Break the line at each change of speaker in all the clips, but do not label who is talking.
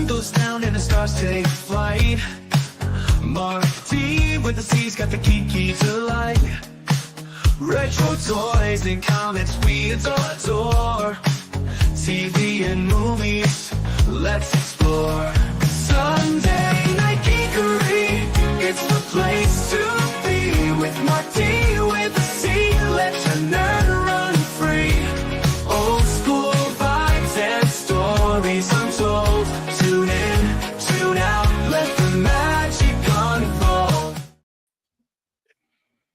sun goes down and the stars take flight. Marc D with the C's got the key to light. Retro toys and comics we adore. TV and movies, let's explore. Sunday Night Geekery, it's the place to be. With Marc D with the C, let your nerd run free. Old school vibes and stories untold. Tune in, tune out, let the magic unfold.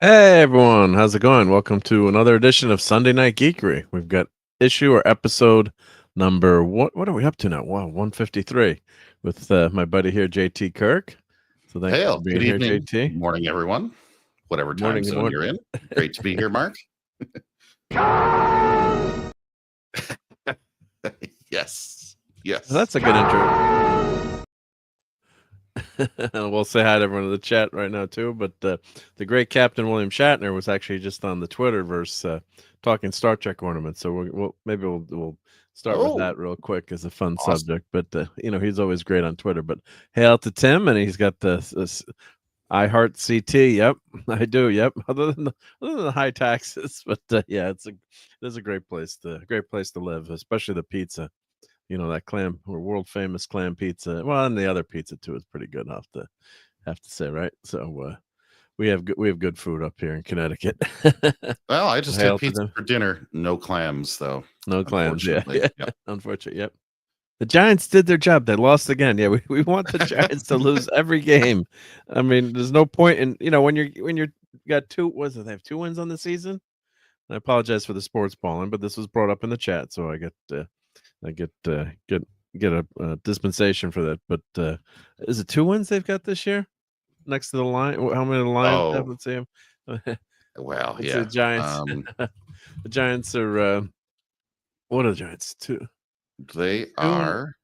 Hey everyone, how's it going? Welcome to another edition of Sunday Night Geekery. We've got issue or episode number what are we up to now? Wow, 153 with my buddy here, JT Kirk. So thanks for being here,
evening.
JT.
Morning, everyone. Whatever time zone you're in. Great to be here, Mark. Yes.
So that's a good intro. We'll say hi to everyone in the chat right now too. But the great Captain William Shatner was actually just on the Twitterverse talking Star Trek ornaments. So we'll start with that real quick as a fun subject. But he's always great on Twitter. But hail to Tim, and he's got this I heart CT. Yep, I do. Yep. Other than the high taxes, but yeah, it is a great place to live, especially the pizza. That clam or world famous clam pizza. Well, and the other pizza too is pretty good. I have to say, right? So we have good food up here in Connecticut.
Well, I just had pizza for dinner. No clams though.
No clams. Yeah.
Yep.
Unfortunately. Yep. The Giants did their job. They lost again. Yeah, we want the Giants to lose every game. I mean, there's no point in when you're got two. They have 2 wins on the season. I apologize for the sports balling, but this was brought up in the chat, so I get a dispensation for that. But is it 2 wins they've got this year? Next to the line, how many of the Lions have? Let's see them.
Well,
it's
yeah,
the Giants. The Giants are what are the Giants?
They are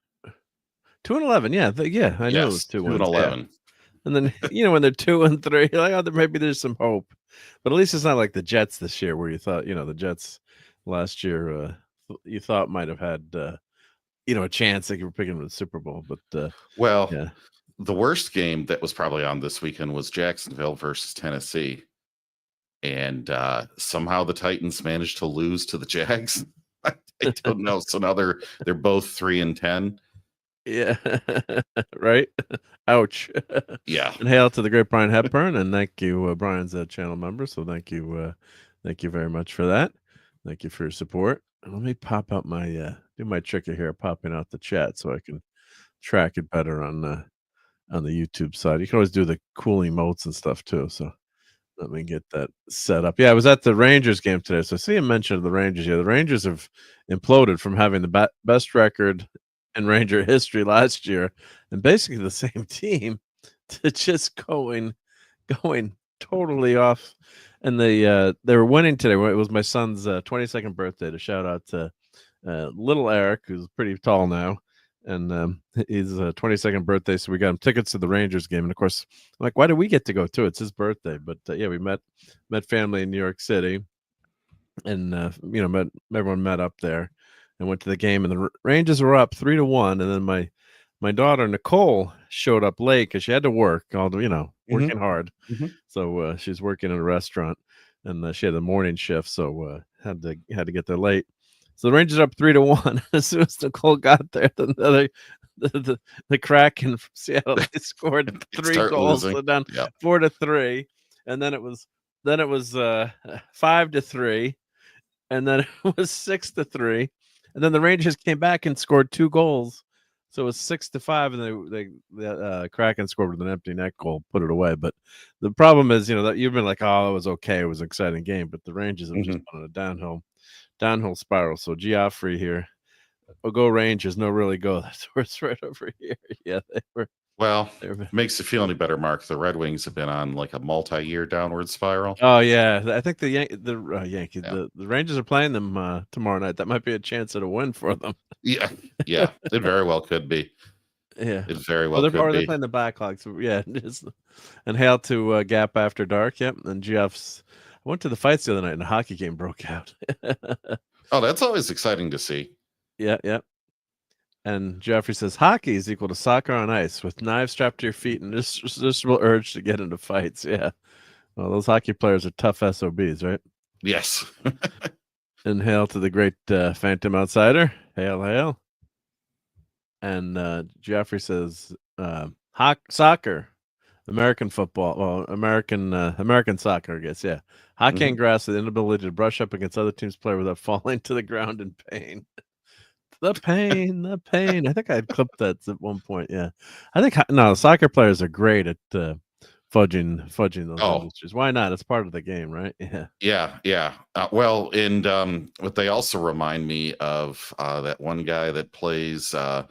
2-11. Yeah, I know it was
2-11.
Yeah. And then when they're 2-3, you're like, maybe there's some hope. But at least it's not like the Jets this year, where you thought the Jets last year you thought might have had a chance that you were picking the Super Bowl. But
yeah. The worst game that was probably on this weekend was Jacksonville versus Tennessee, and somehow the Titans managed to lose to the Jags. I don't know. So now they're both 3-10.
Yeah, right. Ouch.
Yeah.
And hail to the great Brian Hepburn, and thank you. Brian's a channel member, so thank you very much for that. Thank you for your support. Let me pop out my do my trick here, popping out the chat so I can track it better on the YouTube side. You can always do the cool emotes and stuff too. So let me get that set up. Yeah, I was at the Rangers game today. So I see you mentioned the Rangers. Yeah, the Rangers have imploded from having the best record in Ranger history last year, and basically the same team, to just going totally off. And they were winning today. It was my son's 22nd birthday. To shout out to little Eric, who's pretty tall now, and his 22nd birthday. So we got him tickets to the Rangers game. And of course, I'm like, why do we get to go too? It's his birthday. But yeah, we met family in New York City, and everyone met up there and went to the game. And the Rangers were up 3-1. And then my daughter Nicole showed up late because she had to work, working hard.
Mm-hmm.
So she's working in a restaurant, and she had a morning shift, so had to get there late. So the Rangers are up 3-1. As soon as Nicole got there, the Kraken from Seattle, they scored 3 goals, so down 4-3, and then it was 5-3, and then it was 6-3, and then the Rangers came back and scored 2 goals. So it was 6-5, and the Kraken scored with an empty net goal, put it away. But the problem is, that you've been like, oh, it was okay, it was an exciting game, but the Rangers have just gone on a downhill spiral. So Geoffrey here, go Rangers, no really go. That's where it's right over here. Yeah, they were.
Well, makes you feel any better, Mark. The Red Wings have been on like a multi-year downward spiral.
Oh yeah, I think the Yankees, the Rangers are playing them tomorrow night. That might be a chance at a win for them.
Yeah, it very well could be.
Yeah,
it very well could be.
They're playing the Blackhawks. So yeah, and hail to Gap After Dark. Yep, and Jeff's. I went to the fights the other night, and a hockey game broke out.
Oh, that's always exciting to see.
Yeah. And Jeffrey says hockey is equal to soccer on ice with knives strapped to your feet and irresistible urge to get into fights. Yeah. Well, those hockey players are tough SOBs, right?
Yes.
And hail to the great Phantom Outsider. Hail, hail. And Jeffrey says soccer, American football, well, American soccer, I guess, yeah. Hockey and grass, the inability to brush up against other teams' player without falling to the ground in pain. The pain. I think I had clipped that at one point. Yeah, I think soccer players are great at fudging those industries. Why not? It's part of the game, right? Yeah.
Yeah. Well, and what they also remind me of that one guy that plays for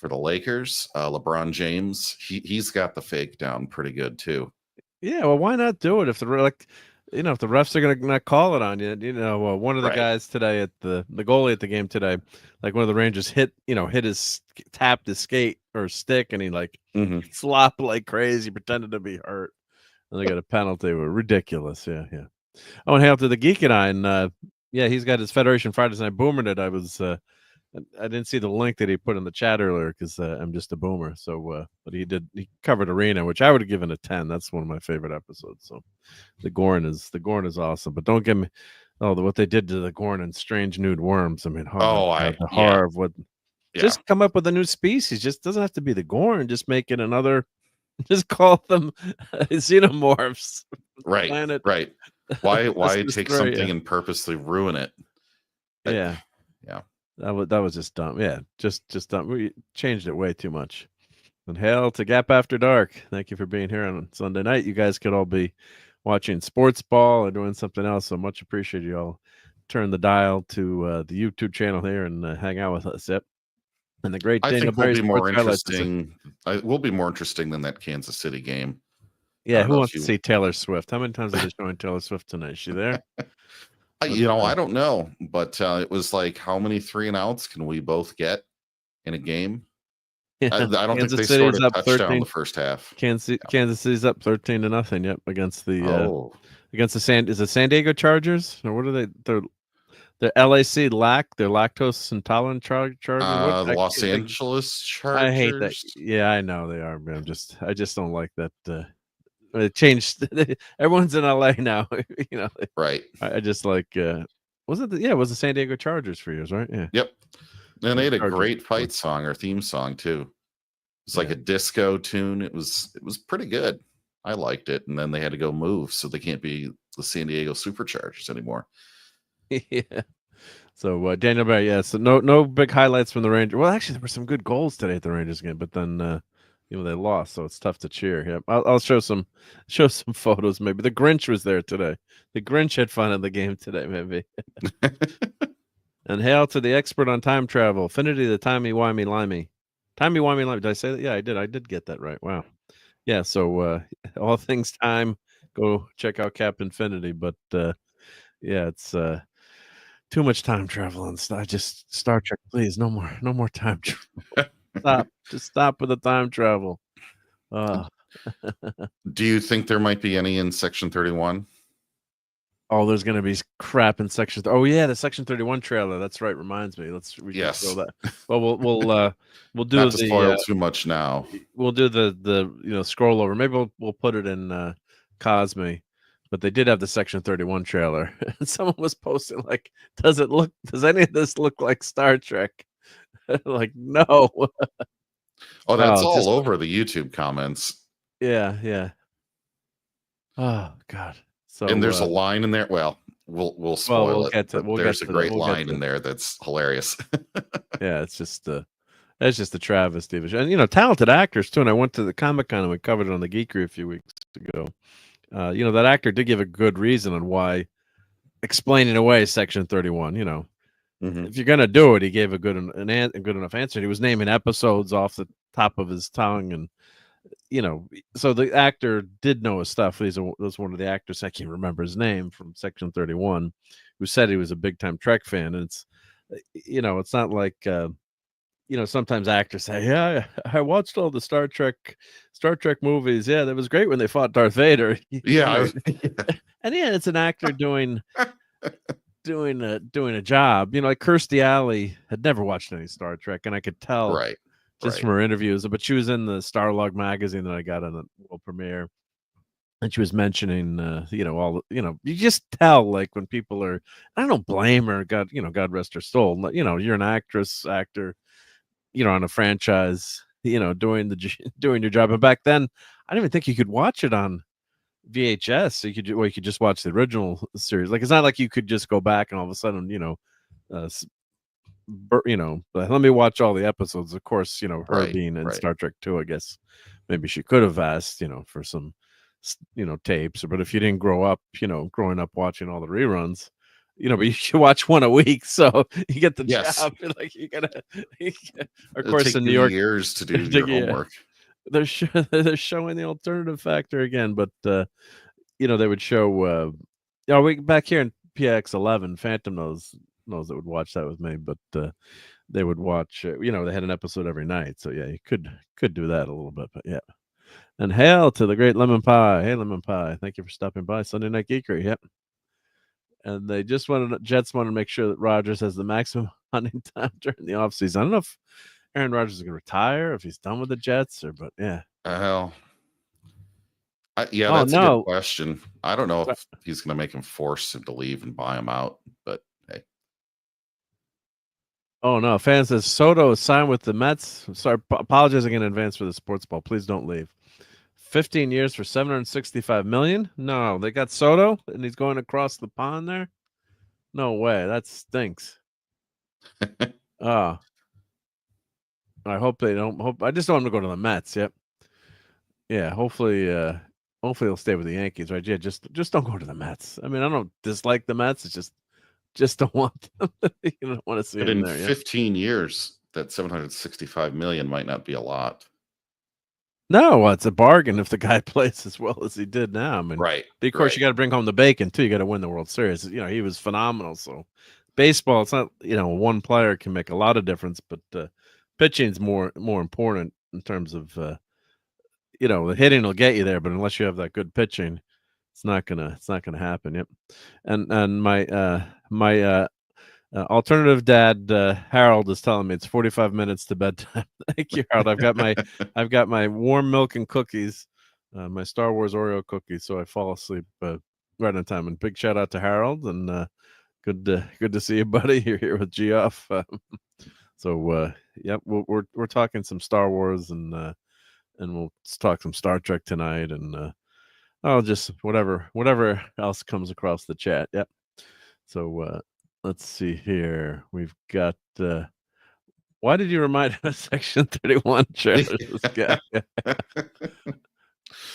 the Lakers, LeBron James. He's got the fake down pretty good too.
Yeah. Well, why not do it if the if the refs are gonna not call it on you? One of the guys today at the goalie at the game today, like one of the Rangers tapped his skate or stick, and he flopped like crazy, pretended to be hurt, and they got a penalty. Were ridiculous. Yeah. Oh, and hail to the Geek and I, and he's got his Federation Fridays Night Boomer that I didn't see the link that he put in the chat earlier because I'm just a boomer. So, but he covered Arena, which I would have given a 10. That's one of my favorite episodes. So, the Gorn is awesome. But don't get me, what they did to the Gorn and Strange Nude Worms. I mean, the horror of what. Yeah. Just come up with a new species. Just doesn't have to be the Gorn. Just make it another. Just call them xenomorphs.
Right.
Planet.
Right. Why take something and purposely ruin it?
Yeah. That was just dumb. Yeah, just dumb. We changed it way too much. And hail to Gap After Dark. Thank you for being here on Sunday night. You guys could all be watching sports ball or doing something else. So much appreciate you all. Turn the dial to the YouTube channel here and hang out with us. Yep. And the great Daniel Berry
will be more interesting. Will be more interesting than that Kansas City game.
Yeah, who wants to see Taylor Swift? How many times are they showing Taylor Swift tonight? Is she there?
I don't know, but it was like, how many 3-and-outs can we both get in a game? Yeah. I don't think they scored a touchdown in the first half.
Kansas City's up 13-0. Yep, against the San Diego Chargers, or what are they? They're LAC they're lactose intolerant Chargers.
The Los Angeles Chargers.
I hate that. Yeah, I know they are, man. I just don't like that. It changed. Everyone's in LA now.
Right.
I just like. Was it? It was the San Diego Chargers for years, right? Yeah.
Yep. And they had a great fight song or theme song too. It's like a disco tune. It was pretty good. I liked it. And then they had to go move, so they can't be the San Diego Superchargers anymore.
Yeah. So Daniel Berry, yeah. So no big highlights from the Rangers. Well, actually, there were some good goals today at the Rangers game, but then they lost, so it's tough to cheer. Yeah, I'll show some photos. Maybe the Grinch was there today. The Grinch had fun in the game today, maybe. And hail to the expert on time travel, Affinity, the timey-wimey limey. Timey-wimey limey. Did I say that? Yeah, I did. I did get that right. Wow. Yeah. So all things time. Go check out Cap Infinity, but it's too much time travel and stuff. Just Star Trek, please. No more time travel. Stop. Just stop with the time travel.
Do you think there might be any in Section 31?
Oh, there's going to be crap in Section. Oh yeah, the Section 31 trailer. That's right. Reminds me.
Yes.
That. Well, we'll do
not to spoil too much now.
We'll do the scroll over. Maybe we'll put it in Cosme. But they did have the Section 31 trailer. And someone was posting like, does any of this look like Star Trek? Like, no.
Oh, that's all over the YouTube comments.
Yeah. Oh God. So
and there's a line in there. Well, we'll spoil it. There's a great line in there that's hilarious.
Yeah, it's just a travesty. And talented actors too. And I went to the Comic-Con and we covered it on the Geekery a few weeks ago. That actor did give a good reason on why explaining away Section 31. If you're gonna do it, he gave a good enough answer. He was naming episodes off the top of his tongue, and so the actor did know his stuff. That was one of the actors, I can't remember his name, from Section 31, who said he was a big time Trek fan. And it's not like sometimes actors say, yeah, I watched all the Star Trek movies. Yeah, that was great when they fought Darth Vader.
Yeah.
And it's an actor doing doing a job. You know, like Kirstie Alley had never watched any Star Trek, and I could tell
Right.
just from her interviews. But she was in the Starlog magazine that I got on the world premiere, and she was mentioning, all, you just tell, like, when people are, I don't blame her. God rest her soul. You know, you're an actor, on a franchise, doing doing your job. And back then, I didn't even think you could watch it on VHS. So you could just watch the original series. Like, it's not like you could just go back and all of a sudden, let me watch all the episodes. Of course, her being in Star Trek 2, I guess maybe she could have asked, for some, tapes. But if you didn't grow up, growing up watching all the reruns, but you should watch one a week, so you get the job. Like, you gotta, of course, in New York,
years to do your homework.
They're showing the alternative factor again, but they would show. Back here in PX11, Phantom knows that would watch that with me, but they would watch. They had an episode every night, so yeah, you could do that a little bit, but yeah. And hail to the great Lemon Pie. Hey, Lemon Pie, thank you for stopping by. Sunday Night Geekery. Yep. And they just Jets wanted to make sure that Rodgers has the maximum hunting time during the offseason. I don't know if Aaron Rodgers is going to retire, if he's done with the Jets, but yeah.
Hell. That's a good question. I don't know if he's going to make him force him to leave and buy him out, but hey.
Oh, no. Fan says Soto is signed with the Mets. Sorry, apologizing in advance for the sports ball. Please don't leave. 15 years for $765 million? No, they got Soto, and he's going across the pond there? No way. That stinks. I hope they don't. I just don't want him to go to the Mets. Yep. Yeah, hopefully he'll stay with the Yankees, right? Yeah, just don't go to the Mets. I mean, I don't dislike the Mets. It's just don't want them. You don't want to see them there.
15 years, that $765 million might not be a lot.
No, it's a bargain if the guy plays as well as he did now. I mean, of course, you got to bring home the bacon too. You got to win the World Series. He was phenomenal. So, baseball, it's not one player can make a lot of difference, but pitching's more important in terms of the hitting will get you there, but unless you have that good pitching, it's not gonna happen. Yep. And my alternative dad Harold is telling me it's 45 minutes to bedtime. Thank you, Harold. I've got my warm milk and cookies, my Star Wars Oreo cookies, so I fall asleep right on time. And big shout out to Harold, and good to see you, buddy. You're here with Geoff. So yep, we're talking some Star Wars, and we'll talk some Star Trek tonight, and just whatever else comes across the chat. Yep. So let's see here. We've got. Why did you remind us Section 31 chair? This guy.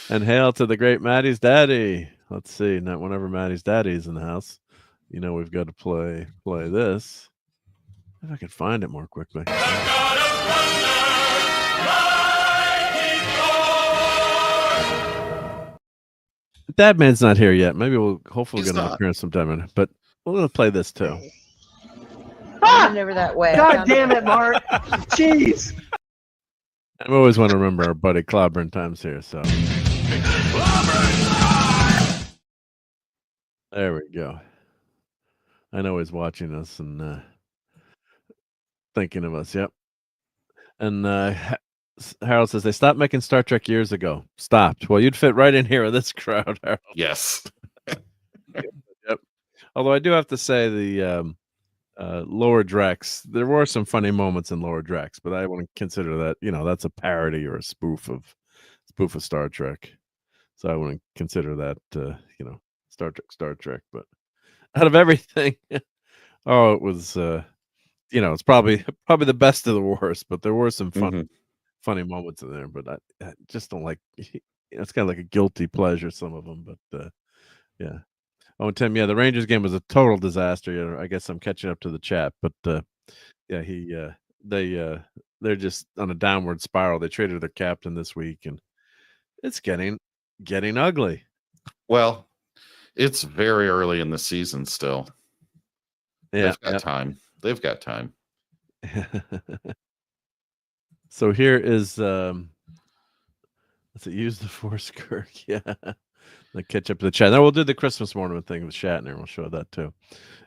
And hail to the great Maddie's daddy. Let's see. Not whenever Maddie's daddy is in the house, we've got to play this. If I could find it more quickly. Dad Man's not here yet. Maybe we'll hopefully get an appearance sometime. But we're gonna play this too.
Never that way.
God damn it, Mark! Jeez.
I always want to remember our buddy Clobberin times here. So there we go. I know he's watching us and thinking of us. Yep. And Harold says they stopped making Star Trek years ago. Stopped. Well, you'd fit right in here with this crowd, Harold.
Yes.
Yep. Although I do have to say the Lower Decks, there were some funny moments in Lower Decks, but I wouldn't consider that, that's a parody or a spoof of Star Trek. So I wouldn't consider that, Star Trek. But out of everything, it was, it's probably the best of the worst. But there were some funny moments in there. But I just don't like. It's kind of like a guilty pleasure, some of them. But yeah. Oh, and Tim, yeah, the Rangers game was a total disaster. I guess I'm catching up to the chat, but yeah, they're just on a downward spiral. They traded their captain this week, and it's getting ugly.
Well, it's very early in the season still.
Yeah,
They've got time.
So here is let's see, use the Force, Kirk. Yeah. catch up to the chat. Now we'll do the Christmas ornament thing with Shatner. We'll show that too.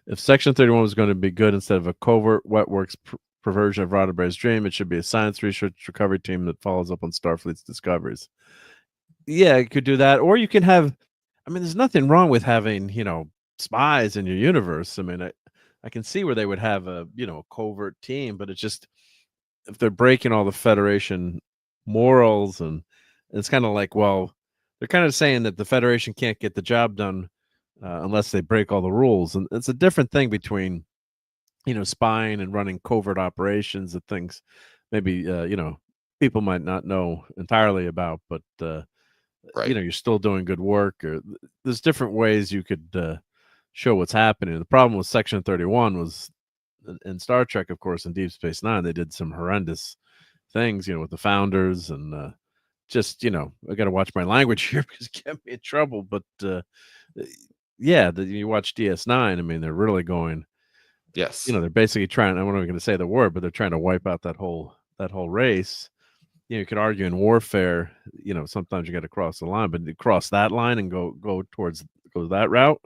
If Section 31 was going to be good instead of a covert wet works perversion of Roddenberry's dream, it should be a science research recovery team that follows up on Starfleet's discoveries. Yeah, you could do that, or you can have. I mean, there's nothing wrong with having spies in your universe. I mean, I can see where they would have a covert team, but it's just if they're breaking all the Federation morals, and it's kind of like, well, they're kind of saying that the Federation can't get the job done unless they break all the rules, and it's a different thing between spying and running covert operations and things maybe people might not know entirely about, but
Right.
you're still doing good work, or there's different ways you could show what's happening. The problem with Section 31 was in Star Trek, of course, in Deep Space Nine, they did some horrendous things, with the founders, and just I got to watch my language here because it get me in trouble. But yeah, you watch DS9. I mean, they're really going.
Yes.
They're basically trying. I'm not going to say the word, but they're trying to wipe out that whole race. You could argue in warfare, sometimes you got to cross the line, but to cross that line and go that route,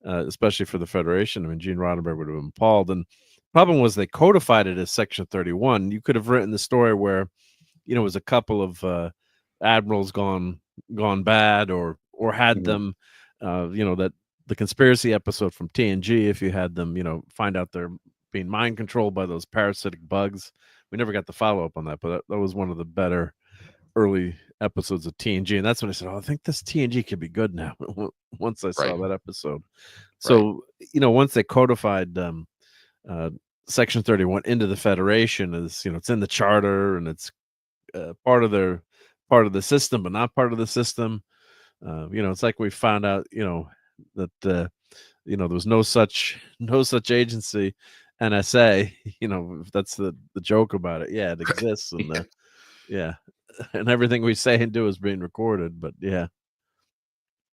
especially for the Federation. I mean, Gene Roddenberry would have been appalled. And the problem was they codified it as Section 31. You could have written the story where, it was a couple of admirals gone bad, or had them, that the conspiracy episode from TNG. If you had them, find out they're being mind controlled by those parasitic bugs. We never got the follow up on that, but that was one of the better early episodes of TNG, and that's when I said, "Oh, I think this TNG could be good now." Once I saw that episode, so once they codified Section 31 into the Federation, as it's in the charter, and it's part of the system, but not part of the system. It's like we found out, that there was no such agency. NSA, that's the joke about it. Yeah, it exists, and yeah, and everything we say and do is being recorded. But yeah.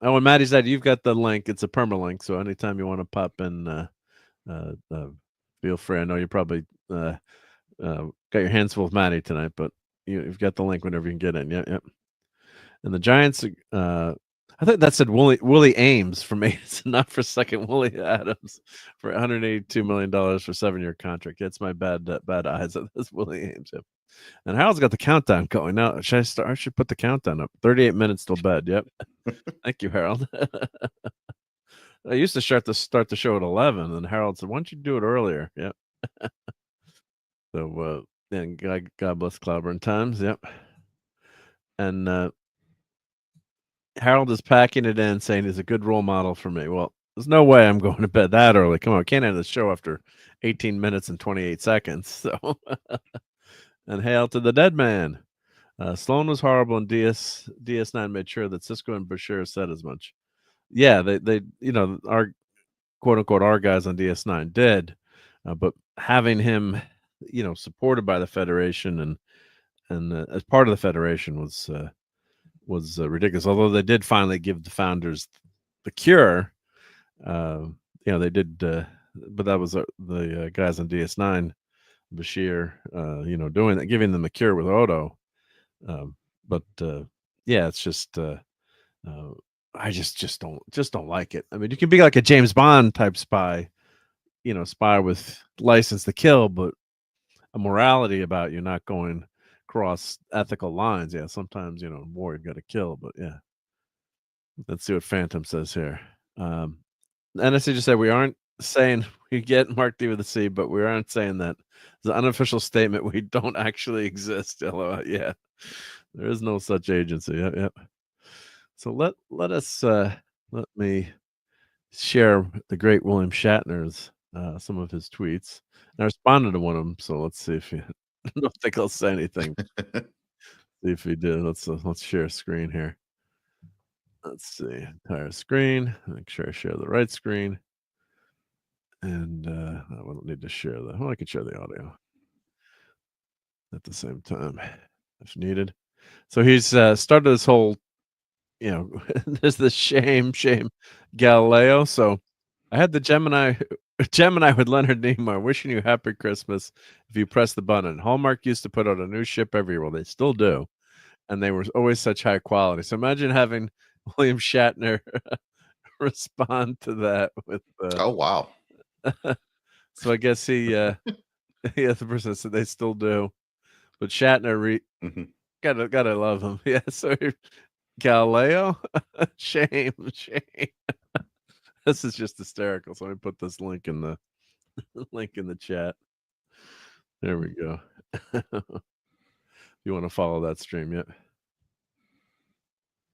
Oh, and Maddie said you've got the link. It's a permalink, so anytime you want to pop in, feel free. I know you probably got your hands full with Maddie tonight, but you've got the link whenever you can get in. Yep. And the Giants. I think that said Willie Ames from Ames, not for second. Willie Adams for $182 million for 7-year contract. It's my bad eyes. That's Willie Ames. Yep. And Harold's got the countdown going now. Should I start? I should put the countdown up. 38 minutes till bed. Yep. Thank you, Harold. I used to start the show at 11, and Harold said, "Why don't you do it earlier?" Yep. So, and God bless Cloudburn Times. Yep. And Harold is packing it in, saying he's a good role model for me. Well, there's no way I'm going to bed that early. Come on, I can't end the show after 18 minutes and 28 seconds. So, and hail to the dead man. Sloan was horrible, and DS9 made sure that Sisko and Bashir said as much. Yeah, they our quote unquote our guys on DS9 did, but having him, supported by the Federation and as part of the Federation was ridiculous. Although they did finally give the founders the cure, they did, but that was the guys on DS9, Bashir, doing that, giving them the cure with Odo. But yeah, it's just I just don't like it. I mean, you can be like a James Bond type spy, spy with license to kill, but a morality about you not going cross ethical lines. Yeah, sometimes in war you've got to kill, but yeah. Let's see what Phantom says here. NSC just said we aren't saying we get Marc D with a C, but we aren't saying that. It's an unofficial statement. We don't actually exist. Yeah, there is no such agency. Yep. So let us let me share the great William Shatner's some of his tweets. And I responded to one of them, so let's see if you. I don't think I'll say anything. See if we do. Let's share a screen here. Let's see, entire screen. Make sure I share the right screen. And I don't need to share the. Well, I can share the audio at the same time if needed. So he's started this whole, there's this shame Galileo. So I had the Gemini with Leonard Nimoy wishing you happy Christmas if you press the button. Hallmark used to put out a new ship every year. Well, they still do, and they were always such high quality. So imagine having William Shatner respond to that with
Oh wow.
so I guess he yeah, the person said they still do. But Shatner
Mhm.
gotta love him. Yeah, so Galileo? Shame. This is just hysterical. So let me put this link in the chat. There we go. You want to follow that stream yet?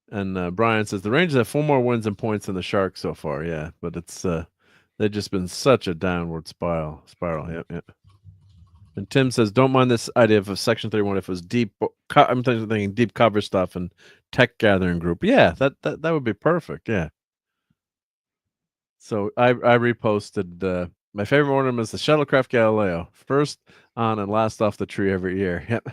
And Brian says the Rangers have 4 more wins and points than the Sharks so far. Yeah, but it's they've just been such a downward spiral. Yep. And Tim says, don't mind this idea of a Section 31 if it was deep. I'm thinking deep cover stuff and tech gathering group. Yeah, that would be perfect. Yeah. So I reposted my favorite ornament is the Shuttlecraft Galileo, first on and last off the tree every year. Yep.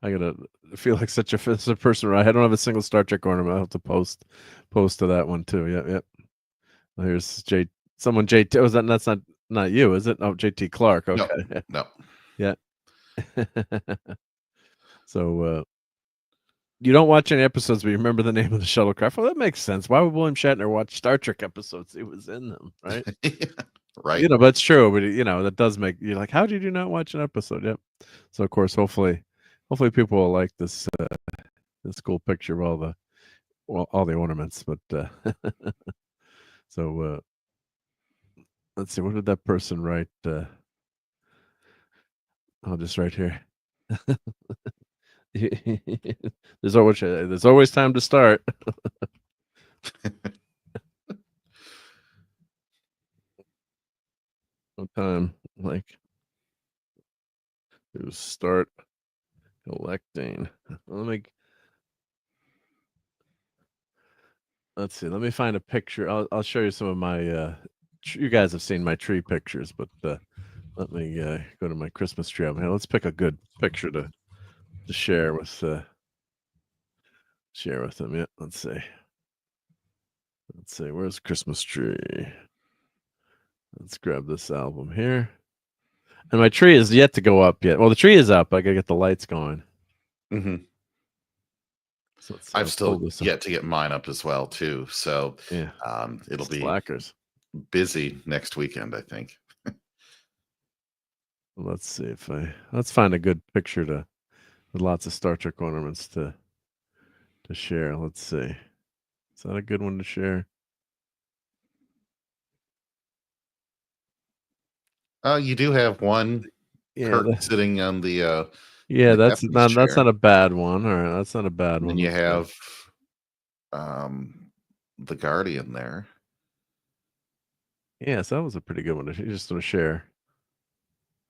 I gotta feel like such a person, right? I don't have a single Star Trek ornament. I'll have to post to that one too. Yep. Well, here's someone JT. Oh, that's not you, is it? Oh, JT Clark. Okay.
No.
Yeah. So you don't watch any episodes, but you remember the name of the shuttlecraft. Well, that makes sense. Why would William Shatner watch Star Trek episodes? He was in them, right?
Right.
But it's true. But that does make you like, how did you not watch an episode? Yep. So of course, hopefully people will like this cool picture of all the ornaments. But so let's see, what did that person write? I'll just write here. There's always time to start. No time like to start collecting. Let's see. Let me find a picture. I'll show you some of my. You guys have seen my tree pictures, but let me go to my Christmas tree album here. Let's pick a good picture to share with them. Yeah. Let's see. Where's Christmas tree? Let's grab this album here. And my tree is yet to go up yet. Well, the tree is up. I gotta get the lights going.
Mm-hmm.
So
I've still yet to get mine up as well too. So
yeah,
it'll be busy next weekend, I think.
Let's see let's find a good picture with lots of Star Trek ornaments to share. Let's see. Is that a good one to share?
You do have one sitting on the
yeah, that's not a bad one. All right, that's not a bad one.
And you have the Guardian there.
Yes, that was a pretty good one to just to share.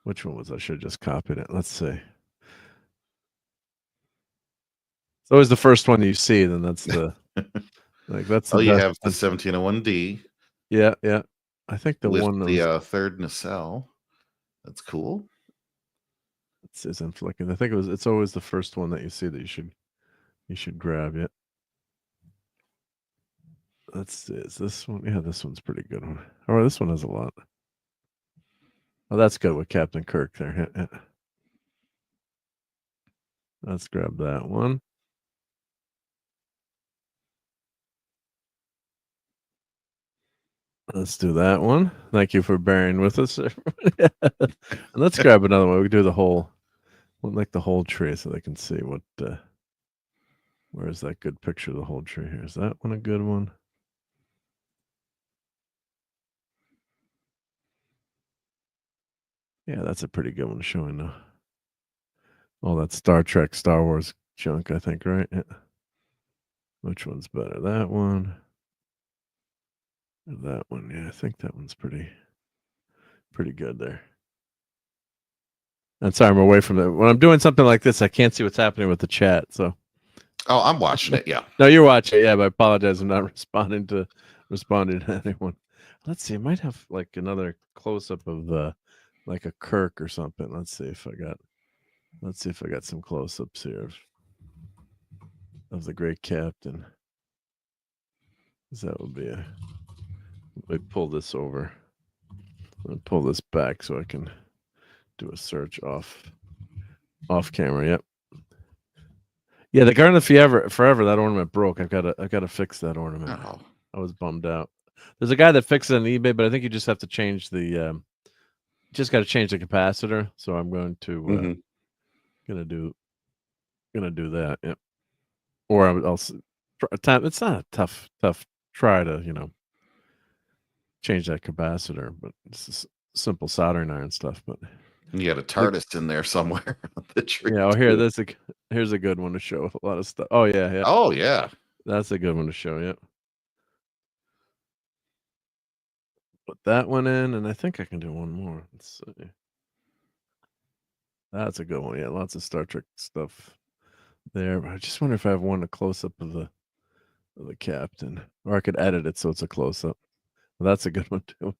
Which one was I should have just copied it? Let's see. It's always the first one you see, then that's the that's the
you have the 1701D.
Yeah. I think the
with
one
the third nacelle. That's cool.
It says I'm flicking. I think it's always the first one that you see that you should grab it. Let's see. Is this one? Yeah, this one's pretty good one. Oh, this one has a lot. Oh, that's good with Captain Kirk there. Yeah. Let's grab that one. Let's do that one. Thank you for bearing with us. And let's grab another one. We do the whole tree so they can see what where's that good picture of the whole tree here. Is that one a good one? Yeah, that's a pretty good one showing now. All that Star Trek, Star Wars junk, I think, right? Yeah. Which one's better? That one? Or that one? Yeah, I think that one's pretty good there. And sorry, I'm away from it. When I'm doing something like this, I can't see what's happening with the chat. So,
I'm watching it. Yeah.
No, you're watching it. Yeah, but I apologize. I'm not responding to anyone. Let's see. I might have like another close up of like a Kirk or something. Let's see if I got some close ups here of the great captain. That would be let me pull this over. I'll pull this back so I can do a search off camera. Yep. Yeah, the Garden of Forever, that ornament broke. I've got to fix that ornament.
Oh,
I was bummed out. There's a guy that fixes it on eBay, but I think you just have to change the just got to change the capacitor. So I'm going to gonna do that. Yeah. Or I'll time. It's not a tough try to change that capacitor, but it's just simple soldering iron stuff. But
you got a TARDIS in there somewhere on the tree.
yeah, here
too.
here's a good one to show a lot of stuff. Oh yeah.
Oh yeah.
That's a good one to show. Yeah. Put that one in, and I think I can do one more. Let's see. That's a good one. Yeah, lots of Star Trek stuff there. I just wonder if I have one a close up of the captain, or I could edit it so it's a close up. Well, that's a good one too.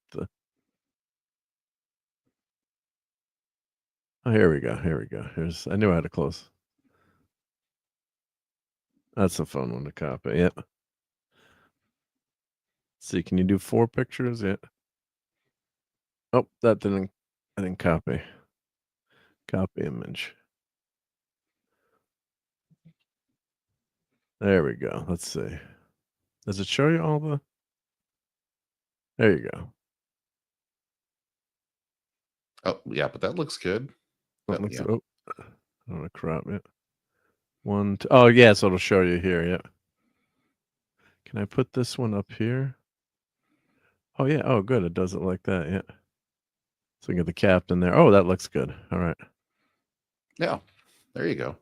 Oh, here we go. I knew I had a close. That's a fun one to copy. Yep. Let's see, can you do 4 pictures? Yeah. Oh, I didn't copy. Copy image. There we go. Let's see. Does it show you all the? There you go.
Oh yeah, but that looks good.
Oh,
Oh, yeah.
I don't want to crop it. 1, 2. Oh yeah, so it'll show you here. Yeah. Can I put this one up here? Oh yeah. Oh good. It does it like that. Yeah. So we get the captain there. Oh, that looks good. All right.
Yeah. There you go.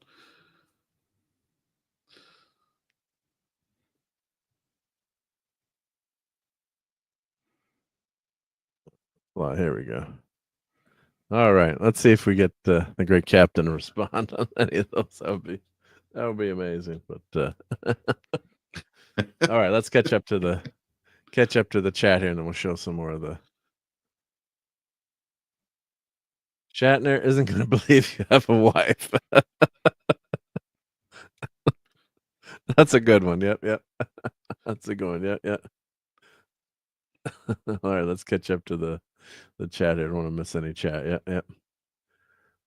Well, here we go. All right. Let's see if we get the great captain to respond on any of those. That would be amazing. But all right, let's catch up to the chat here, and then we'll show some more of the. Shatner isn't going to believe you have a wife. That's a good one. Yep. That's a good one. Yep. All right, let's catch up to the chat here. I don't want to miss any chat. Yep.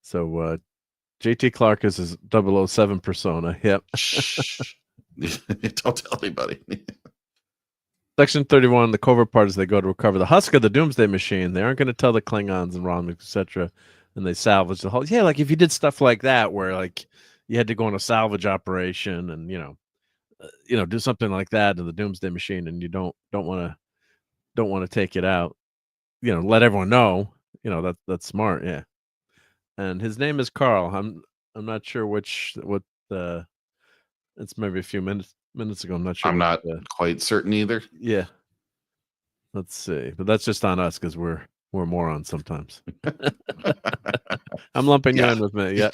So JT Clark is his 007 persona. Yep.
Don't tell anybody.
Section 31, the covert part is they go to recover the husk of the Doomsday Machine. They aren't going to tell the Klingons and Romulans, etc. And they salvage the whole. Yeah, like if you did stuff like that, where like you had to go on a salvage operation and do something like that to the Doomsday Machine, and you don't want to take it out. Let everyone know. That's smart. Yeah. And his name is Carl. I'm not sure what it's maybe a few minutes ago. I'm not sure.
I'm not quite certain either.
Yeah. Let's see. But that's just on us because we're morons sometimes. I'm lumping you in with me. Yeah.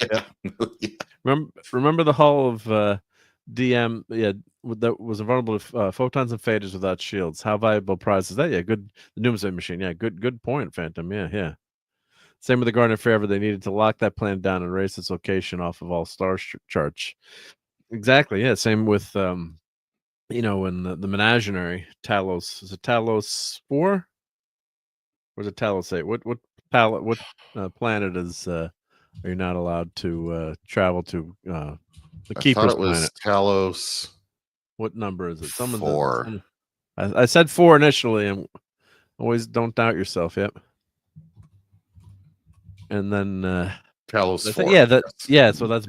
Remember the hull of DM? Yeah, that was vulnerable to photons and faders without shields. How valuable prize is that? Yeah, good. The Doomsday Machine. Yeah, good point, Phantom. Yeah. Same with the Garden of Forever. They needed to lock that planet down and erase its location off of all star charts. Exactly. Yeah. Same with in the Menagerie, Talos. Is it Talos 4? Or is it Talos 8? What planet is are you not allowed to travel to? The Keeper's
it was
planet.
Talos.
What number is it?
4.
I said 4 initially, and always don't doubt yourself. Yep. And then
Talos 4.
So that's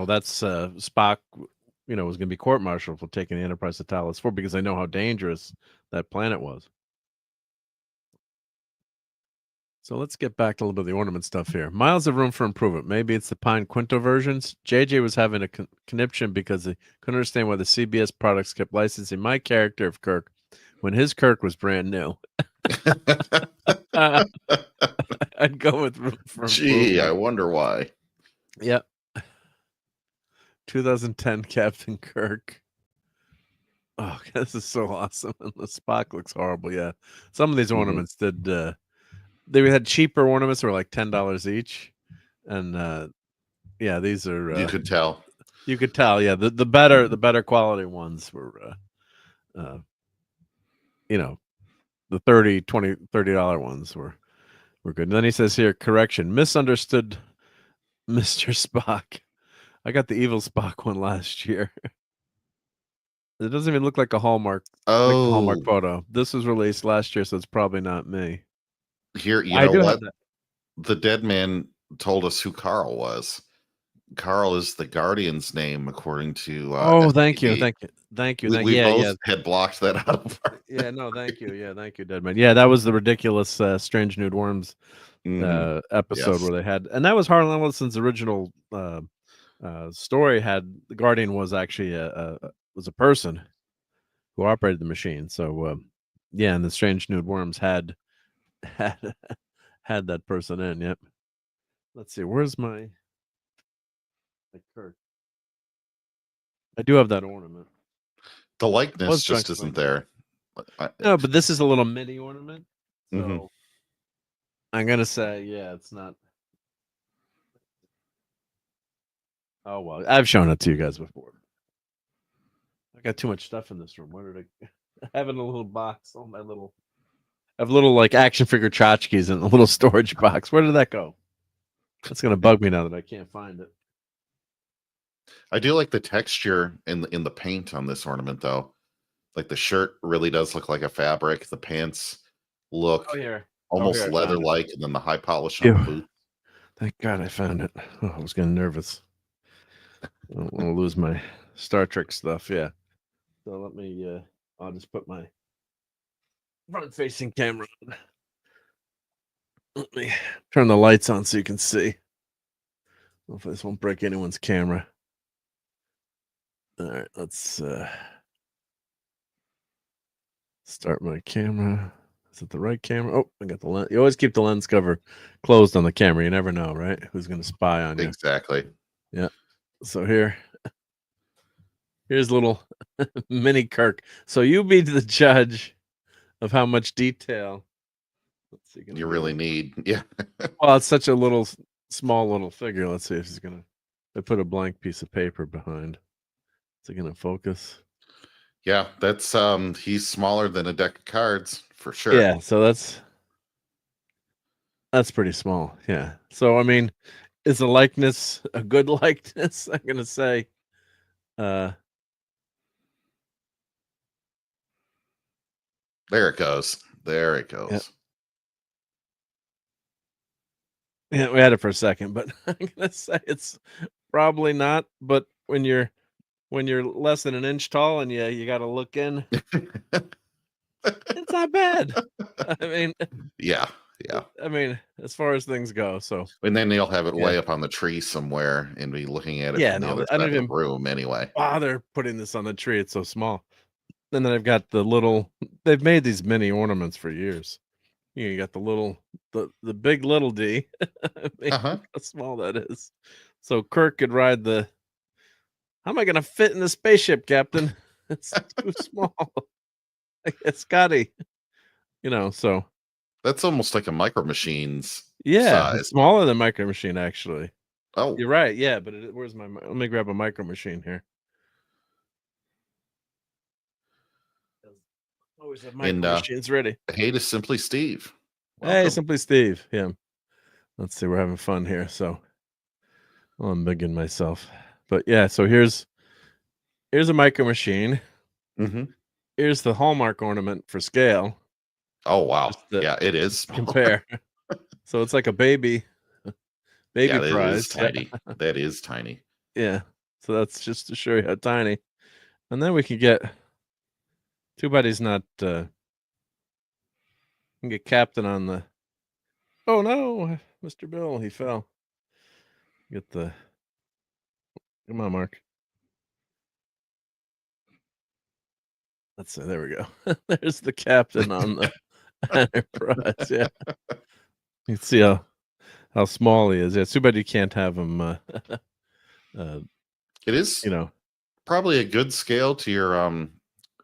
that's Spock. Was going to be court-martialed for taking the Enterprise to Talos 4 because they know how dangerous that planet was. So let's get back to a little bit of the ornament stuff here. Miles of room for improvement. Maybe it's the Pine Quinto versions. JJ was having a conniption because he couldn't understand why the CBS products kept licensing my character of Kirk when his Kirk was brand new. I'd go with room for improvement.
Gee, I wonder why.
Yep. 2010 Captain Kirk. Oh, this is so awesome. And the Spock looks horrible. Yeah. Some of these ornaments did they had cheaper ornaments that were like $10 each. And these are
you could tell.
You could tell, yeah. The better quality ones were the $30 ones were good. And then he says here, correction, misunderstood Mr. Spock. I got the Evil Spock one last year. It doesn't even look like a Hallmark
Oh,
photo. This was released last year, so it's probably not me.
here, you
I
know
do
what?
have that.
The dead man told us who Carl was. Carl is the Guardian's name, according to
Oh, thank you,
STV.
thank you.
We
Yeah,
both
yeah,
had blocked that out of our.
yeah. No, thank you. Yeah, thank you, Deadman. Yeah, that was the ridiculous Strange Nude Worms
Mhm.
episode
Yes.
where they had, and that was Harlan Ellison's original story. Had the Guardian was actually was a person who operated the machine. So yeah, and the Strange Nude Worms had had that person in. Yep. Let's see. Where's my Kirk? I do have that ornament.
The likeness
Was
just
Drunk
isn't
Swing.
there.
No, but this is a little mini ornament. So
Mhm.
I'm gonna say, yeah, it's not. Oh well, I've shown it to you guys before. I got too much stuff in this room. Where did I have it in a little box? Oh, I have little like action figure tchotchkes in a little storage box. Where did that go? That's gonna bug me now that I can't find it.
I do like the texture in the paint on this ornament, though. Like the shirt really does look like a fabric. The pants look
Oh here.
almost
I found it.
leather-like, and then the high polish on the
Phew.
boot.
Thank God I found it. Oh, I was getting nervous. I don't want to lose my Star Trek stuff. Yeah. So let me. I'll just put my front-facing camera on. Let me turn the lights on so you can see. Hopefully this won't break anyone's camera. All right, let's start my camera. Is it the right camera? Oh, I got the lens. You always keep the lens cover closed on the camera. You never know, right? Who's going to spy on you?
Exactly.
Yeah. So here's little mini Kirk. So you be the judge of how much detail. Let's see.
You really need, yeah.
Well, it's such a small little figure. Let's see if he's gonna. I put a blank piece of paper behind. Is it gonna focus?
Yeah, that's he's smaller than a deck of cards for sure.
Yeah. So that's pretty small. Yeah. So I mean, is the likeness a good likeness? I'm gonna say.
There it goes. There it goes.
Yeah, we had it for a second, but I'm gonna say it's probably not. But when you're less than an inch tall and you got to look in, it's not bad. I mean,
Yeah.
I mean, as far as things go, so
And then they'll have it
Yeah.
way up on the tree somewhere and be looking at it
Yeah,
from the
no,
other
I
side
don't
of the
even
room anyway.
bother putting this on the tree. It's so small. And then I've got the little. They've made these mini ornaments for years. You got the big little D. I mean,
Uh-huh.
look how small that is. So Kirk could ride the. How am I going to fit in the spaceship, Captain? It's too small. It's Scotty. So
That's almost like a Micro Machines
yeah,
size.
it's smaller than Micro Machine actually.
Oh,
You're right. Yeah, but where's my? Let me grab a Micro Machine here. Always have Micro
and
Machines ready.
hey to Simply Steve.
Hey,
Welcome.
Simply Steve. Yeah. Let's see. We're having fun here. So I'm bigging myself. But yeah, so here's a Micro Machine.
Mhm.
Here's the Hallmark ornament for scale.
Oh wow.
Just to
Yeah, it is.
compare. So it's like a baby
Yeah, that is
prize.
tiny. That is tiny.
Yeah. So that's just to show you how tiny. And then we can get. Too bad he's not. Can get Captain on the. Oh no, Mr. Bill, he fell. Get the. Come on, Mark. Let's see. There we go. There's the Captain on the Enterprise. Yeah, you can see how small he is. Yeah, it's too bad you can't have him.
It is probably a good scale to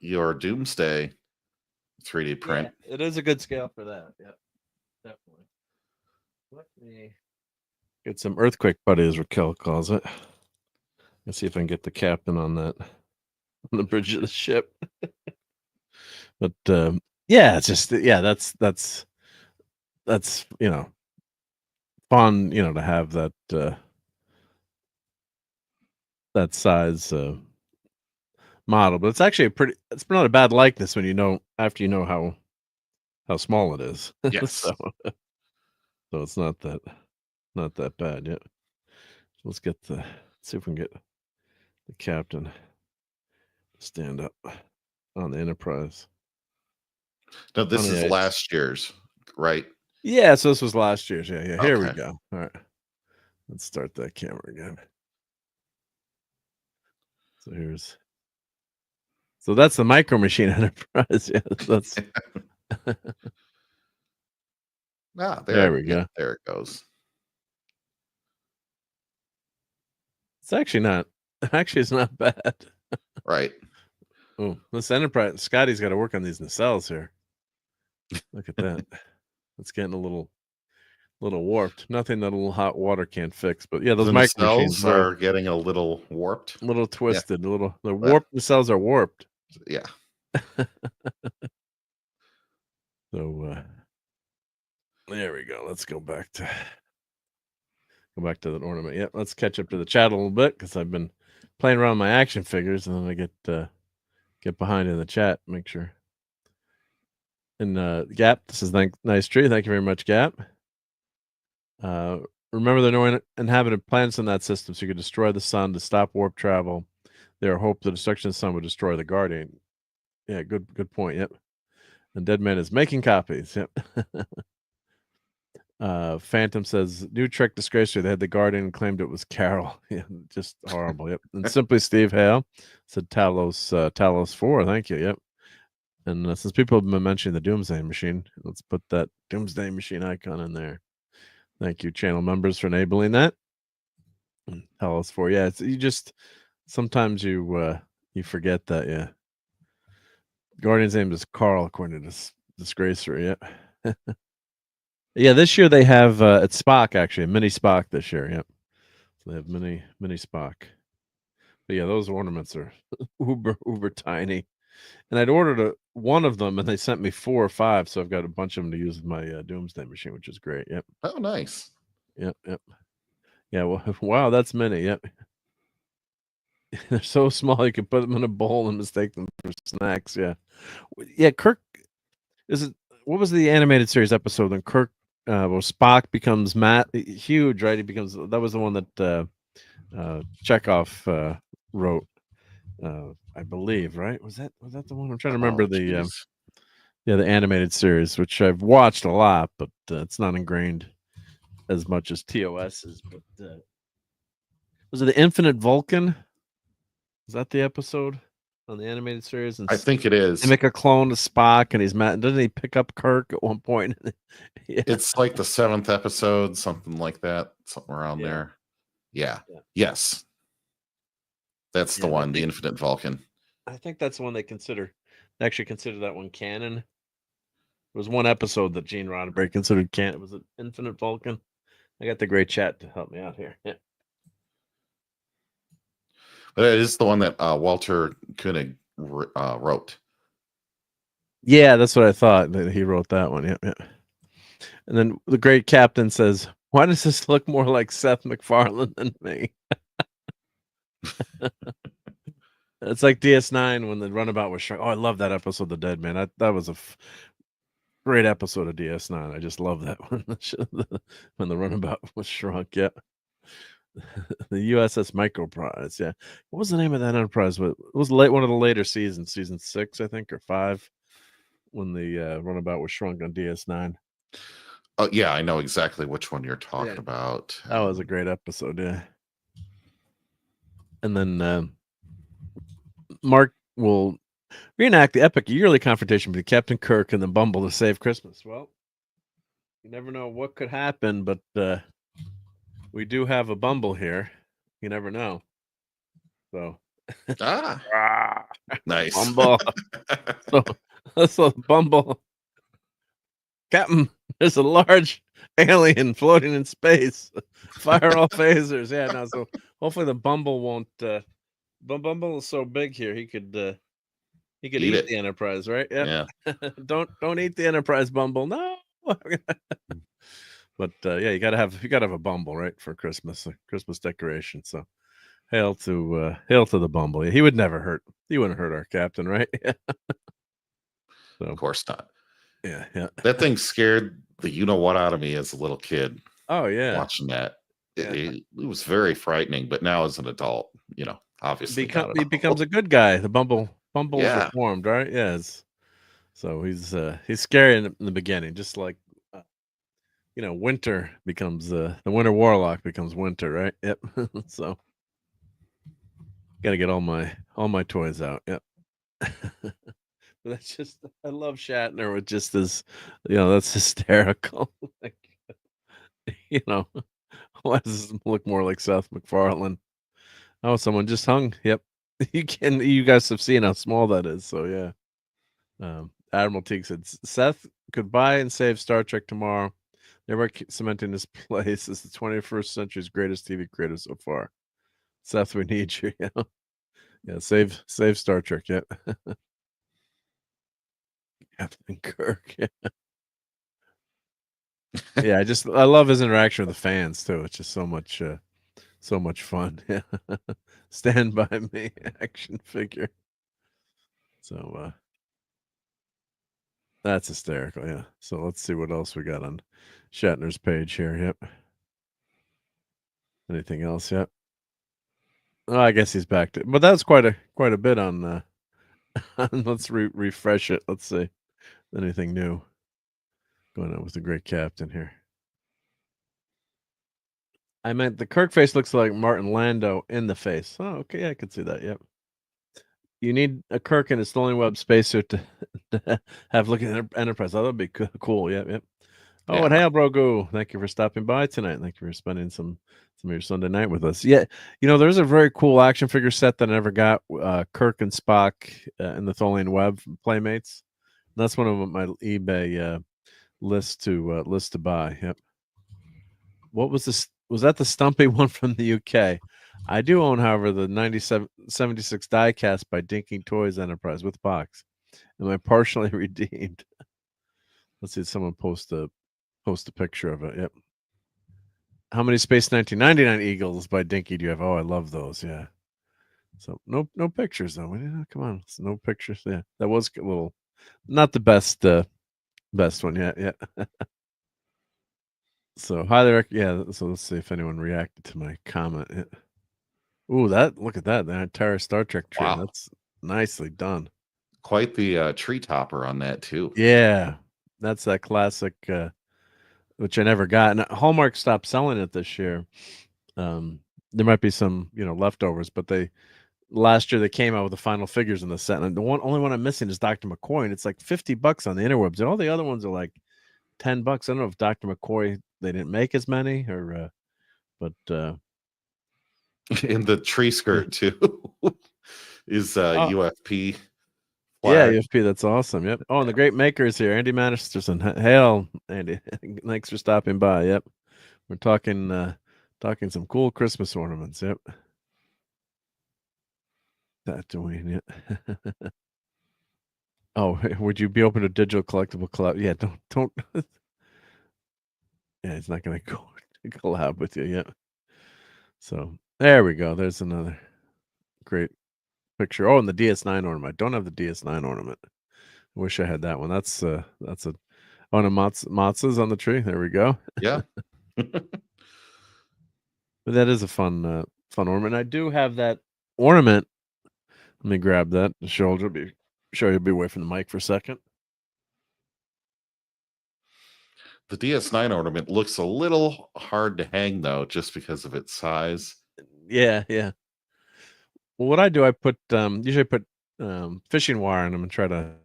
your Doomsday 3D print.
Yeah, it is a good scale for that. Yeah, definitely. Let me get some earthquake buddy, as Raquel calls it. Let's see if I can get the Captain on that on the bridge of the ship. But yeah, it's just that's fun, to have that that size model, but it's actually it's not a bad likeness when you know after you know how small it is.
Yes.
so it's not that bad yet. Let's see if we can get the captain to stand up on the Enterprise.
No, this
On the
is
ice.
last year's, right?
Yeah, so this was last year's. Yeah. Here we
Okay.
go. All right. Let's start that camera again. So that's the Micro Machine Enterprise. Yeah, that's there we go.
There it goes.
It's actually it's not bad.
Right.
Oh, this Enterprise, Scotty's got to work on these nacelles here. Look at that. It's getting a little warped. Nothing that a little hot water can't fix. But yeah, those
The
Micro Machines
nacelles are getting a little warped.
a little twisted. The warped nacelles are warped.
Yeah.
So there we go. Let's go back to the ornament. Yep, let's catch up to the chat a little bit because I've been playing around with my action figures, and then I get behind in the chat. Make sure. And Gap, this is nice tree. Thank you very much, Gap. Remember, there are no inhabited planets in that system, so you could destroy the sun to stop warp travel. There are hope the destruction of the sun would destroy the Guardian. Yeah, good point. Yep. And Deadman is making copies. Yep. Phantom says new Trek disgracer. They had the Guardian and claimed it was Carol. Yeah, just horrible. Yep. And Simply Steve Hale said Talos 4. Thank you. Yep. And since people have been mentioning the Doomsday Machine, let's put that Doomsday Machine icon in there. Thank you, channel members, for enabling that. And Talos 4. Yeah, you just sometimes you forget that. Yeah. Guardian's name is Carl, according to this disgracer. Yeah. Yeah, this year they have it's Spock, actually, a mini Spock this year. Yep. So they have mini Spock. But yeah, those ornaments are uber tiny. And I'd ordered one of them, and they sent me 4 or 5, so I've got a bunch of them to use with my Doomsday Machine, which is great. Yep.
Oh, nice.
Yep. Yeah, well, wow, that's many. Yep. They're so small you can put them in a bowl and mistake them for snacks. Yeah. Kirk, what was the animated series episode when Kirk Spock becomes huge, right? That was the one that Chekhov wrote, I believe, right? Was that the one? I'm trying to remember the animated series, which I've watched a lot, but it's not ingrained as much as TOS is. But was it the Infinite Vulcan? Is that the episode on the animated series? And
I think it is.
They make a clone of Spock, and he's mad. Doesn't he pick up Kirk at one point? Yeah.
It's like the 7th episode, something like that, something around there. Yeah. Yes. That's the one, the Infinite Vulcan.
I think that's the one they actually consider that one canon. There was one episode that Gene Roddenberry considered canon. Was it Infinite Vulcan? I got the great chat to help me out here. Yeah.
But it is the one that Walter Koenig wrote.
Yeah, that's what I thought. That he wrote that one. Yeah. And then the great captain says, "Why does this look more like Seth MacFarlane than me?" It's like DS9 when the runabout was shrunk. Oh, I love that episode, The Dead Man. That was a great episode of DS9. I just love that one when the runabout was shrunk. Yeah. The USS Microprize. Yeah. What was the name of that Enterprise? It was one of the later seasons, season 6, I think, or 5, when the runabout was shrunk on DS9.
Oh, yeah, I know exactly which one you're talking about.
That was a great episode, yeah. And then Mark will reenact the epic yearly confrontation between Captain Kirk and the Bumble to save Christmas. Well, you never know what could happen, but we do have a Bumble here. You never know. So
nice.
Bumble. so Bumble. Captain, there's a large alien floating in space. Fire all phasers. Yeah, no, so hopefully the Bumble won't Bumble is so big here he could eat the Enterprise, right? Yeah. Don't eat the Enterprise, Bumble. No. But yeah, you gotta have a Bumble, right, for Christmas, a Christmas decoration. So Hail to the Bumble. He would never hurt. He wouldn't hurt our captain, right?
Of course not.
Yeah.
That thing scared the you know what out of me as a little kid.
Oh yeah.
Watching that,
Yeah.
it was very frightening. But now as an adult, obviously
He becomes a good guy. The Bumble's
Yeah.
reformed, right? Yes. So he's scary in the beginning, just like Winter becomes the Winter Warlock becomes Winter, right? Yep. So got to get all my toys out. Yep. But that's just I love Shatner with just this, that's hysterical. Like, why does this look more like Seth MacFarlane? Oh, someone just hung. Yep. You guys have seen how small that is. So yeah. Admiral Teague said Seth could buy and save Star Trek tomorrow. Never cementing his place as the 21st century's greatest TV creator so far. Seth, we need you. Yeah, save Star Trek. Yeah. Captain Kirk. Yeah. I love his interaction with the fans too. It's just so much fun. Yeah. Stand by me action figure. So that's hysterical. Yeah. So let's see what else we got on Shatner's page here. Yep. Anything else yet? Oh, I guess he's back to, but that's quite a bit on. Let's refresh it. Let's see anything new going on with the great captain here. I meant the Kirk face looks like Martin Landau in the face. Oh, okay, I could see that. Yep. You need a Kirk in a Sterling Webb spacesuit to have look at Enterprise. Oh, that'd be cool. Yep. Oh,
Yeah.
and hey, Brogu, thank you for stopping by tonight. Thank you for spending some of your Sunday night with us. Yeah, there's a very cool action figure set that I never got. Kirk and Spock in the Tholian Web Playmates. And that's one of my eBay list to buy. Yep. What was this? Was that the Stumpy one from the UK? I do own, however, the 76 diecast by Dinking Toys Enterprise with box. Am I partially redeemed? Let's see. Someone post a picture of it. Yep. How many Space 1999 Eagles by Dinky do you have? Oh, I love those. Yeah. So no pictures though. Come on, no pictures. Yeah, that was a little, not the best one yet. Yeah. So highly recommend. Yeah. So let's see if anyone reacted to my comment. Yeah. Ooh, look at that. The entire Star Trek tree.
Wow.
That's nicely done.
Quite the tree topper on that too.
Yeah, that's that classic. Which I never got. And Hallmark stopped selling it this year. There might be some, leftovers, but last year they came out with the final figures in the set. And the only one I'm missing is Dr. McCoy. And it's like $50 on the interwebs. And all the other ones are like $10. I don't know if Dr. McCoy, they didn't make as many but
in the tree skirt too is UFP.
Flag. Yeah, UFP. That's awesome. Yep. Oh, and the great maker is here, Andy Masterson. Hail, Andy. Thanks for stopping by. Yep. We're talking some cool Christmas ornaments. Yep. Tatooine. Yeah. Oh, would you be open to digital collectible collab? Yeah. Don't. Yeah, it's not going to go collab with you yet. So there we go. There's another great picture. Oh, and the DS9 ornament. I don't have the DS9 ornament. I wish I had that one. That's a Matza's on the tree. There we go.
Yeah.
But that is a fun ornament. I do have that ornament. Let me grab that. The shoulder. Show you. Be away from the mic for a second.
The DS9 ornament looks a little hard to hang though, just because of its size.
Yeah. Well, what I do, I put usually put fishing wire on them and try to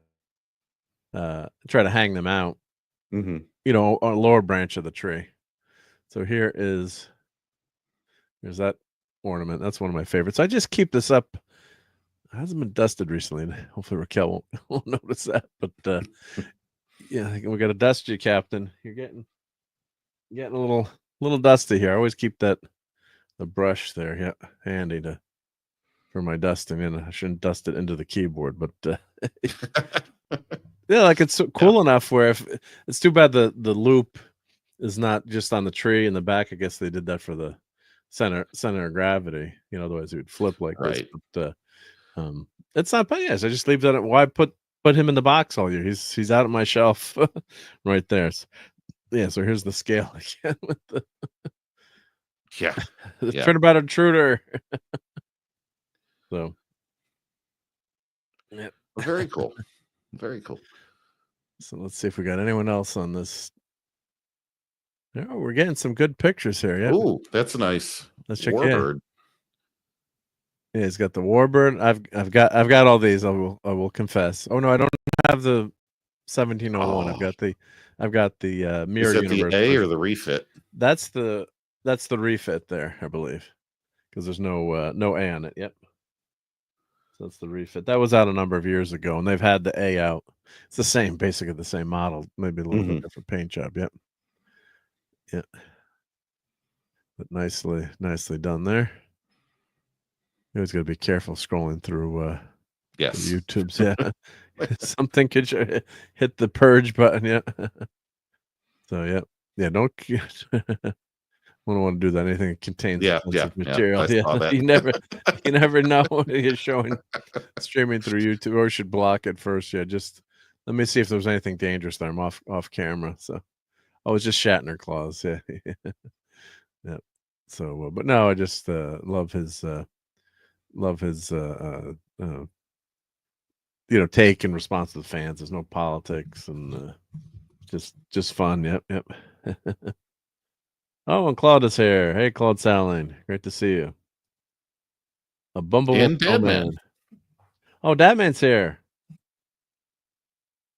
hang them out.
Mm-hmm.
On a lower branch of the tree. So here's that ornament. That's one of my favorites. I just keep this up. It hasn't been dusted recently. Hopefully Raquel won't notice that. But yeah, we got to dust you, Captain. You're getting a little dusty here. I always keep the brush there, yeah, handy for my dusting. And I shouldn't dust it into the keyboard, but yeah, like it's cool enough where if it's too bad the loop is not just on the tree in the back. I guess they did that for the center of gravity. You know, otherwise he would flip like
Right.
this. But it's not bad. Yes, I just leave that. Why put him in the box all year? He's out of my shelf right there. So, yeah. So here's the scale again with the
Yeah. Yeah.
turnabout intruder. So, yeah.
Very cool. Very cool.
So let's see if we got anyone else on this. Oh, we're getting some good pictures here. Yeah.
Ooh, that's a nice
Let's check.
warbird.
Yeah, he's got the warbird. I've got all these. I will confess. Oh no, I don't have the 1701. I've got the mirror
Is it
universe.
the A
version.
or the refit?
That's the refit there, I believe, because there's no A on it. Yep. So that's the refit. That was out a number of years ago, and they've had the A out. It's the same, basically the same model, maybe a little bit different paint job. Yep. Yeah. But nicely done there. You always got to be careful scrolling through
Yes.
YouTube's. Yeah. Something could hit the purge button. Yeah. So yeah. Don't want to do that. Anything that contains sensitive material.
I saw that.
You never know what you're showing streaming through YouTube, or should block it first. Yeah, just let me see if there's anything dangerous there. I'm off camera. So it's just Shatner claws. Yeah. Yeah. So but no, I just love his take in response to the fans. There's no politics and just fun. Yep. Oh, and Claude is here. Hey, Claude Saline. Great to see you. A Bumble
and Deadman.
Oh, Deadman's here.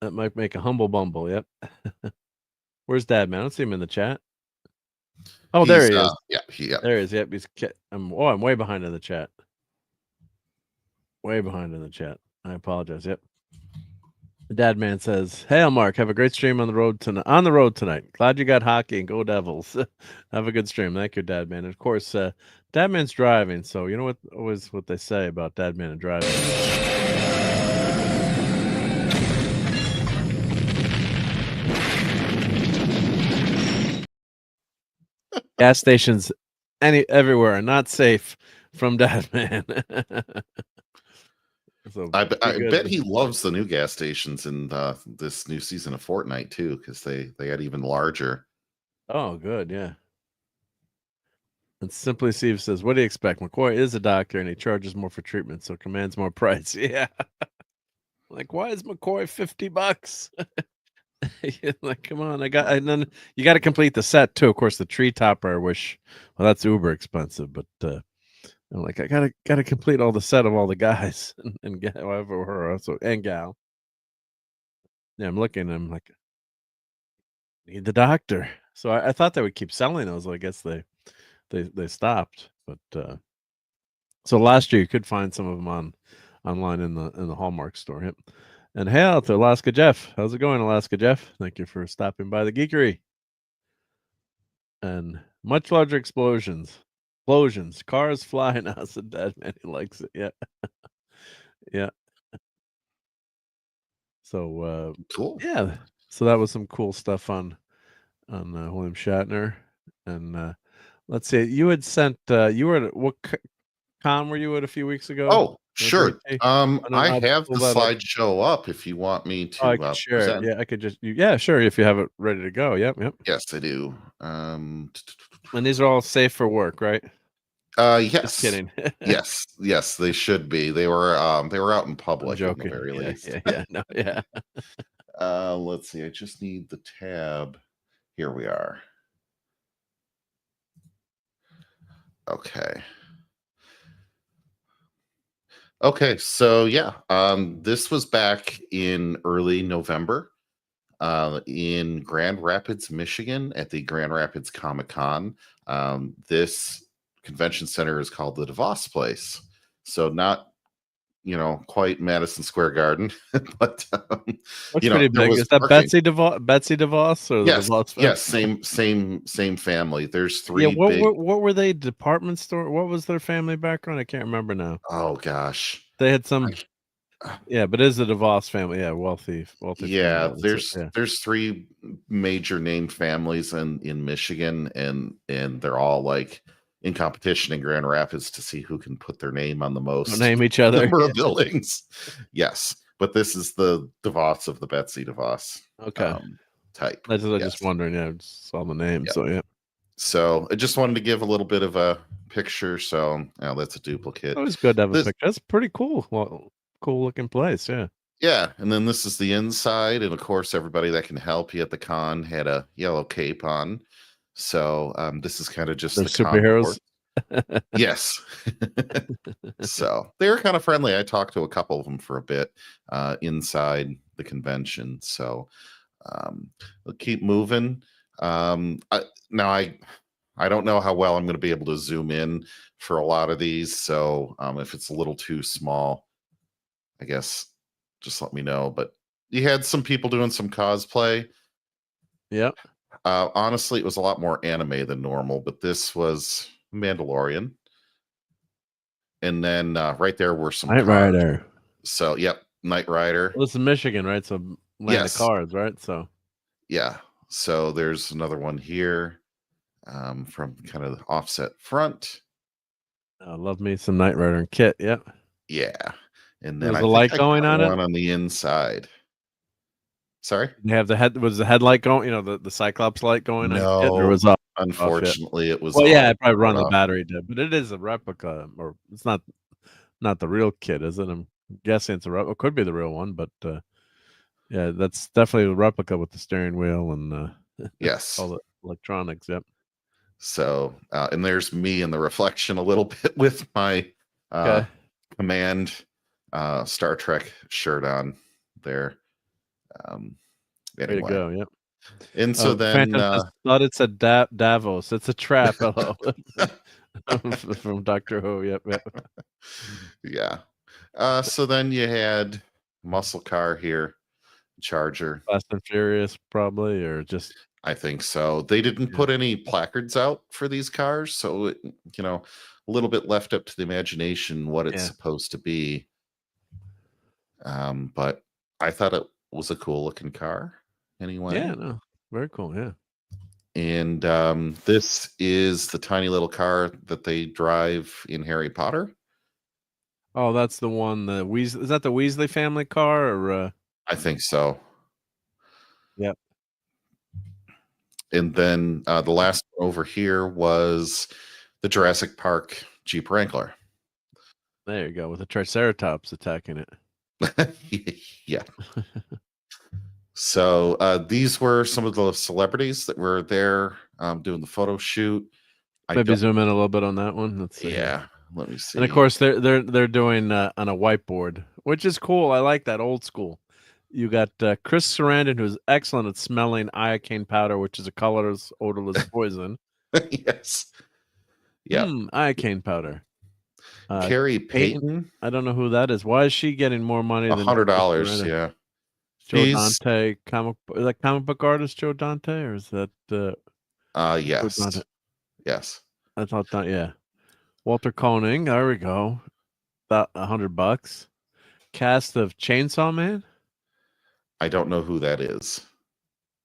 That might make a humble bumble. Yep. Where's Deadman? I don't see him in the chat. Oh, there he is.
Yeah.
There he is. Yep. I'm way behind in the chat. Way behind in the chat. I apologize. Yep. The Dadman says, "Hey, Mark, have a great stream on the road tonight. Glad you got hockey and go Devils. Have a good stream. Thank you, Dadman. And of course, Dadman's driving, so you know what they say about Dadman and driving. Gas stations everywhere are not safe from Dadman." So
I bet he loves the new gas stations in this new season of Fortnite too, because they got even larger.
Oh, good, yeah. And Simply Steve says, "What do you expect? McCoy is a doctor, and he charges more for treatment, so commands more price." Yeah. Like, why is McCoy $50? Like, come on, and then you got to complete the set too. Of course, the tree topper. I wish. Well, that's uber expensive, but. I'm like, I gotta complete all the set of all the guys and get whatever her also and gal. Yeah, I'm looking. I'm like, need the doctor. So I thought they would keep selling those. I guess they stopped. But so last year you could find some of them online in the Hallmark store. Yep. And hey out to Alaska Jeff. How's it going, Alaska Jeff? Thank you for stopping by the Geekery. And much larger explosions, cars flying out. So Dadman, he likes it. Yeah. Yeah. So
Cool.
Yeah. So that was some cool stuff on William Shatner. And let's see, you had sent you were at what con were you at a few weeks ago?
Oh, sure. I have the
pull that up.
slideshow up if you want me to
I could share it.
present.
Yeah, I could just sure, if you have it ready to go. Yep.
Yes, I do.
And these are all safe for work, right?
Yes.
Just kidding.
yes, they should be. They were out in
I'm
public at
joking.
the very least.
Yeah.
Let's see. I just need the tab. Here we are. Okay, so yeah, this was back in early November in Grand Rapids, Michigan at the Grand Rapids Comic-Con. This convention center is called the DeVos Place. So not, quite Madison Square Garden, but
What's pretty big? Is that
parking.
Betsy DeVos or
Yes,
the DeVos?
yes, same family. There's three.
Yeah, what were they? Department store? What was their family background? I can't remember now.
Oh gosh,
they had some. Yeah, but it is the DeVos family. Yeah, wealthy.
Yeah,
family.
there's three major named families in Michigan, and they're all like in competition in Grand Rapids to see who can put their name on the most
Name each other.
number of buildings. Yes, but this is the DeVos of the Betsy DeVos
Okay.
type.
That's what I was
Yes.
just wondering. Yeah, I just saw the name.
Yep.
So yeah.
So I just wanted to give a little bit of a picture. So that's a duplicate.
It was good to have a
This-
picture. That's pretty cool. Well, cool looking place. Yeah.
Yeah, and then this is the inside, and of course, everybody that can help you at the con had a yellow cape on. So this is kind of just
They're
the
superheroes.
Yes. So they were kind of friendly. I talked to a couple of them for a bit inside the convention. So we'll keep moving. I don't know how well I'm going to be able to zoom in for a lot of these. So if it's a little too small, I guess just let me know. But you had some people doing some cosplay.
Yep.
Honestly, it was a lot more anime than normal, but this was Mandalorian. And then right there were some
Knight
cars.
Rider.
So, yep, Knight Rider.
Well, this is Michigan, right? So land
Yes.
of cars, right? So
Yeah. So there's another one here from kind of the offset front.
love me some Knight Rider and Kit. Yep.
Yeah. And then
There's
I
a
think
light
I
going
got
on
one on the inside. Sorry?
They have the head. Was the headlight going? You know, the Cyclops light going on? Kit, or
No,
was off?
unfortunately, it was.
Well, yeah,
all
it probably run
shut
the
off.
battery did, but it is a replica, or it's not the real Kit, is it? I'm guessing it's a replica. It could be the real one, but yeah, that's definitely a replica with the steering wheel and
Yes.
all the electronics. Yep.
So, and there's me in the reflection a little bit with my
Okay.
command Star Trek shirt on there.
Way to
Anyway,
go. Yep.
and so then
Phantom says, thought it said Davos. It's a trap. Hello. From Doctor Who. Yep.
yeah. So then you had muscle car here, Charger.
Fast and Furious, probably, or just
I think so. They didn't put any placards out for these cars, so it, a little bit left up to the imagination what it's supposed to be. But I thought it was a cool looking car. Anyway,
yeah, no, very cool. Yeah.
And this is the tiny little car that they drive in Harry Potter.
Oh, that's the one. The Weasley, is that the Weasley family car? Or
I think so.
Yep.
And then the last one over here was the Jurassic Park Jeep Wrangler.
There you go, with the Triceratops attacking it.
Yeah. So these were some of the celebrities that were there doing the photo shoot.
Maybe zoom in a little bit on that one. Let's see.
Yeah, let me see.
And of course, they're doing on a whiteboard, which is cool. I like that, old school. You got Chris Sarandon, who's excellent at smelling iocane powder, which is a colorless, odorless poison.
Yes. Yeah.
Iocane powder.
Carrie Payton.
I don't know who that is. Why is she getting more money than
$100? Yeah.
Joe Dante, is that comic book artist Joe Dante, or is that
yes. Yes.
I thought that, yeah. Walter Koenig, there we go. About $100. Cast of Chainsaw Man.
I don't know who that is.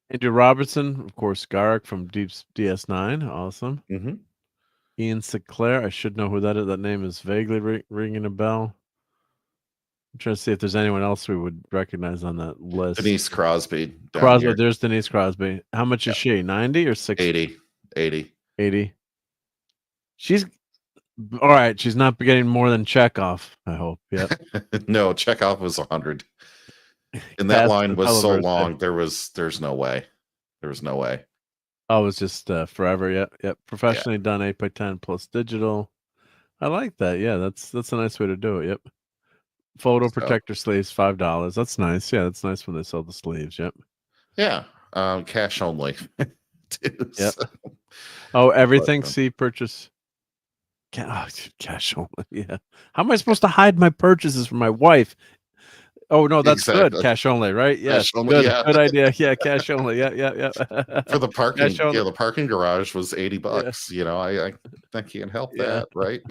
Andrew Robertson, of course, Garrick from Deep DS9. Awesome.
Mm-hmm.
Ian Sinclair. I should know who that is. That name is vaguely ringing a bell. I'm trying to see if there's anyone else we would recognize on that list.
Denise Crosby.
Crosby. There's Denise Crosby. How much is she? 90 or 60?
80.
She's all right. She's not getting more than Chekhov, I hope. Yeah.
No, Chekhov was 100. And that line was so long. There's no way. There was no way.
Oh, it was just forever. Yep. Professionally done 8x10 plus digital. I like that. Yeah, that's a nice way to do it. Yep. Photo protector sleeves, $5. That's nice. Yeah, that's nice when they sell the sleeves. Yep.
Yeah. Cash only. Too,
yep.
So.
Oh, everything. See purchase. Cash only. Yeah. How am I supposed to hide my purchases from my wife? Oh no, that's good. Cash only, right? Yes, good. Yeah. Good idea. Yeah, cash only. Yeah.
For the parking, the parking garage was $80. Yeah. I can't help that, right?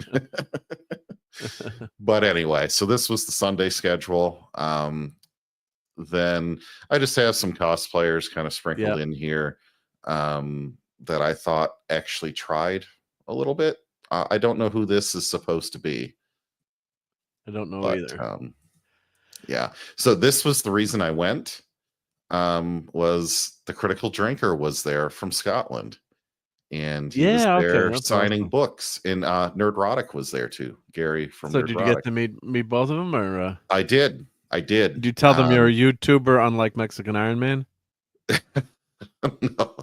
But anyway, so this was the Sunday schedule. Then I just have some cosplayers kind of sprinkled in here that I thought actually tried a little bit I don't know who this is supposed to be.
I don't know
But
either.
yeah, so this was the reason I went. Was the Critical Drinker was there from Scotland, and he was
Yeah, okay,
there
that's
signing
awesome.
books. And Nerdrotic was there too. Gary from
So did you get
Nerdrotic.
to meet both of them, or
I did.
did you tell them you're a YouTuber, unlike Mexican Iron Man?
No,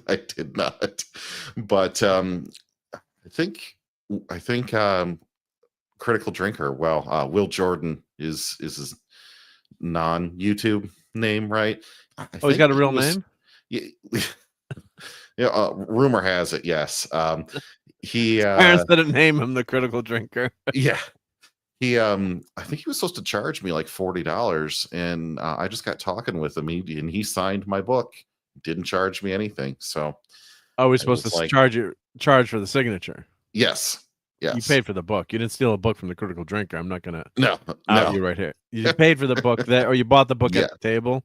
I did not. But I think Critical Drinker. Well, Will Jordan is his non-YouTube name, right?
Oh, he's got a real
was,
name?
Yeah, yeah. Rumor has it, yes. He
Parents didn't name him the Critical Drinker.
yeah. He I think he was supposed to charge me like $40, and I just got talking with him, and he signed my book. Didn't charge me anything. So
Oh, we're
I
supposed
was
to
like,
charge for the signature.
yes.
You paid for the book. You didn't steal a book from the Critical Drinker. I'm not gonna out you right here. You paid for the book there, or you bought the book
Yeah.
at the table.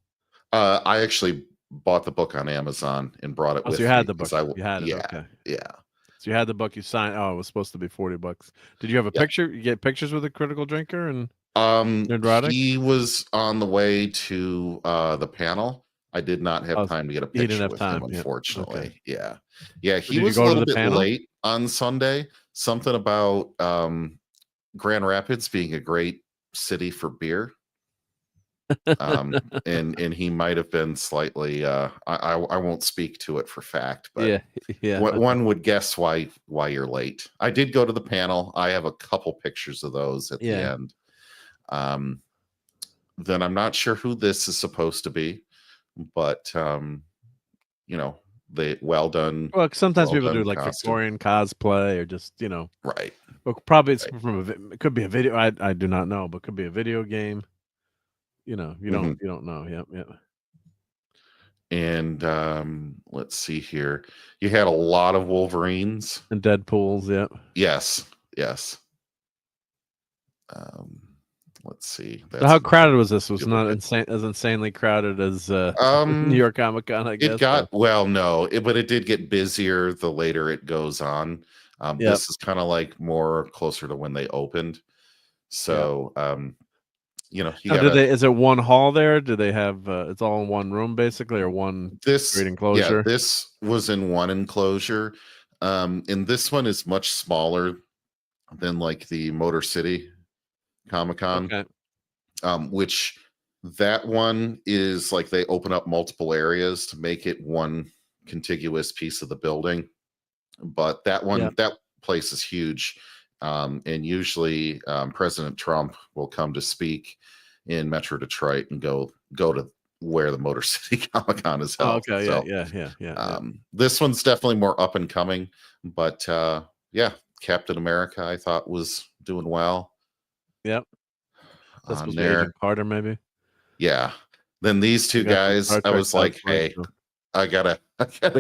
I actually bought the book on Amazon and brought it with
So you had
me
the book.
'cause
You had it.
yeah,
Okay.
yeah.
So you had the book. You signed. Oh, it was supposed to be $40. Did you have a
Yeah.
picture? You get pictures with the Critical Drinker and Nerdrotic?
He was on the way to the panel. I did not have
Oh,
time to get a
he didn't
picture
have
with
time.
him,
Yep.
unfortunately.
Okay.
Yeah. Yeah, he
did you
was
go
a
to
little
the
bit
panel?
late on Sunday. Something about Grand Rapids being a great city for beer. And he might have been slightly I won't speak to it for fact, but
yeah.
one would guess why you're late. I did go to the panel. I have a couple pictures of those at the
Yeah.
end. Then I'm not sure who this is supposed to be, but they well done.
Well, sometimes
well
people do
done
like
costume.
Victorian cosplay or just
Right.
But probably it's from it could be a video. I do not know, but could be a video game. You don't know. Yep.
And let's see here. You had a lot of Wolverines.
And Deadpool's, yep.
Yes. Let's see.
So how crowded was this? Was not as insanely crowded as New York Comic Con, I guess.
It got but it did get busier the later it goes on. This is kind of like more closer to when they opened. So
is it one hall there? Do they have it's all in one room basically, or one great enclosure?
Yeah, this was in one enclosure. And this one is much smaller than like the Motor City Comic-Con.
Okay.
Which that one is like they open up multiple areas to make it one contiguous piece of the building. But that one, that place is huge. And usually President Trump will come to speak in Metro Detroit and go to where the Motor City Comic-Con is held.
Oh, okay,
so,
yeah.
This one's definitely more up and coming, but Captain America I thought was doing well.
Yep. That's
on there.
Agent Carter, maybe.
Yeah. Then these two guys, I was like, hey, I gotta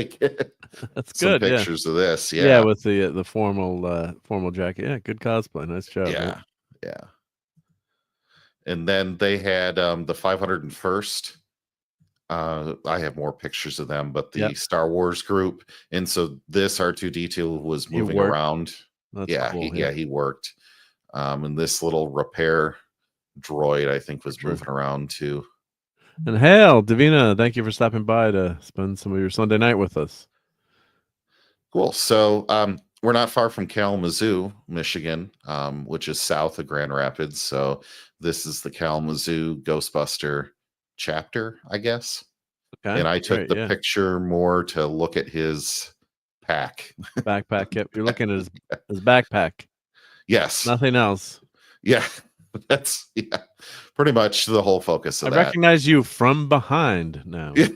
get some pictures of this.
Yeah, with the formal jacket. Yeah, good cosplay. Nice job.
Yeah. And then they had the 501st. I have more pictures of them, but the Star Wars group. And so this R2D2 was moving around.
That's cool.
He worked. And this little repair droid, I think, was moving around too.
And hail, Davina, thank you for stopping by to spend some of your Sunday night with us.
Cool. So we're not far from Kalamazoo, Michigan, which is south of Grand Rapids. So this is the Kalamazoo Ghostbuster chapter, I guess.
Okay.
And I took the picture more to look at his
backpack. Yep. You're looking at his backpack.
Yes.
Nothing else.
Yeah. That's pretty much the whole focus of that.
I recognize you from behind now.
Yeah.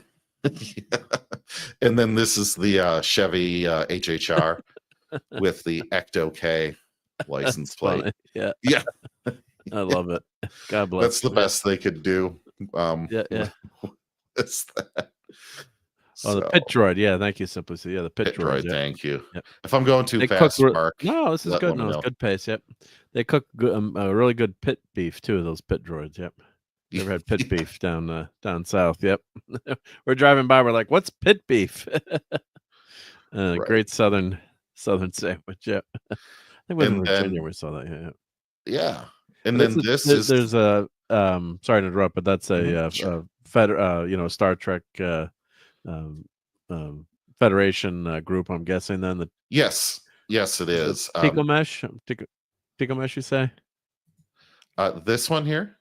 And then this is the Chevy HHR with the Ecto K license plate.
Funny. Yeah. I love it. God bless.
That's the best they could do. It's that.
Oh, the pit droid. Yeah, thank you, Simply. So, the pit droid.
Thank you. Yep. If I'm going too fast, Mark.
No, this is good. No, it's good pace. Yep. They cook really good pit beef too. Those pit droids. Yep. You ever had pit beef down south? Yep. We're driving by. We're like, "What's pit beef?" Great southern Southern Sandwich. Yeah, I think it was in
And
Virginia
then
we saw that. Yeah.
yeah, and
But
then
it's
this is
there's a sorry to interrupt, but that's
sure.
Star Trek um, um, Federation group. I'm guessing then the
Yes, yes, it is.
Tecumseh, Tecumseh, you say?
This one here,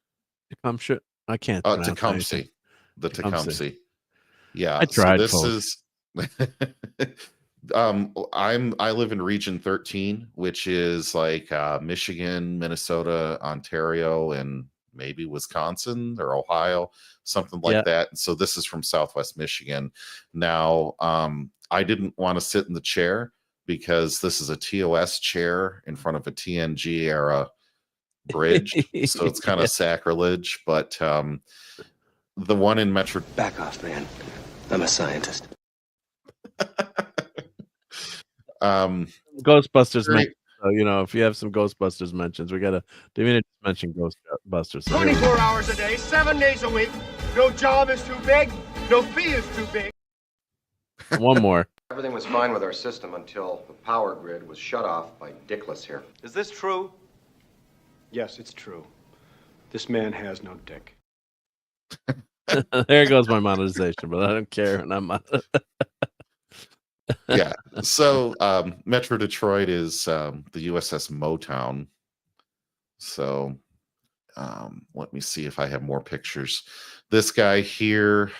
Tecumseh. I can't pronounce anything.
Tecumseh, the
Tecumseh.
Tecumseh. Yeah,
I
so
tried,
this
folks.
is I live in region 13, which is like Michigan, Minnesota, Ontario, and maybe Wisconsin or Ohio, something like
Yeah.
that. And so this is from Southwest Michigan. Now, I didn't want to sit in the chair because this is a TOS chair in front of a TNG era bridge. So it's kind of sacrilege, but the one in Metro.
Back off, man. I'm a scientist.
Ghostbusters
Great.
mentions. So, if you have some Ghostbusters mentions, we gotta. Do you mention Ghostbusters? So
24 hours a day, 7 days a week. No job is too big. No fee is too big.
one more.
Everything was fine with our system until the power grid was shut off by Dickless here.
Is this true? Yes, it's true. This man has no dick.
There goes my monetization, but I don't care. And I'm
Yeah. So Metro Detroit is the USS Motown. So let me see if I have more pictures. This guy here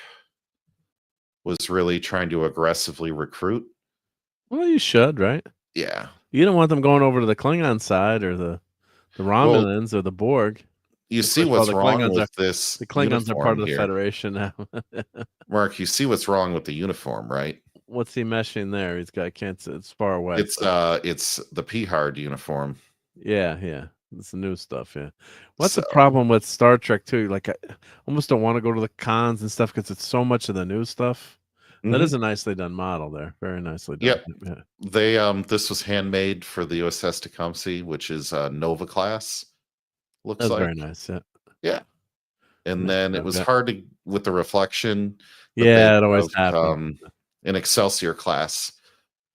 was really trying to aggressively recruit.
Well, you should, right?
Yeah.
You don't want them going over to the Klingon side or the Romulans or the Borg.
You
Of
see
course,
what's
the
wrong
Klingons
with this.
The Klingons are part of the
here.
Federation now.
Mark, you see what's wrong with the uniform, right?
What's he meshing there? He's got cancer. It's far away.
It's the P-Hard uniform.
Yeah. It's the new stuff. Yeah. What's the
So-
problem with Star Trek too? Like, I almost don't want to go to the cons and stuff because it's so much of the new stuff. That
Mhm.
is a nicely done model there. Very nicely done.
Yep.
Yeah.
They this was handmade for the USS Tecumseh, which is Nova class. Looks
That's
like
very nice. Yeah.
yeah. And
Nice
then it
job,
was
yeah.
hard to with the reflection. but
Yeah,
they
it always
have,
happens.
an Excelsior class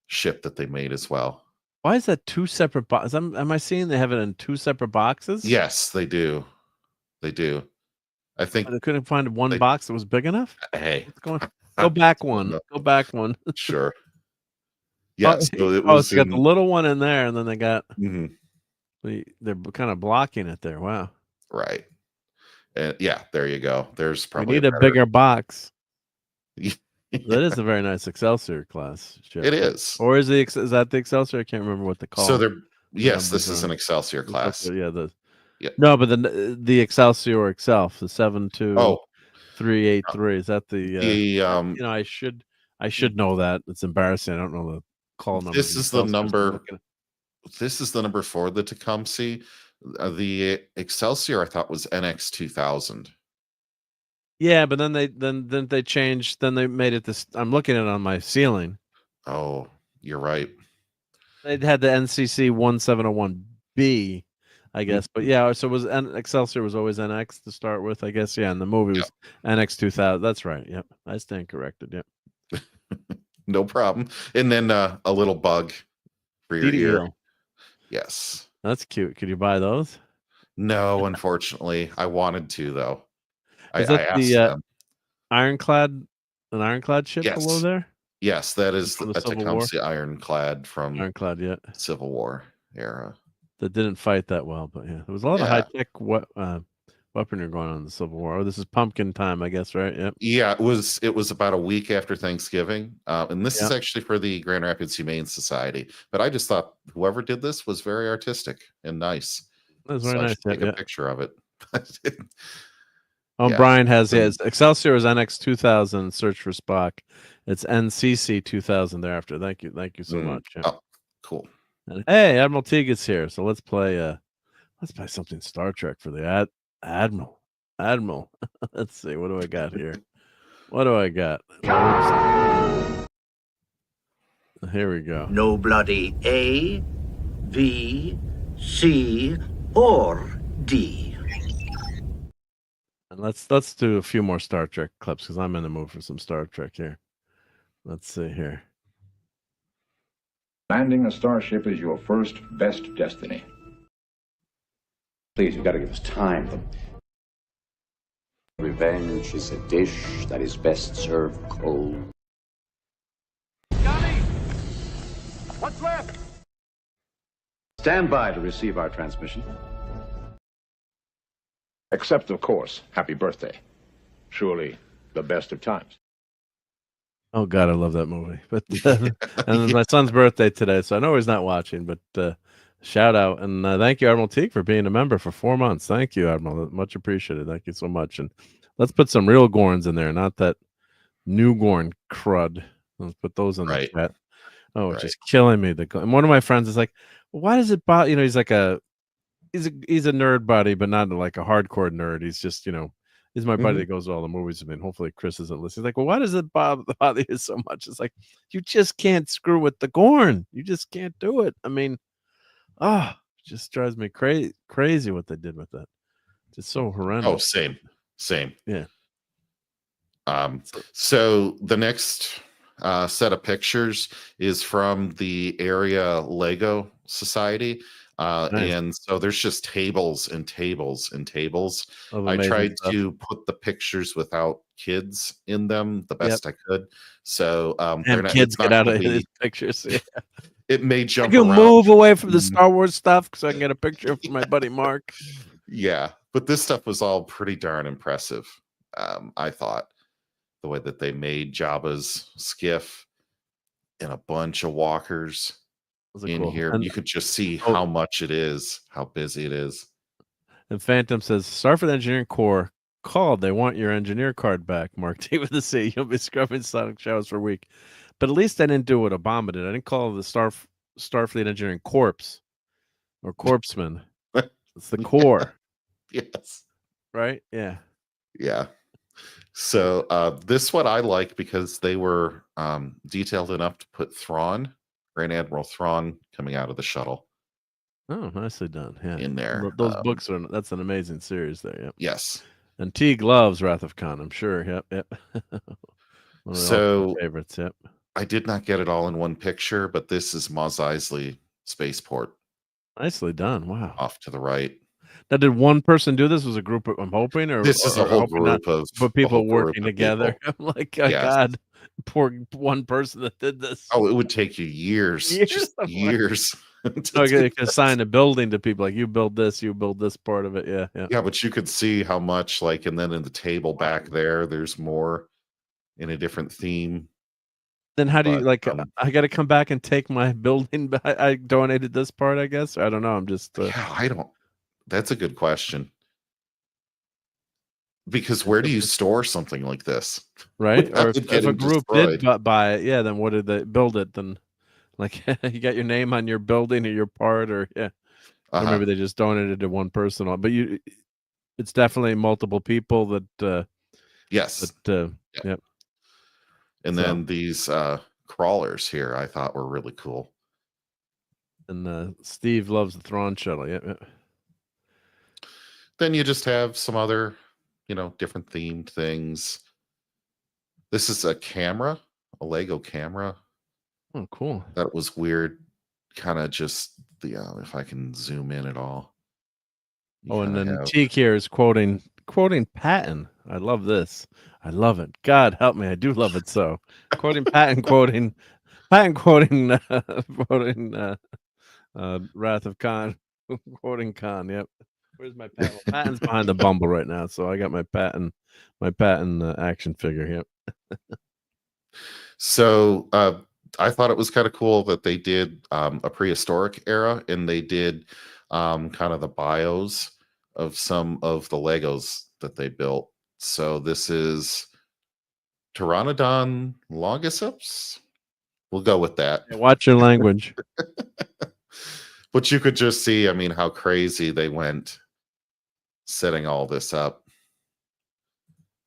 ship that they made as well.
Why is that two separate boxes? Am I seeing they have it in two separate boxes?
Yes, they do. They do. I think.
They couldn't find one
They-
box that was big enough.
Hey,
What's going? Go back one.
No.
Go back one.
Sure. Yes. So it
Oh,
was
so you got the
in-
little one in there, and then they got
Mhm,
they're kind of blocking it there. Wow.
right. And yeah, there you go. There's
We
probably
need a
better-
bigger box.
Yeah.
That is a very nice Excelsior class ship.
It is.
Or is that the Excelsior? I can't remember what they call
So
it.
they're yes,
numbers
this is
on
an Excelsior class.
Yeah.
Yeah.
No, but the Excelsior itself, the 72383.
Oh,
Is that the? I should know that. It's embarrassing. I don't know the call number.
This is the number. This is the number for the Tecumseh. The Excelsior I thought was NX 2000.
Yeah, but then they changed. Then they made it this. I'm looking at it on my ceiling.
Oh, you're right.
They had the NCC 1701B, I guess. But yeah, so it was Excelsior was always NX to start with, I guess. Yeah, and the movie was NX 2000. That's right. Yep, I stand corrected. Yep.
No problem. And then a little bug for your ear.
DDL.
Yes.
That's cute. Could you buy those?
No, unfortunately, I wanted to though. I
Is that
asked
the
them.
ironclad ship below
Yes.
there?
Yes, that is
From
a
the Civil War?
Tecumseh ironclad from
Ironclad, yeah.
Civil War era.
That didn't fight that well, but yeah, there was a lot of
Yeah.
high tech weaponry going on in the Civil War. Oh, this is pumpkin time, I guess, right? Yep.
Yeah, it was about a week after Thanksgiving. And this is
Yeah.
actually for the Grand Rapids Humane Society. But I just thought whoever did this was very artistic and nice.
That was
So
very
I
nice.
should take
Yeah.
a picture of it.
Oh,
Yeah.
Brian has his. Excelsior is NX 2000. Search for Spock. It's NCC 2000 thereafter. Thank you so much. Yeah.
Oh, cool.
And, hey, Admiral Teague is here, so let's play something Star Trek for the Admiral. Let's see. What do I got here? What do I got? Oops. Here we go.
No bloody A, B, C, or D.
And let's do a few more Star Trek clips because I'm in the mood for some Star Trek here. Let's see here.
Landing a starship is your first best destiny.
Please, you've got to give us time. Revenge is a dish that is best served cold.
Johnny! What's left?
Stand by to receive our transmission.
Except, of course, happy birthday. Surely the best of times.
Oh God, I love that movie. But and it's my son's birthday today, so I know he's not watching. But shout out and thank you, Admiral Teague, for being a member for 4 months. Thank you, Admiral. Much appreciated. Thank you so much. And let's put some real Gorns in there, not that new Gorn crud. Let's put those in the chat. Oh, it's just killing me. And one of my friends is like, "Why does it bother?" You know, he's like he's a nerd buddy, but not like a hardcore nerd. He's just he's my buddy that goes to all the movies with me. And hopefully Chris isn't listening. He's like, well, why does it bother you so much? It's like, you just can't screw with the Gorn. You just can't do it. I mean, it just drives me crazy what they did with that. Just so horrendous.
Oh, same.
Yeah.
So the next set of pictures is from the area Lego Society.
Nice.
And so there's just tables and tables and tables. I
Amazing
tried
stuff.
to put the pictures without kids in them the best I could. So
and kids get out of these pictures. Yeah.
It may jump
I can
around.
move away from the Star Wars stuff so I can get a picture of my buddy Mark.
Yeah, but this stuff was all pretty darn impressive. I thought the way that they made Jabba's skiff and a bunch of walkers in here, and you could just see how much it is, how busy it is.
And Phantom says, Starfleet Engineering Corps called. They want your engineer card back, Mark D with a C. You'll be scrubbing sonic showers for a week. But at least I didn't do what Obama did. I didn't call the Starfleet Engineering Corps or Corpsman. It's the Corps.
Yes.
Right? Yeah.
Yeah. So this one I like because they were detailed enough to put Thrawn, Grand Admiral Thrawn, coming out of the shuttle.
Oh, nicely done. Yeah.
In there.
Those books that's an amazing series there. Yep.
Yes.
And Teague loves Wrath of Khan, I'm sure. Yep. One of
So
my favorites. Yep.
I did not get it all in one picture, but this is Mos Eisley Spaceport.
Nicely done. Wow.
Off to the right.
Now, did one person do this? Was a group? I'm hoping, or
this is a whole group
but people working together. I'm like, oh, God, poor one person that did this.
Oh, it would take you years, just years.
Okay, you can assign a building to people. Like, you build this part of it. Yeah.
But you could see how much, like, and then in the table back there's more in a different theme.
Then how do you I got to come back and take my building back? I donated this part, I guess. I don't know. I'm just
I don't. That's a good question. Because where do you store something like this?
Right? Or if a group did buy it, then what did they build it? Then, like, you got your name on your building or your part, or or maybe they just donated to one person. But it's definitely multiple people that.
Yes.
Yep.
And then these crawlers here, I thought were really cool.
And Steve loves the Thrawn shuttle. Yep.
Then you just have some other, different themed things. This is a camera, a Lego camera.
Oh, cool.
That was weird. Kind of just if I can zoom in at all.
And then Teak here is quoting Patton. I love this. I love it. God help me. I do love it so. Quoting Patton, quoting Wrath of Khan, quoting Khan. Yep. Where's my Patton? Well, Patton's behind the Bumble right now, so I got my Patton action figure. Yep.
So I thought it was kind of cool that they did a prehistoric era, and they did kind of the bios of some of the Legos that they built. So this is Pteranodon Longiceps. We'll go with that.
Yeah, watch your language.
But you could just see, how crazy they went setting all this up.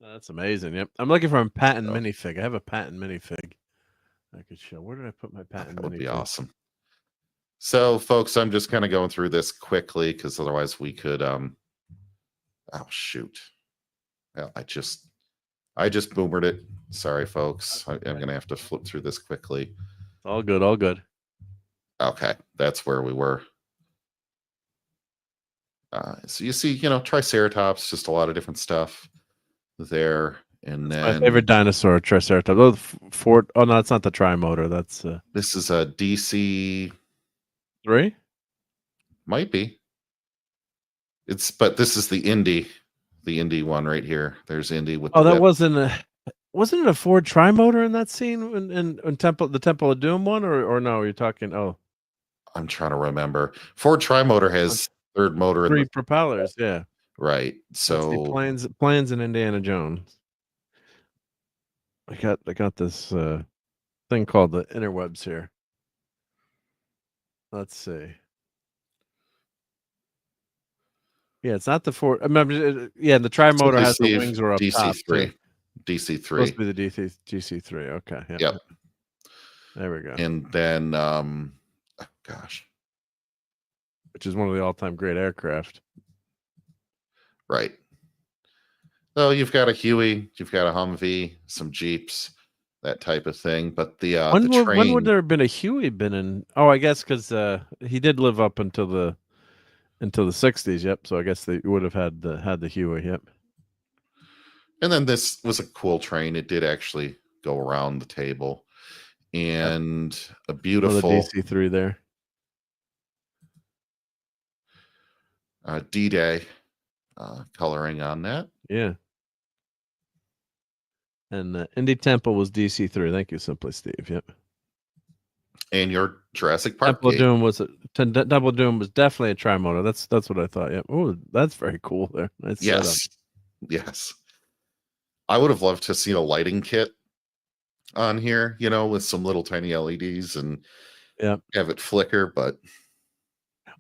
That's amazing. Yep. I'm looking for a Patton minifig. I have a Patton minifig I could show. Where did I put my Patton minifig?
That would be awesome. So, folks, I'm just kind of going through this quickly because otherwise we could oh shoot. Well, I just boomered it. Sorry, folks. I'm gonna have to flip through this quickly.
All good.
Okay, that's where we were. So you see, Triceratops, just a lot of different stuff there. And
My
then
favorite dinosaur, Triceratops. Oh, Ford. Oh no, it's not the Trimotor. That's
this is a DC.
3.
Might be. But this is the Indy one right here. There's Indy with
Oh,
the
that
whip.
wasn't it a Ford Trimotor in that scene in the Temple of Doom one, or no? You're talking
I'm trying to remember. Ford Trimotor has third motor in
3
the
propellers. Yeah.
right.
That's the
So
planes in Indiana Jones. I got this thing called the interwebs here. Let's see. Yeah, it's not the Ford. I mean, yeah, the Trimotor has the wings are up top too.
DC3.
Supposed to be the DC3. Okay.
Yep.
There we go.
And then gosh.
Which is one of the all-time great aircraft.
Right. So you've got a Huey, you've got a Humvee, some Jeeps, that type of thing. But the train.
When would there have been a Huey been in? Oh, I guess because he did live up until the 60s. Yep. So I guess they would have had the Huey. Yep.
And then this was a cool train. It did actually go around the table, and a beautiful
DC3 there.
D-Day coloring on that.
Yeah. And Indy Temple was DC3. Thank you, Simply Steve. Yep.
And your Jurassic Park
Temple of Doom was definitely a Trimotor. That's what I thought. Yep. Oh, that's very cool there. Nice
yes.
setup.
Yes. I would have loved to see a lighting kit on here, with some little tiny LEDs and have it flicker, but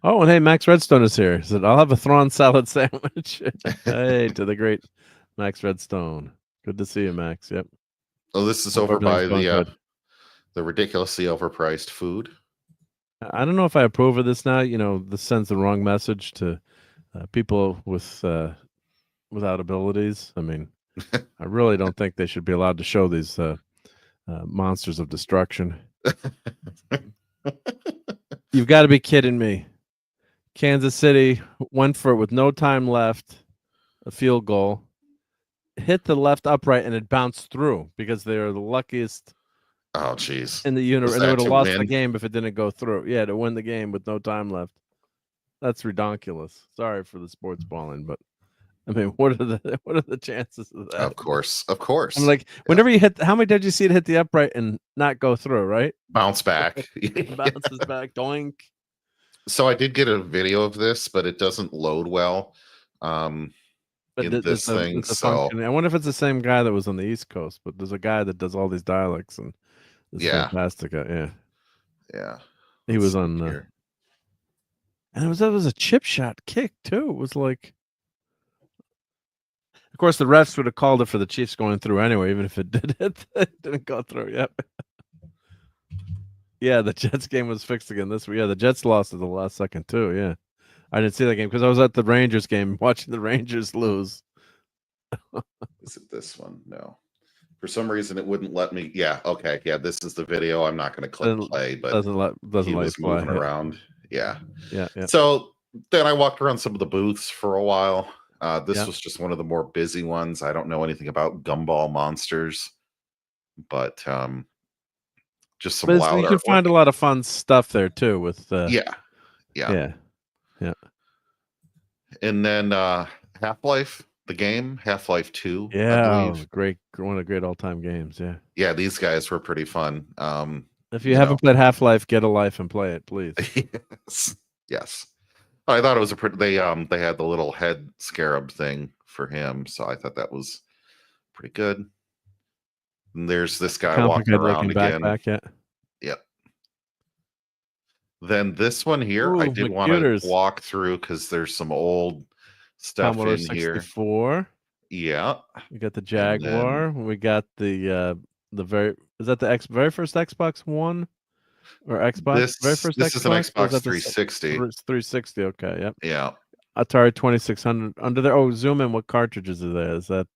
oh, and hey, Max Redstone is here. He said, I'll have a Thrawn salad sandwich. Hey, to the great Max Redstone. Good to see you, Max. Yep.
Oh, this is over by the ridiculously overpriced food.
I don't know if I approve of this now. This sends the wrong message to people without abilities. I mean, I really don't think they should be allowed to show these monsters of destruction. You've got to be kidding me. Kansas City went for it with no time left, a field goal, hit the left upright, and it bounced through because they are the luckiest in the universe. And they would have lost the game if it didn't go through. Yeah, to win the game with no time left. That's redonkulous. Sorry for the sports balling, but I mean, what are the chances of that?
Of course.
I'm like, whenever you hit, how many did you see it hit the upright and not go through? Right?
Bounce back.
Bounces back. Doink.
So I did get a video of this, but it doesn't load well. This thing. So
I wonder if it's the same guy that was on the East Coast, but there's a guy that does all these dialects and it's fantastic.
Yeah.
He was on there. And it was a chip shot kick too. It was like, of course, the refs would have called it for the Chiefs going through anyway, even if it didn't go through. Yep. Yeah, the Jets game was fixed again this week. Yeah, the Jets lost at the last second too. Yeah, I didn't see that game because I was at the Rangers game watching the Rangers lose.
Is it this one? No. For some reason, it wouldn't let me. Yeah. Okay. Yeah. This is the video. I'm not going to click play, but
doesn't let
moving around. Yeah.
Yeah.
So then I walked around some of the booths for a while. This was just one of the more busy ones. I don't know anything about Gumball Monsters, but just some loud.
You can find a lot of fun stuff there too. With
yeah. And then Half-Life, the game, Half-Life 2.
Yeah, one of the great all-time games.
Yeah, these guys were pretty fun.
If you haven't played Half-Life, get a life and play it, please.
Yes. I thought it was a pretty. They had the little head scarab thing for him, so I thought that was pretty good. And there's this guy walking around again. Yep. Then this one here, I did want to walk through because there's some old stuff
Commodore
in
64.
Here. Yeah.
We got the Jaguar. We got the very first Xbox One or Xbox.
This is an Xbox 360.
360. Okay. Yep.
Yeah.
Atari 2600 under there. Oh, zoom in. What cartridges are there? Is that?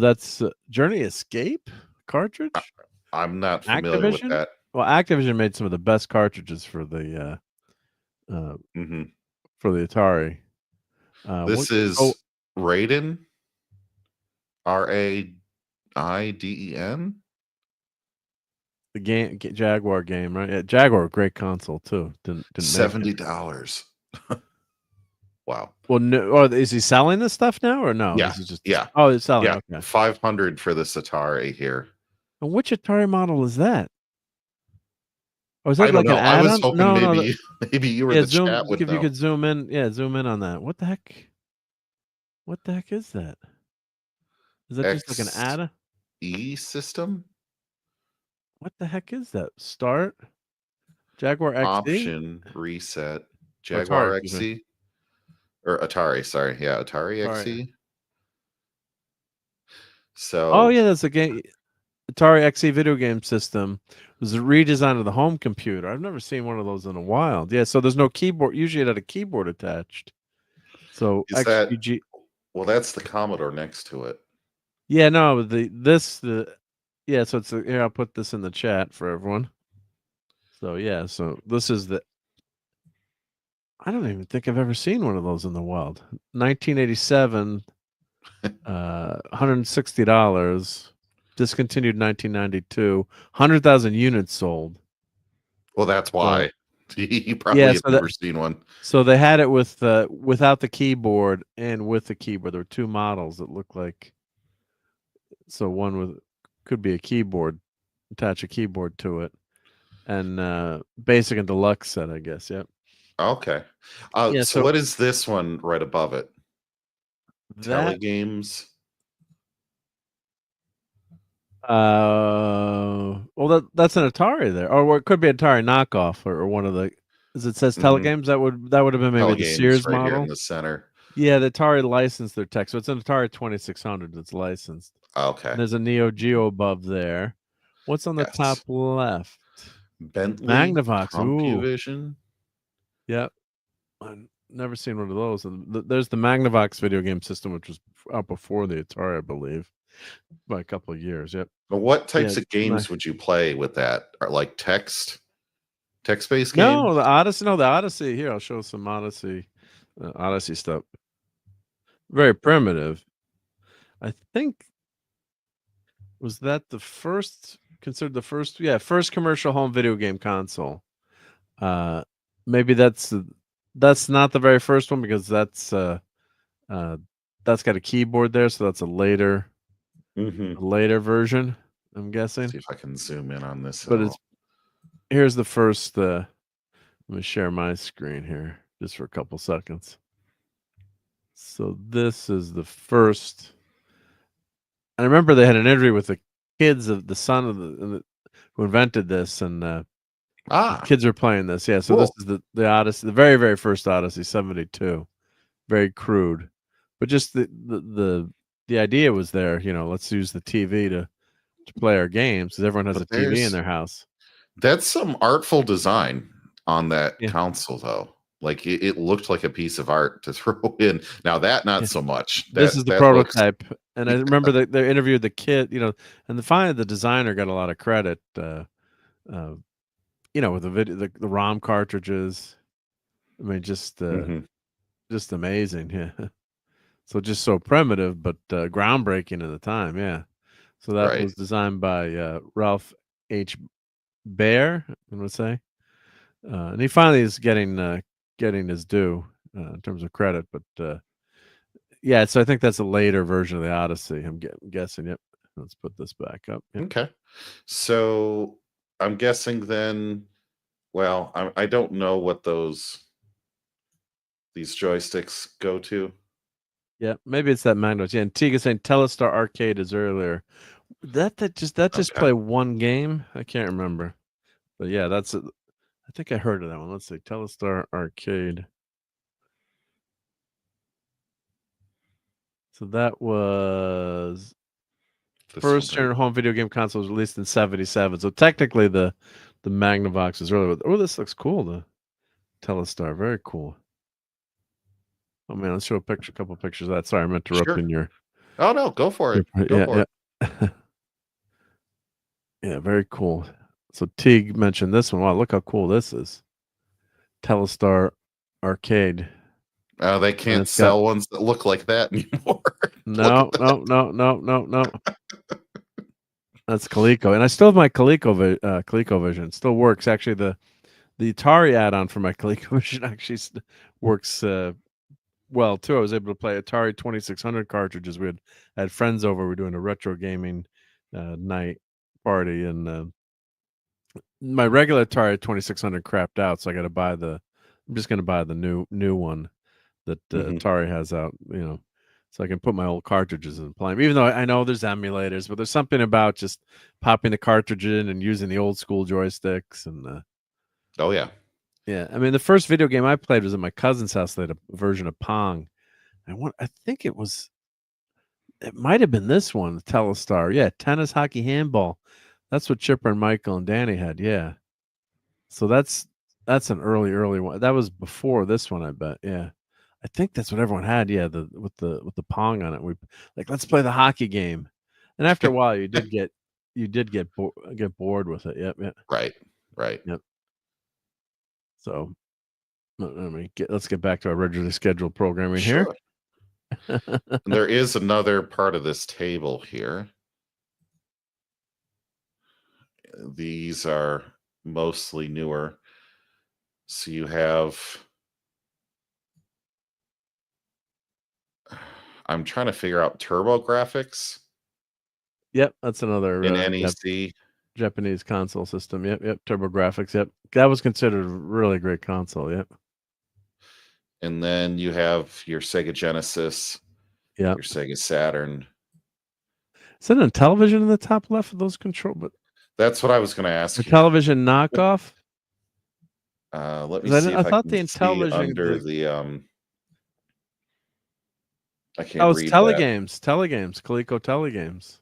That's Journey Escape cartridge.
I'm not familiar with that.
well, Activision made some of the best cartridges for the Atari.
This is Raiden, Raiden.
The game, Jaguar game, right? Yeah, Jaguar, great console too. Didn't
$70. Wow.
Well, no, or is he selling this stuff now or no?
Yeah,
This is just
yeah.
Oh, he's selling.
Yeah,
Okay.
500 for this Atari here.
And which Atari model is that? Or is
I
that
don't
like
know.
an
I was
add-on?
hoping
No,
maybe maybe you were the chat would
if you
know.
could zoom in. Yeah, zoom in on that. What the heck? What the heck is that? Is that just like an add-on?
E system
What the heck is that? Start Jaguar XE?
option reset
Or
Jaguar
Atari, excuse me.
XE or Atari. Sorry, yeah, Atari XE. So
Oh yeah, that's a game. Atari XE video game system was a redesign of the home computer. I've never seen one of those in a while. Yeah, so there's no keyboard. Usually it had a keyboard attached. So
is that well? That's the Commodore next to it.
Yeah, no, yeah. So it's here. I'll put this in the chat for everyone. So yeah, so this is I don't even think I've ever seen one of those in the wild. 1987, $160. Discontinued 1992. 100,000 units sold.
Well, that's why. You probably have never seen one.
So they had it with without the keyboard and with the keyboard. There were two models that looked like. So one could be a keyboard, attach a keyboard to it, and basic and deluxe set, I guess. Yep.
Okay. So what is this one right above it? Telegames.
Well, that's an Atari there, or it could be Atari knockoff, or one of the. As it says, Telegames, that would have been maybe the Sears
right
model
here in the center.
Yeah, the Atari licensed their tech, so it's an Atari 2600 that's licensed.
Okay.
And there's a Neo Geo above there. What's on the top left?
Bentley
Magnavox.
CompuVision.
Yep. I've never seen one of those. And there's the Magnavox video game system, which was out before the Atari, I believe, by a couple of years. Yep.
But what types of games would you play with that? Are like text-based games?
No, the Odyssey. No, the Odyssey. Here, I'll show some Odyssey stuff. Very primitive. I think was that the first considered the first commercial home video game console. Maybe that's not the very first one because that's got a keyboard there, so that's a later version, I'm guessing.
See if I can zoom in on this.
But here's the first let me share my screen here just for a couple seconds. So this is the first. I remember they had an interview with the kids of the son of who invented this, and kids are playing this. Yeah, so This is the Odyssey, the very, very first Odyssey, 72. Very crude, but just the idea was there. Let's use the TV to play our games because everyone has a TV in their house.
That's some artful design on that console, though. Like it looked like a piece of art to throw in. Now not so much.
This is the prototype, and I remember they interviewed the kid, and finally the designer got a lot of credit. With the video, the ROM cartridges. I mean, just amazing. Yeah. So just so primitive, but groundbreaking at the time. Yeah. So that was designed by Ralph H. Baer, I'm gonna say, and he finally is getting his due in terms of credit. But yeah, so I think that's a later version of the Odyssey. I'm guessing. Yep. Let's put this back up. Yep.
Okay. So I'm guessing then. Well, I don't know what these joysticks go to.
Yeah, maybe it's that Magnavox. Yeah, and Tiga saying Telestar Arcade is earlier. That just play one game. I can't remember, but yeah, that's it. I think I heard of that one. Let's see, Telestar Arcade. So that was first generation home video game console was released in 77. So technically the Magnavox is earlier. Oh, this looks cool. The Telestar, very cool. Oh man, let's show a couple pictures of that. Sorry, I'm interrupting your.
Oh no, go for it. Go for it.
Yeah, very cool. So Teague mentioned this one. Wow, look how cool this is. Telestar Arcade.
They can't sell ones that look like that anymore.
No. That's Coleco, and I still have my ColecoVision. It still works. Actually, the Atari add-on for my ColecoVision actually works well too. I was able to play Atari 2600 cartridges. We had friends over. We're doing a retro gaming night party, and my regular Atari 2600 crapped out, so I got to buy I'm just going to buy the new one that Atari has out. So I can put my old cartridges in and play 'em. Even though I know there's emulators, but there's something about just popping the cartridge in and using the old school joysticks. And
oh yeah,
yeah. I mean, the first video game I played was at my cousin's house. They had a version of Pong. I think it might have been this one, the Telestar. Yeah, tennis, hockey, handball. That's what Chipper and Michael and Danny had. Yeah. So that's an early one. That was before this one, I bet. Yeah. I think that's what everyone had. Yeah, with the Pong on it. We let's play the hockey game. And after a while you did get bored with it. Yep, yep.
Right.
Yep. So let's get back to our regularly scheduled programming here.
There is another part of this table here. These are mostly newer. So you have, I'm trying to figure out Turbo Graphics.
Yep, that's another
in NEC.
Japanese console system. Yep. Turbo Graphics. Yep, that was considered a really great console. Yep.
And then you have your Sega Genesis.
Yeah.
Your Sega Saturn.
Is that a television in the top left of those control? But
that's what I was going to ask.
A television knockoff.
Let me see.
I thought the
Intellivision under the I can't read
Telegames, Coleco Telegames.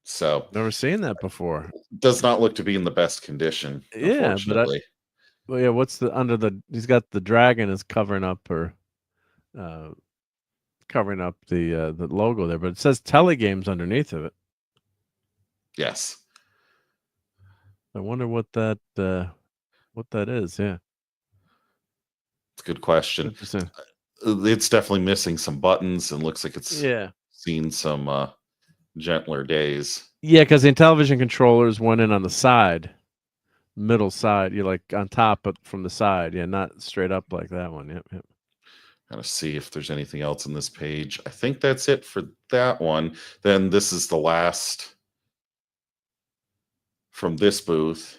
So
never seen that before.
Does not look to be in the best condition.
Yeah,
unfortunately.
Well, yeah. What's the under the? He's got the dragon is covering up the logo there, but it says Telegames underneath of it.
Yes.
I wonder what that is. Yeah.
It's a good question. It's definitely missing some buttons and looks like it's seen some gentler days.
Yeah, because the Intellivision controllers went in on the side, middle side. You're like on top, but from the side. Yeah, not straight up like that one. Yep.
Gotta see if there's anything else on this page. I think that's it for that one. Then this is the last from this booth.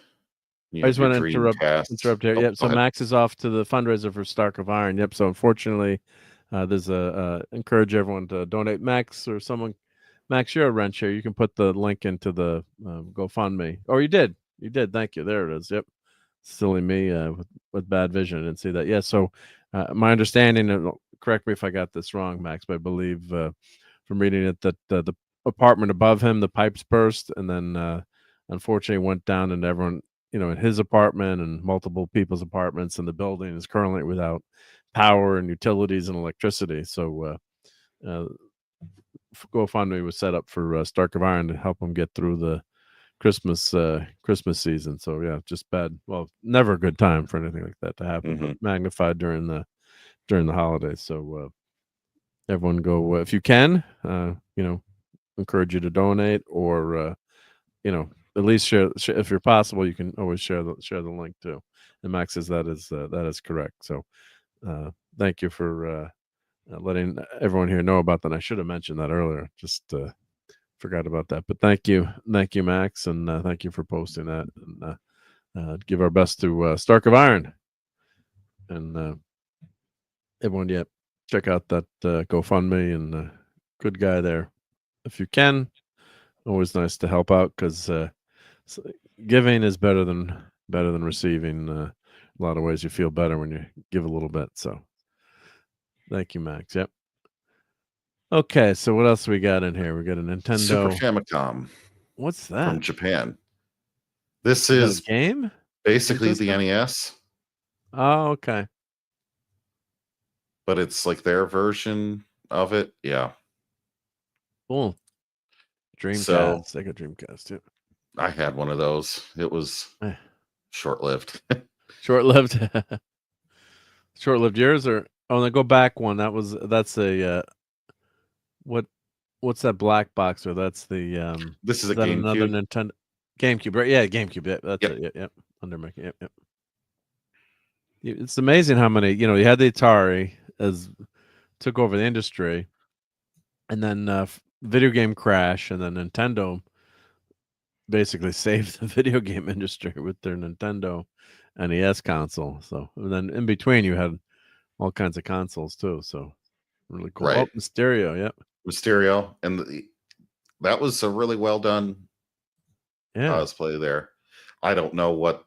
I just want to interrupt here. Yep. So Max is off to the fundraiser for Stark of Iron. Yep. So unfortunately, there's encourage everyone to donate. Max or someone, Max, you're a wrench here. You can put the link into the GoFundMe. Oh, you did. Thank you. There it is. Yep. Silly me with bad vision. I didn't see that. Yeah. So my understanding, correct me if I got this wrong, Max, but I believe from reading it that the apartment above him, the pipes burst, and then unfortunately went down, and everyone, in his apartment and multiple people's apartments in the building is currently without power and utilities and electricity. So GoFundMe was set up for Stark of Iron to help them get through the Christmas season. So yeah, just bad. Well, never a good time for anything like that to happen, but magnified during the holidays. So everyone go if you can. Encourage you to donate, or at least share if you're possible. You can always share the link too. And Max says that is correct. So thank you for letting everyone here know about that. I should have mentioned that earlier. Just forgot about that. But thank you, Max, and thank you for posting that. And give our best to Stark of Iron. And everyone, check out that GoFundMe, and good guy there if you can. Always nice to help out, because giving is better than receiving. A lot of ways you feel better when you give a little bit. So thank you, Max. Yep. Okay, so what else we got in here? We got a Nintendo
Super Famicom.
What's that?
From Japan. This is
a game?
Basically the NES.
Oh, okay.
But it's like their version of it. Yeah.
Cool. Dreamcast,
So
Sega Dreamcast. Yeah.
I had one of those. It was
Eh.
short-lived.
Short-lived. Short-lived years, or then go back one. That's a what's that black box? Or that's the
This is a
is that another
GameCube.
Nintendo GameCube, right? Yeah, GameCube. Yeah, that's
Yep.
it. Yep, yep. Under Mickey. Yep, yep. It's amazing how many, you had the Atari as took over the industry, and then video game crash, and then Nintendo basically saved the video game industry with their Nintendo NES console. So, and then in between you had all kinds of consoles too. So really cool.
Right.
Oh, Mysterio. Yep.
Mysterio, and that was a really well done
Yeah.
cosplay there. I don't know what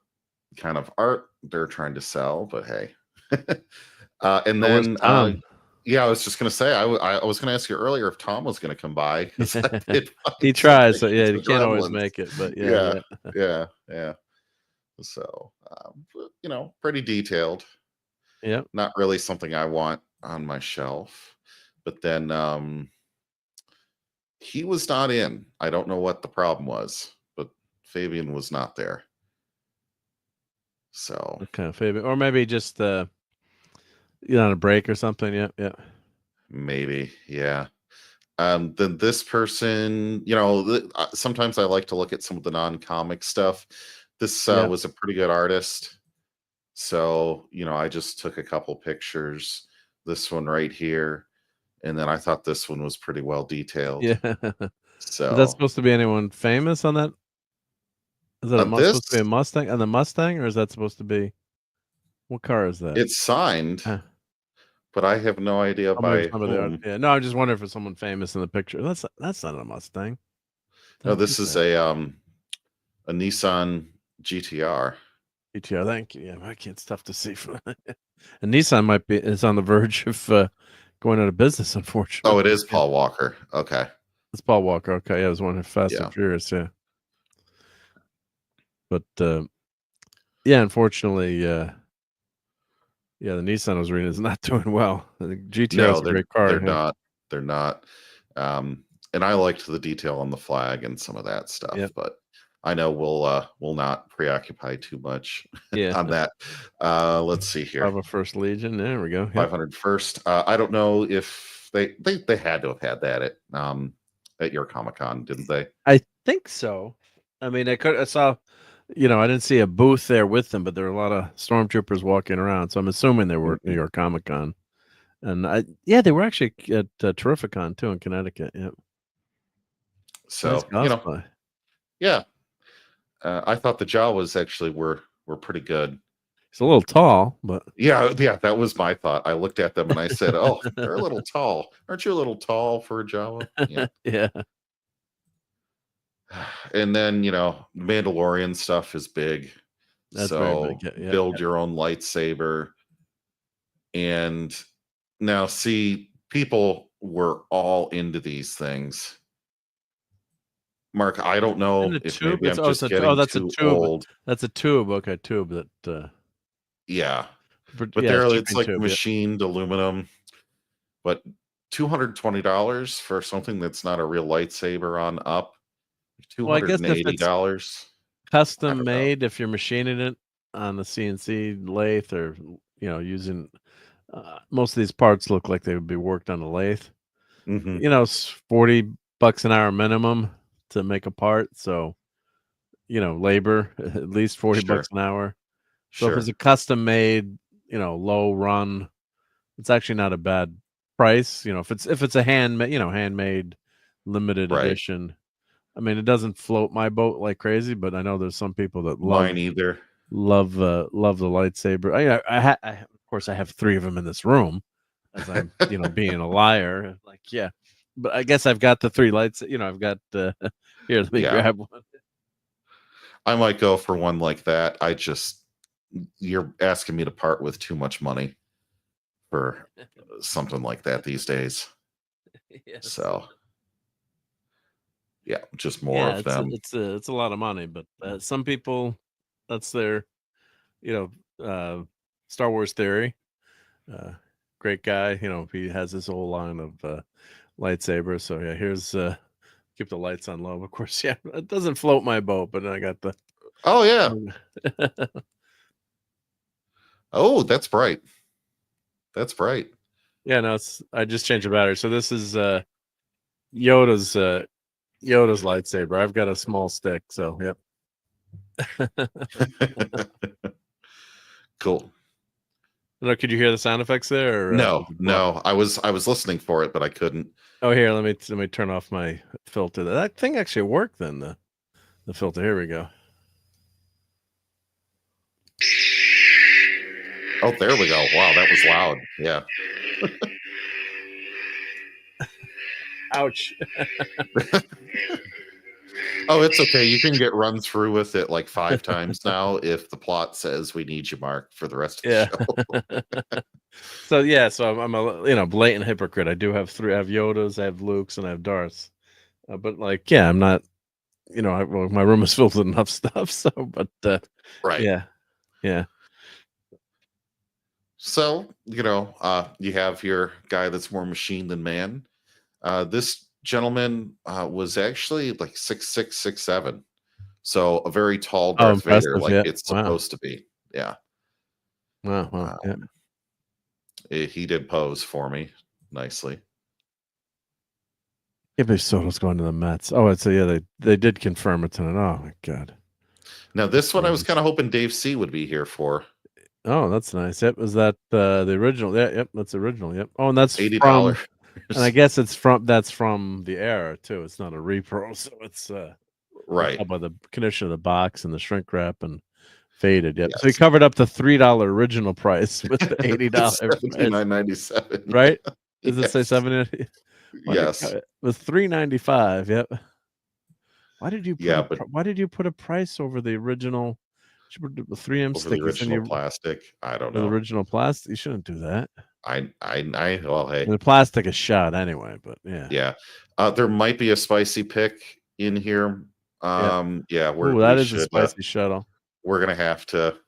kind of art they're trying to sell, but hey. And
Where's
then
Tom?
yeah, I was just gonna say, I was gonna ask you earlier if Tom was gonna come by, 'cause I did find
He
some
tries. So yeah,
pictures
he
of
can't always
gremlins.
make it, but
Yeah,
yeah.
yeah. So pretty detailed.
Yep.
Not really something I want on my shelf. But then he was not in. I don't know what the problem was, but Fabian was not there. So
Okay, favorite, or maybe just on a break or something. Yep, yep.
maybe, yeah. Then this person, sometimes I like to look at some of the non-comic stuff. This
Yeah.
was a pretty good artist. So, I just took a couple pictures. This one right here. And then I thought this one was pretty well detailed.
Yeah. Is that
So
supposed to be anyone famous on that? Is that supposed to be a
this,
Mustang? And the Mustang, or is that supposed to be what car is that?
it's signed,
Ah,
but I have no idea
maybe
by
somebody
whom.
yeah, no, I just wondering if it's someone famous in the picture. That's not a Mustang.
No,
Don't
this
think
is
that.
a Nissan GTR.
GTR, thank you. Yeah, it's tough to see from and Nissan is on the verge of going out of business, unfortunately.
Oh, it is
Yeah.
Paul Walker. Okay.
It's Paul Walker. Okay, yeah, I was wondering if Fast
Yeah.
and Furious, yeah. But yeah, unfortunately, yeah, the Nissan arena is not doing well. I think GTR
No,
is a great car.
they're
Yeah.
not. They're not. And I liked the detail on the flag and some of that stuff,
Yep.
but I know we'll not preoccupy too much
Yeah.
on that. Let's see here.
Bravo First Legion. There we go. Yep.
501st. I don't know if they had to have had that at your Comic-Con, didn't they?
I think so. I mean, I saw, I didn't see a booth there with them, but there were a lot of stormtroopers walking around. So I'm assuming they were at New York Comic Con. And they were actually at Terrificon too in Connecticut. Yep.
So
Nice cosplay.
yeah. I thought the Jawas actually were pretty good.
He's a little tall, but
Yeah, that was my thought. I looked at them and I said, "Oh, they're a little tall. Aren't you a little tall for a Jawa?" Yeah.
yeah.
And then, Mandalorian stuff is big.
That's
so
very big. Yeah,
build your own lightsaber. And now see, people were all into these things. Mark, I don't know
And the
if
tube.
maybe I'm just getting
that's
too
a tube.
old.
That's a tube. Okay, tube that.
Yeah. But
yeah,
it's like
tube,
machined aluminum. But $220 for something that's not a real lightsaber on up.
Well, I guess if it's
$280.
custom made, if you're machining it on the CNC lathe, or using most of these parts look like they would be worked on a lathe.
Mhm.
It's $40 an hour minimum to make a part. So, labor at least $40 an hour. So if it's a custom made, low run, it's actually not a bad price. If it's a handmade limited edition. I mean, it doesn't float my boat like crazy, but I know there's some people that
Mine either.
love the lightsaber. Of course I have 3 of them in this room, as I'm being a liar. Like, yeah, but I guess I've got the 3 lights. I've got here. Let me grab one.
I might go for one like that. You're asking me to part with too much money for something like that these days.
Yes.
So yeah, just more of them.
It's a lot of money, but some people, that's their Star Wars theory. Great guy, he has this whole line of lightsabers. So yeah, here's keep the lights on low. Of course, yeah, it doesn't float my boat, but I got the.
Oh yeah. Oh, that's bright. That's bright.
Yeah, no, I just changed the battery. So this is Yoda's lightsaber. I've got a small stick, so yep.
Cool.
No, could you hear the sound effects there? Or,
no. I was listening for it, but I couldn't.
Oh, here, let me turn off my filter. That thing actually worked then. The filter. Here we go.
Oh, there we go. Wow, that was loud. Yeah.
Ouch.
Oh, it's okay. You can get run through with it like 5 times now if the plot says we need you, Mark, for the rest of the show.
So I'm a blatant hypocrite. I do have 3. I have Yodas, I have Luke's, and I have Darth's. But like, yeah, I'm not. My room is filled with enough stuff. So, but
right.
Yeah.
So you have your guy that's more machine than man. This gentleman was actually like 6'6", 6'7", so a very tall Darth Vader, like it's supposed to be. Yeah.
Wow.
He did pose for me nicely.
Gibby Soto's going to the Mets. Oh, so yeah, they did confirm it tonight. Oh my God.
Now this one I was kind of hoping Dave C would be here for.
Oh, that's nice. Yep, is that the original? Yeah, yep, that's the original. Yep. Oh, and that's
$80.
And I guess that's from the era too. It's not a repro, so it's
right
by the condition of the box and the shrink wrap and faded. Yep. Yes. So he covered up the $3 original price with the $80.
$79.97.
Right? Does it say 70?
Yes.
It was $3.95. Yep. Why did you put a price over the original? 3M stickers,
the original plastic. I don't know.
The original plastic. You shouldn't do that.
Well, hey,
and the plastic is shot anyway, but yeah.
There might be a spicy pick in here.
That is a spicy shuttle.
We're gonna have to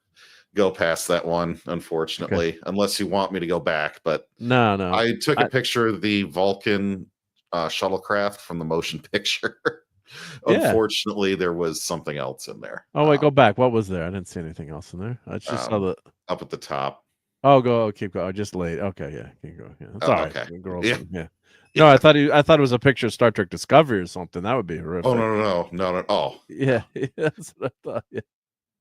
go past that one, unfortunately, unless you want me to go back. But
no.
I took a picture of the Vulcan shuttlecraft from the motion picture. Unfortunately, there was something else in there.
Oh wait, go back. What was there? I didn't see anything else in there. I just saw the
up at the top.
Oh, keep going. Just late. Okay, yeah, keep going. Yeah, that's all right.
Okay.
Girls, yeah. No, I thought it was a picture of Star Trek Discovery or something. That would be horrific.
Oh no, not at all.
Yeah, that's what I thought. Yeah.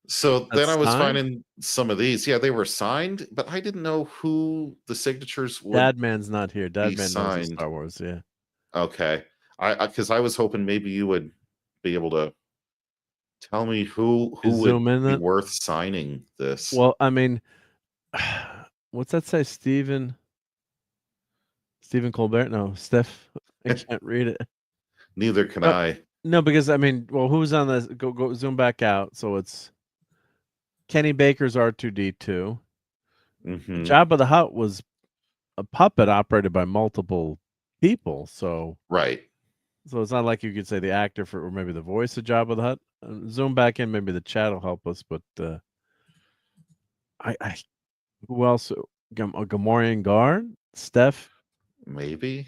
So then I was finding some of these. Yeah, they were signed, but I didn't know who the signatures would.
Dadman's not here. Dadman knows Star Wars. Yeah.
Okay. Because I was hoping maybe you would be able to tell me who would be worth signing this.
Well, I mean, what's that say? Stephen Colbert? No, Steph. I can't read it.
Neither can I.
No, because I mean, well, who's on this? Go zoom back out. So it's Kenny Baker's R2D2.
Mm-hmm.
Jabba the Hutt was a puppet operated by multiple people. So
right.
So it's not like you could say the actor or maybe the voice of Jabba the Hutt. Zoom back in, maybe the chat will help us. But who else? Gamorrean Guard, Steph,
maybe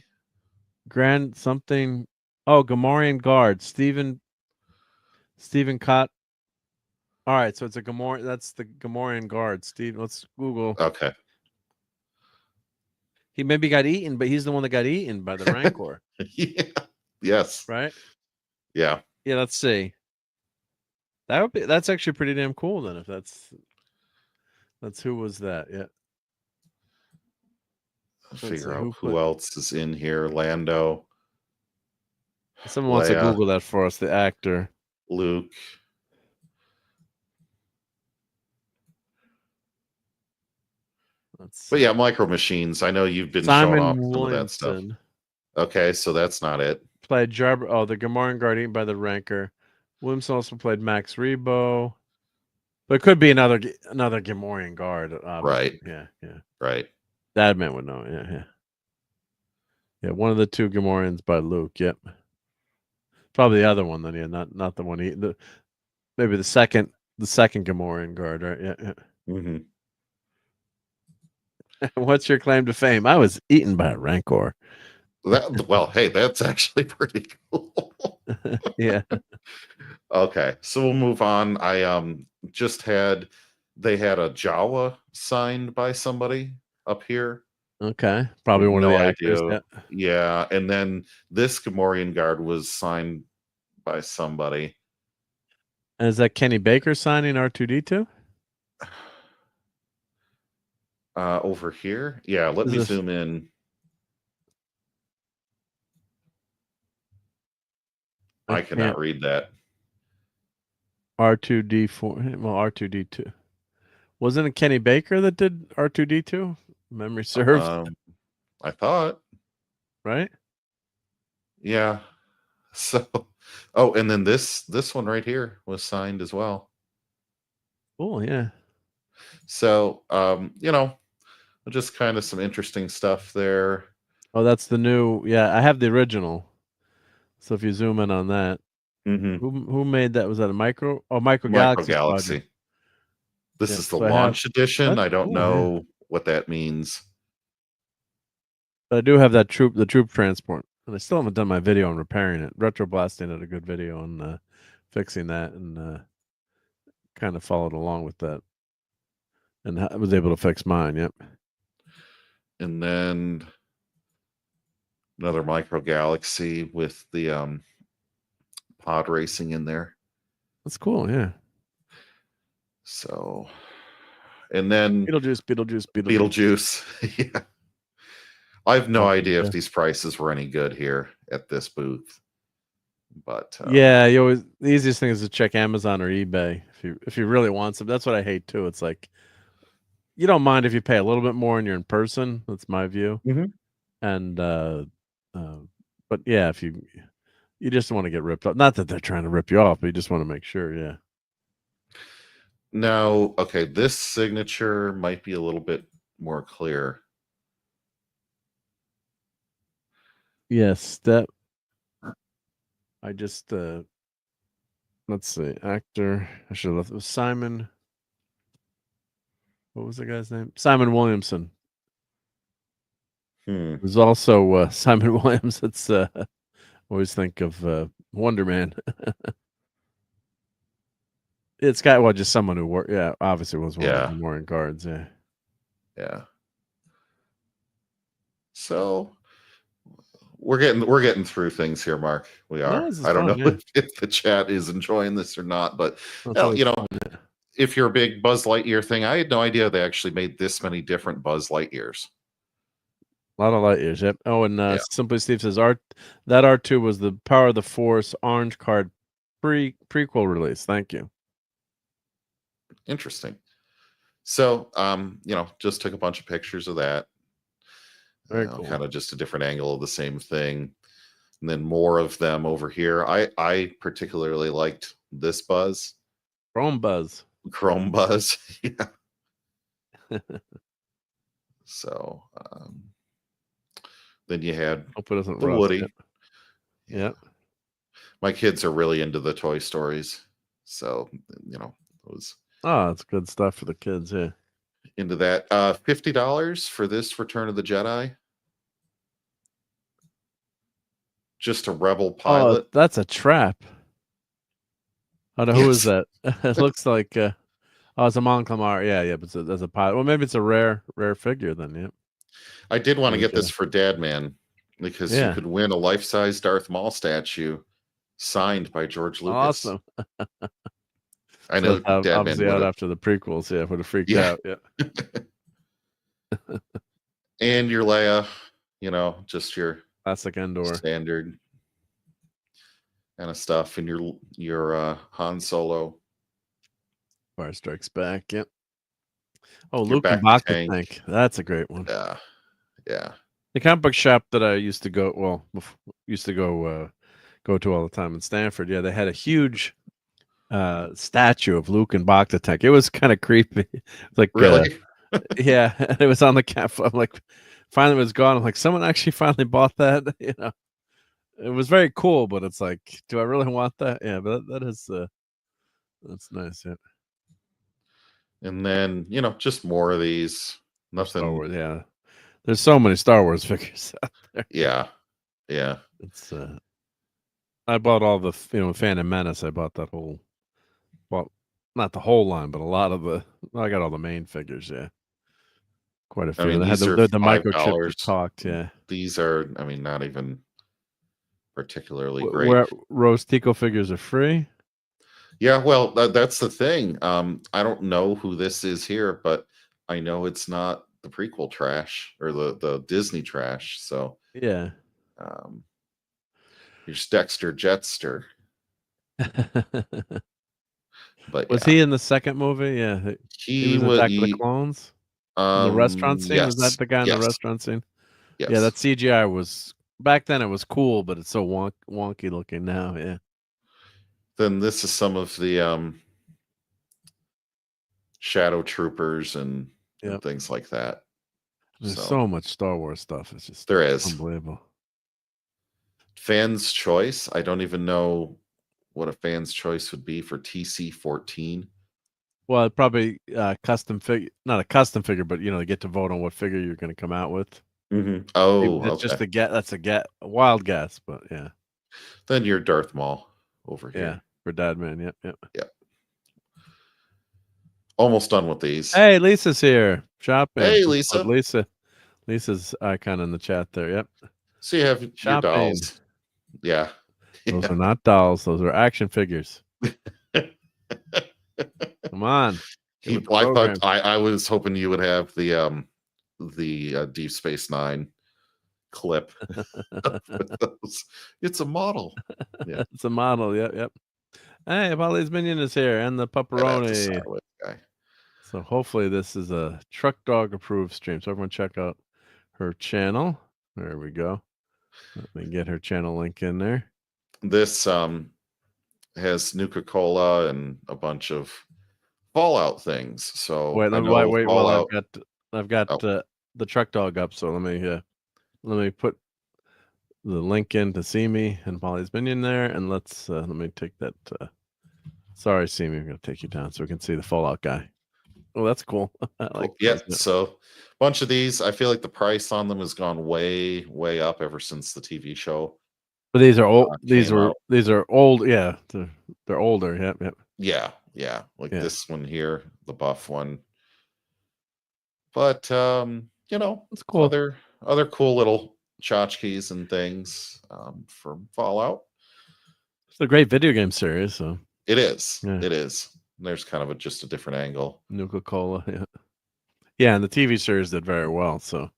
Grand something. Oh, Gamorrean Guard, Stephen Cott. All right, so it's a Gamorrean. That's the Gamorrean Guard. Steve, let's Google.
Okay.
He maybe got eaten, but he's the one that got eaten by the Rancor.
Yeah. Yes.
Right.
Yeah.
Yeah. Let's see. That's actually pretty damn cool. Then, if that's who was that? Yeah.
Figure out who else is in here. Lando.
Someone wants to Google that for us. The actor.
Luke. But yeah, Micro Machines. I know you've been showing off some of that stuff. Okay, so that's not it.
Played Jabba. Oh, the Gamorrean Guard eaten by the Rancor. Williamson also played Max Rebo. But it could be another Gamorrean Guard.
Right.
Yeah.
Right.
That man would know. Yeah. Yeah, one of the 2 Gamorreans by Luke. Yep. Probably the other one then. Yeah, not the one maybe the second Gamorrean Guard. Right. Yeah.
Mm-hmm.
What's your claim to fame? I was eaten by a Rancor.
Well, hey, that's actually pretty cool.
Yeah.
Okay, so we'll move on. I just had they had a Jawa signed by somebody up here.
Okay. Probably
With
one of
no
the actors.
idea.
Yeah.
Yeah, and then this Gamorrean guard was signed by somebody.
And is that Kenny Baker signing R2D2?
Over here. Yeah, let
Is
me
this-
zoom in. I cannot
can't-
read that.
R2D4. Well, R2D2. Wasn't it Kenny Baker that did R2D2? Memory serves,
I thought.
right?
Yeah. So, oh, and then this one right here was signed as well.
Oh, yeah.
So, just kind of some interesting stuff there.
Oh, that's the new. Yeah, I have the original. So if you zoom in on that,
Mm-hmm.
who made that? Was that a Micro? Oh,
Micro
Galaxy.
Galaxy. This
Yeah,
is the
so I have-
launch edition.
that's
I don't
cool, yeah.
know what that means.
But I do have that the troop transport, and I still haven't done my video on repairing it. Retro Blasting did a good video on fixing that, and kind of followed along with that, and I was able to fix mine. Yep.
And then another Micro Galaxy with the pod racing in there.
That's cool. Yeah.
So, and then
Beetlejuice.
Yeah. I have no
Oh,
idea
yeah.
if these prices were any good here at this booth. But
Yeah, the easiest thing is to check Amazon or eBay if you really want some. That's what I hate too. It's like you don't mind if you pay a little bit more and you're in person. That's my view.
Mhm.
And but yeah, if you just want to get ripped off. Not that they're trying to rip you off, but you just want to make sure. Yeah.
now, okay, this signature might be a little bit more clear.
Yes, that. I just let's see, actor. I should have left. It was Simon. What was the guy's name? Simon Williamson. It was also Simon Williams. It's always think of Wonder Man. It's got just someone who worked. Yeah, obviously was one of the Gamorrean guards. Yeah.
Yeah. So we're getting through things here, Mark. We are.
No, this is
I don't
fun,
know
yeah.
if the chat is enjoying this or not, but
That's
well,
always fun, yeah.
if you're a big Buzz Lightyear thing, I had no idea they actually made this many different Buzz Lightyears.
A lot of light years. Yep. Oh, and
Yeah.
Simply Steve says that R2 was the Power of the Force orange card prequel release. Thank you.
Interesting. So, just took a bunch of pictures of that.
Very cool.
Kind of just a different angle of the same thing. And then more of them over here. I particularly liked this Buzz.
Chrome Buzz.
Yeah. So, then you had
Hope it doesn't
the
rust.
Woody.
Yep. Yeah.
My kids are really into the Toy Stories. So, it was
Oh, it's good stuff for the kids. Yeah.
into that. $50 for this Return of the Jedi. Just a Rebel pilot.
Oh, that's a trap. Oh, no, who is that? It looks like it's a Monclamar. Yeah, but that's a pilot. Well, maybe it's a rare figure then. Yeah.
I did want to get
Okay.
this for Dad Man because you
Yeah.
could win a life-size Darth Maul statue signed by George Lucas.
Awesome.
I know
So
Dad Man
obviously out
would've-
after the prequels. Yeah, would have freaked
Yeah.
out. Yeah.
and your Leia, just your
Classic Endor.
standard kind of stuff, and your Han Solo.
Fire Strikes Back. Yep. Oh,
Your
Luke
back
and Bacta
tank.
tank. That's a great one.
Yeah.
The comic book shop that I used to go to all the time in Stanford. Yeah, they had a huge statue of Luke and Bacta tank. It was kind of creepy. It's like
Really?
yeah, it was on the cap. I'm like, finally it was gone. I'm like, someone actually finally bought that. It was very cool, but it's like, do I really want that? Yeah, but that is that's nice. Yeah.
And then, just more of these.
Star
Nothing.
Wars, yeah. There's so many Star Wars figures out there.
Yeah. Yeah.
It's I bought all the Phantom Menace. I bought that whole, well, not the whole line, but a lot of the. I got all the main figures. Yeah, quite a few.
I mean,
They had
these are
the microchip
$5.
that talked. Yeah,
These are, I mean, not even particularly great.
where Rose Tico figures are free.
Yeah, well, that's the thing. I don't know who this is here, but I know it's not the prequel trash or the Disney trash. So
Yeah.
Here's Dexter Jetster. But
Was
yeah.
he in the second movie? Yeah, he was in Attack of the Clones. In the restaurant scene, was that the guy in the restaurant scene?
Yes.
Yeah, that CGI was back then. It was cool, but it's so wonky looking now. Yeah.
Then this is some of the Shadow Troopers and things like that.
There's so much Star Wars stuff. It's just
there is
unbelievable.
Fan's choice. I don't even know what a fan's choice would be for TC-14.
Well, probably custom figure, not a custom figure, but you get to vote on what figure you're going to come out with.
Mm-hmm. Oh,
that's just a get. That's a wild guess, but yeah.
Then you're Darth Maul over here.
Yeah, for Dadman. Yep.
Almost done with these.
Hey, Lisa's here shopping.
Hey, Lisa.
Lisa's icon in the chat there. Yep.
So you have your dolls. Yeah.
Those are not dolls. Those are action figures. Come on.
I was hoping you would have the Deep Space Nine clip. It's a model. Yeah,
it's a model. Yep. Hey, Polly's Minion is here, and the pepperoni. So hopefully this is a Truck Dog approved stream. So everyone check out her channel. There we go. Let me get her channel link in there.
This has Nuka-Cola and a bunch of Fallout things. So
wait. Well, I've got the Truck Dog up. So let me put the link in to see me and Polly's Minion there, and let me take that. Sorry, see me. I'm gonna take you down so we can see the Fallout guy. Oh, that's cool. I like
those. So a bunch of these. I feel like the price on them has gone way, way up ever since the TV show.
But these are old. These are old. Yeah, they're older. Yep.
Yeah. Like this one here, the buff one. But it's
cool.
Other cool little tchotchkes and things from Fallout.
It's a great video game series. So
it is. Yeah. It is. There's kind of just a different angle.
Nuka-Cola. Yeah, and the TV series did very well. So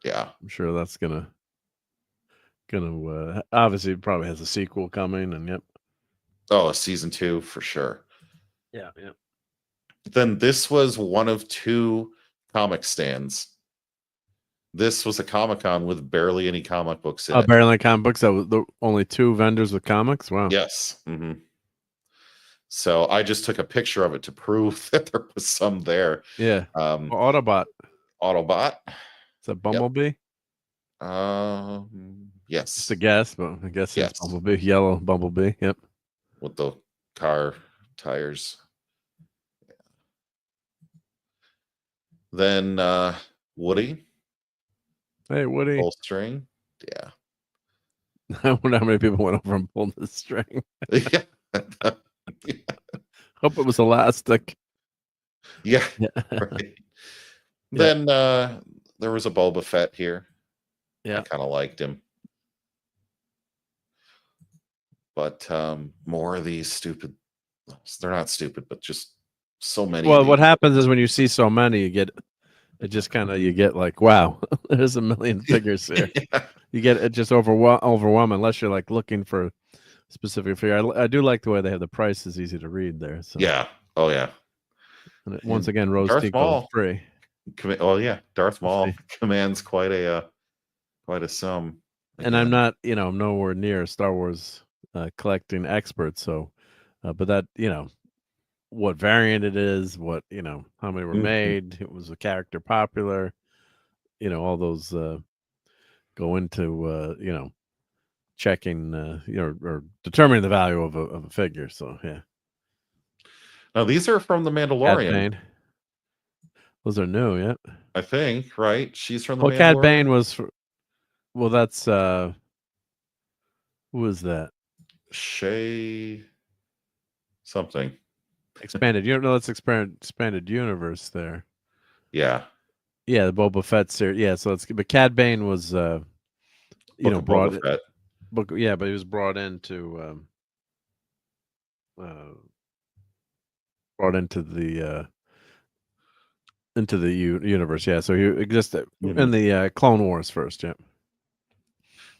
yeah,
I'm sure that's gonna obviously it probably has a sequel coming, and
a season 2 for sure.
Yeah.
Then this was one of 2 comic stands. This was a Comic-Con with barely any comic books in it.
Barely any comic books. That was the only 2 vendors with comics. Wow.
Yes. Mm-hmm. So I just took a picture of it to prove that there was some there.
Yeah. Autobot. Is that Bumblebee?
Yes.
It's a guess, but I guess it's Bumblebee. Yellow Bumblebee. Yep.
With the car tires. Then Woody.
Hey, Woody.
Pull string. Yeah.
I wonder how many people went over and pulled the string.
Yeah.
Hope it was elastic.
Yeah. Right. Then there was a Boba Fett here.
Yeah.
I kind of liked him. But more of these stupid. They're not stupid, but just so many.
Well, what happens is when you see so many, you get like, wow, there's a million figures here.
Yeah.
You get it just overwhelming unless you're like looking for specific figure. I do like the way they have the prices easy to read there. So
yeah. Oh yeah.
And once again, Rose Tico free.
Oh yeah, Darth Maul commands quite a sum.
Again. And I'm not, I'm nowhere near a Star Wars collecting expert. So, but that, what variant it is, what how many were made, it was a character popular, all those go into checking, or determining the value of a figure. So yeah.
Now these are from The Mandalorian.
Those are new, yeah.
I think, right? She's from The
Well,
Mandalorian.
Cad Bane was. That's Who was that?
Shay something.
Expanded. You don't know that's expanded universe there.
Yeah.
Yeah, the Boba Fett series. Yeah, so but Cad Bane was
Book of
brought
Boba Fett.
but he was brought into into the universe. Yeah, so he existed in the Clone Wars first. Yeah.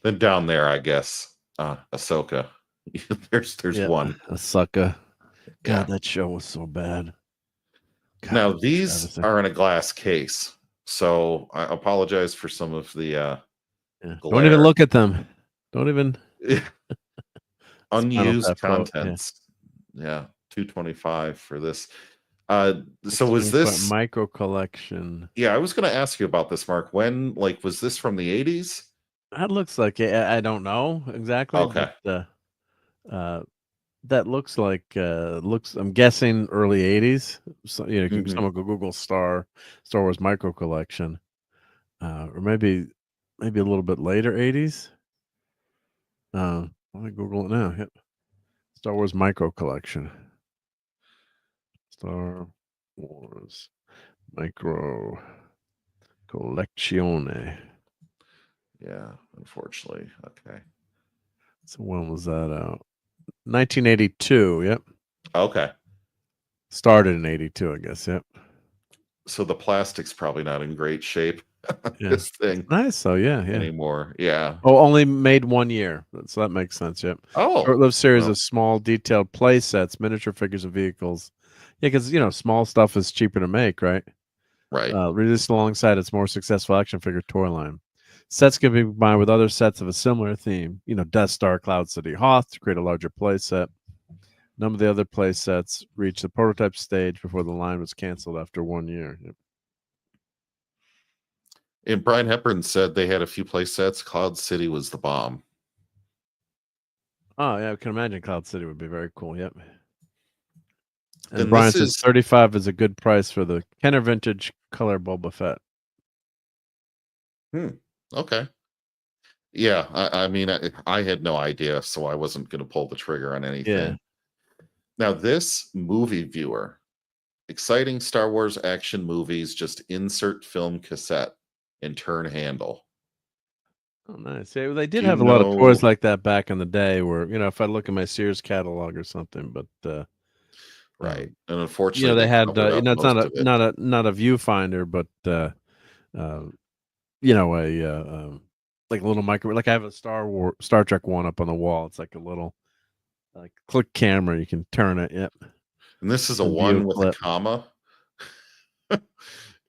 Then down there, I guess, Ahsoka. there's one.
Ahsoka. God,
Yeah.
that show was so bad. God,
Now
that's
these
travesty.
are in a glass case, so I apologize for some of the
Yeah.
glare.
Don't even look at them. Don't even
unused
Final Cut
contents. Yeah, $225 for this. So was this
micro collection?
Yeah, I was going to ask you about this, Mark. When, was this from the 80s?
That looks like I don't know exactly.
Okay.
But, that looks like I'm guessing early 80s. So, someone go Google Star Wars micro collection, or maybe a little bit later 80s. Let me Google it now. Yep. Star Wars micro collection. Star Wars micro collezione.
Yeah, unfortunately. Okay.
So when was that out? 1982. Yep.
Okay.
Started in 82, I guess. Yep.
So the plastic's probably not in great shape.
Yeah.
This thing.
It's nice. So yeah.
Anymore. Yeah.
Oh, only made 1 year. So that makes sense. Yep.
Oh.
Short-lived series of small, detailed play sets, miniature figures of vehicles. Yeah, because small stuff is cheaper to make, right?
Right.
Released alongside its more successful action figure toy line. Sets can be combined with other sets of a similar theme. Death Star, Cloud City, Hoth to create a larger play set. None of the other play sets reached the prototype stage before the line was canceled after 1 year. Yep.
And Brian Hepburn said they had a few play sets. Cloud City was the bomb.
Oh, yeah, I can imagine Cloud City would be very cool. Yep.
And
Brian says 35 is a good price for the Kenner Vintage Color Boba Fett.
Okay. Yeah, I mean, I had no idea, so I wasn't going to pull the trigger on anything.
Yeah.
Now, this movie viewer, exciting Star Wars action movies, just insert film cassette and turn handle.
Oh, nice. Yeah, they did have a lot of toys like that back in the day where, if I look at my Sears catalog or something, but
right. And unfortunately,
they had
it's
not a viewfinder, but like a little micro, like I have a Star Trek one up on the wall. It's like a little click camera. You can turn it. Yep.
And this is a one with a comma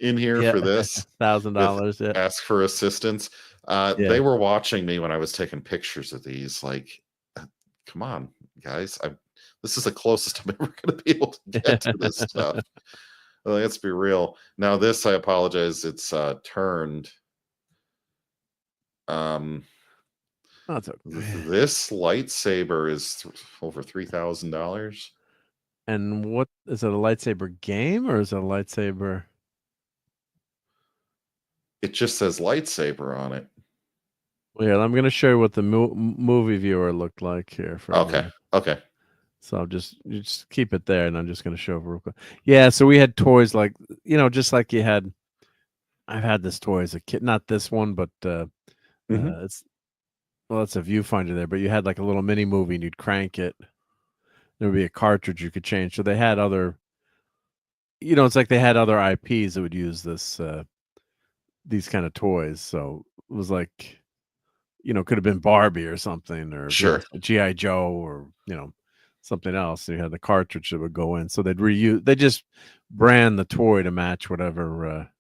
in here for this.
$1,000. Yeah.
Ask for assistance. They were watching me when I was taking pictures of these. Like, come on, guys. This is the closest I'm ever going to be able to get to this stuff. Let's be real. Now, this, I apologize. It's turned.
That's okay.
This lightsaber is over $3,000.
And what is it? A lightsaber game or is it a lightsaber?
It just says lightsaber on it.
Well, yeah, I'm going to show you what the movie viewer looked like here.
Okay.
So you just keep it there, and I'm just going to show it real quick. Yeah, so we had toys like, just like you had. I've had this toy as a kid, not this one, but it's a viewfinder there. But you had like a little mini movie, and you'd crank it. There would be a cartridge you could change. So they had other, it's like they had other IPs that would use this, these kind of toys. So it was like, could have been Barbie or something, or
sure,
G.I. Joe, or something else. And you had the cartridge that would go in. So they just brand the toy to match whatever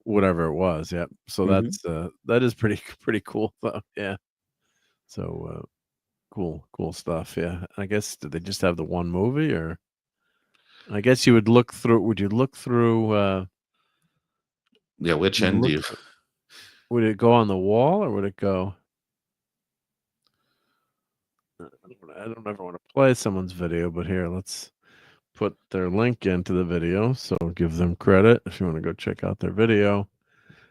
it was. Yep. So that is pretty cool though. Yeah. So cool stuff. Yeah. I guess did they just have the one movie, or I guess you would look through? Would you look through?
Yeah. Which end do you?
Would it go on the wall, or would it go? I don't ever want to play someone's video, but here, let's put their link into the video. So give them credit if you want to go check out their video.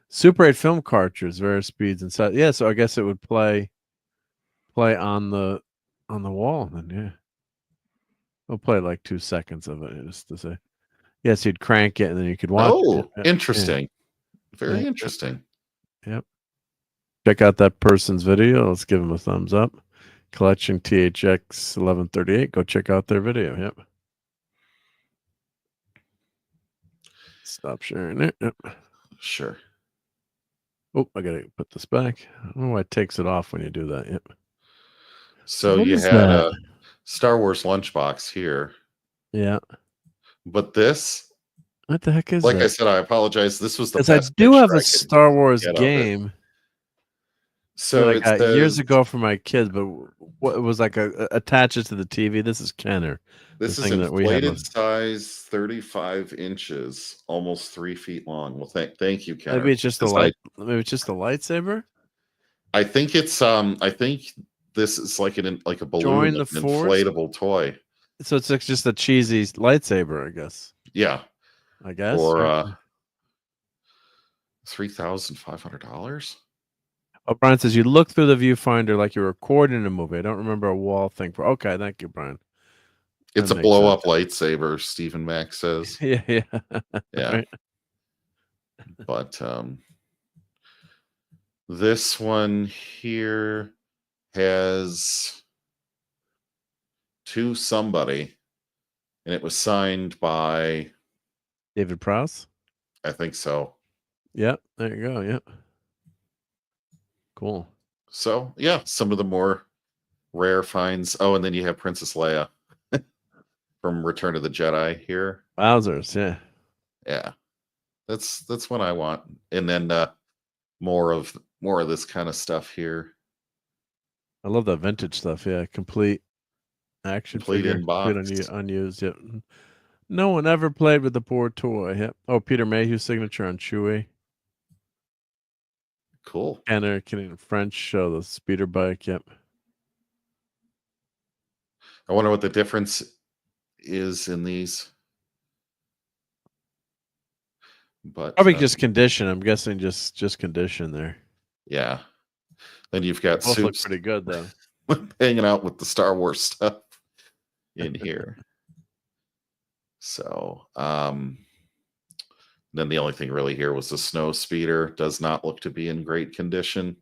Super 8 film cartridge, various speeds and size. Yeah, so I guess it would play play on the wall. Then yeah, we'll play like 2 seconds of it just to say. Yes, you'd crank it and then you could watch.
Oh,
it.
interesting. Very
Yeah.
interesting.
Yep. Check out that person's video. Let's give them a thumbs up. Collection THX 1138. Go check out their video. Yep. Stop sharing it. Yep.
Sure.
Oh, I gotta put this back. I don't know why it takes it off when you do that. Yep.
So
What
you
is
had
that?
a Star Wars lunchbox here,
Yeah.
but this,
What the heck is
like I
that?
said, I apologize. This was the
Because I
best
do have
picture I
a
could
Star Wars
get of it.
game
So
that I
it
got
says
years ago for my kids, but what it was like attach it to the TV. This is Kenner.
this
the
is
thing that we had
inflated
on-
size, 35 inches, almost 3 feet long. Well, thank you, Kenner.
Maybe it's just a
Because
light. Maybe it's just a lightsaber.
I think it's I think this is like a balloon,
Join the
an
Force?
inflatable toy.
So it's like just a cheesy lightsaber, I guess.
Yeah,
I guess.
for
right?
$3,500.
Oh, Brian says you look through the viewfinder like you're recording a movie. I don't remember a wall thing for. Okay, thank you, Brian.
It's
That
a
makes
blow
sense.
up lightsaber, Stephen Mack says.
Yeah, yeah,
Yeah.
Right.
But this one here has to somebody, and it was signed by,
David Prowse.
I think so.
Yep, there you go. Yep. Cool.
So yeah, some of the more rare finds. Oh, and then you have Princess Leia from Return of the Jedi here.
Wowzers, yeah.
Yeah, that's what I want. And then more of this kind of stuff here.
I love that vintage stuff. Yeah, complete action
Complete
figure,
inbox.
unused. Yep. No one ever played with the poor toy. Yep. Oh, Peter Mayhew's signature on Chewie.
Cool.
Kenner, Canadian French show the speeder bike. Yep.
I wonder what the difference is in these. But
Probably just condition. I'm guessing just condition there.
yeah. Then you've got
Both look
Soups
pretty good though.
hanging out with the Star Wars stuff in here. So then the only thing really here was the snow speeder. Does not look to be in great condition,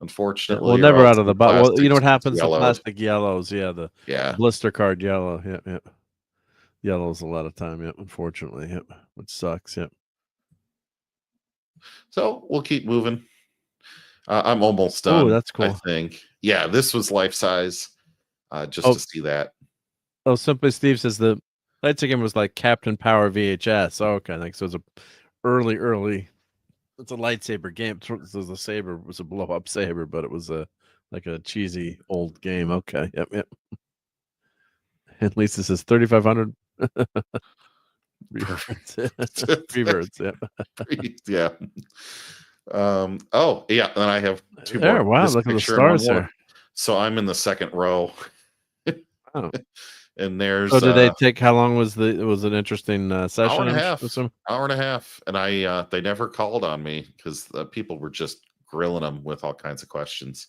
unfortunately.
Well,
or
never
else
out of the
the
box. Well, you know what
plastic's
happens? The
yellowed.
plastic yellows. Yeah, the
Yeah.
blister card yellow. Yep, yep. Yellows a lot of time. Yep, unfortunately. Yep, which sucks. Yep.
So we'll keep moving. I'm almost done.
Oh, that's cool.
I think. Yeah, this was life size. Just to see that.
Oh, Simply Steve says the lightsaber game was like Captain Power VHS. Oh, okay, like so it's a early. It's a lightsaber game. So the saber was a blow up saber, but it was like a cheesy old game. Okay, yep. At least this is 3,500. Reverts, yep.
Yeah. Oh yeah, and I have two
There,
more.
wow,
This
look at the
picture and one
stars
more.
here.
So I'm in the second row.
Oh.
And there's
So did they take how long was it an interesting session?
hour and a half.
Some...
Hour and a half. And I they never called on me because people were just grilling them with all kinds of questions.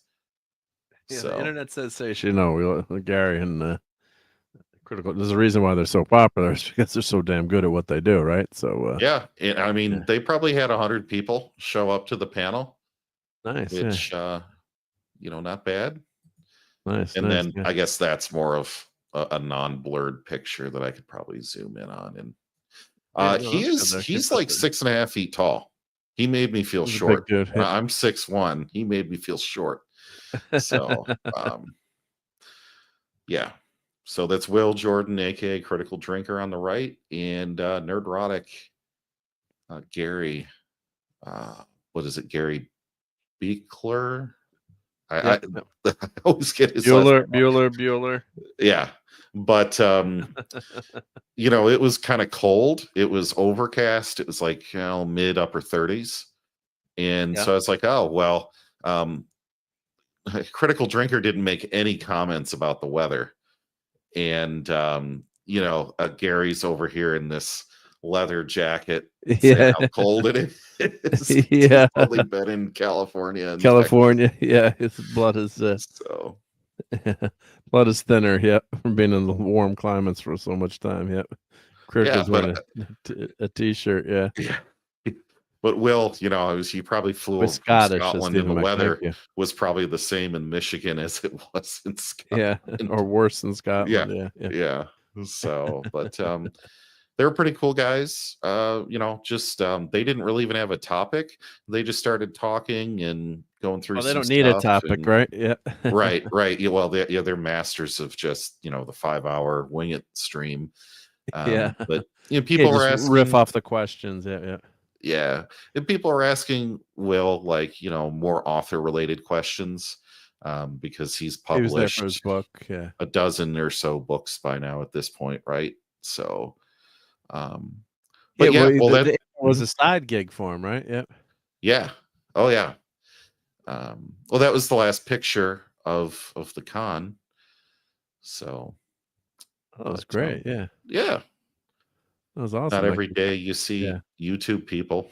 Yeah,
So
the internet sensation. No, Gary and Critical. There's a reason why they're so popular. It's because they're so damn good at what they do, right? So
yeah, and I mean they probably had 100 people show up to the panel.
Nice,
which not bad.
Nice.
And then
yeah.
I guess that's more of a non-blurred picture that I could probably zoom in on. And he's like 6.5 feet tall. He made me feel short.
Dude, yeah.
I'm 6'1". He made me feel short. So yeah. So that's Will Jordan, aka Critical Drinker, on the right, and Nerdrotic Gary. What is it? Gary Beekler. I always get his
Bueller.
Yeah, but it was kind of cold. It was overcast. It was like mid upper 30s, and so I was like, oh well. Critical Drinker didn't make any comments about the weather, and Gary's over here in this leather jacket.
Yeah,
how cold it is.
Yeah,
He's probably been in California.
Yeah, his blood is
so
Blood is thinner. Yep, from being in the warm climates for so much time. Yep. Critical's wearing a t-shirt. Yeah.
But Will, he probably flew
We're
over from
Scottish,
Scotland, and the
Stephen Mac, thank
weather
you.
was probably the same in Michigan as it was in
Yeah,
Scotland.
or worse than Scotland.
Yeah. So, but they were pretty cool guys. Just they didn't really even have a topic. They just started talking and going through.
Well, they
some
don't need a
stuff
topic,
and-
right? Yeah.
right. Yeah, well, they're masters of just the 5-hour wing it stream.
Yeah.
But people were
just
asking,
riff off the questions. Yeah.
yeah, and people are asking Will more author related questions because he's
He was there for
published
his book. Yeah.
a dozen or so books by now at this point, right? So, but
it was a side gig for him, right? Yep.
Yeah. Oh yeah. Well, that was the last picture of the con. So
that was great. Yeah.
Yeah.
That was awesome.
Not every day you see YouTube people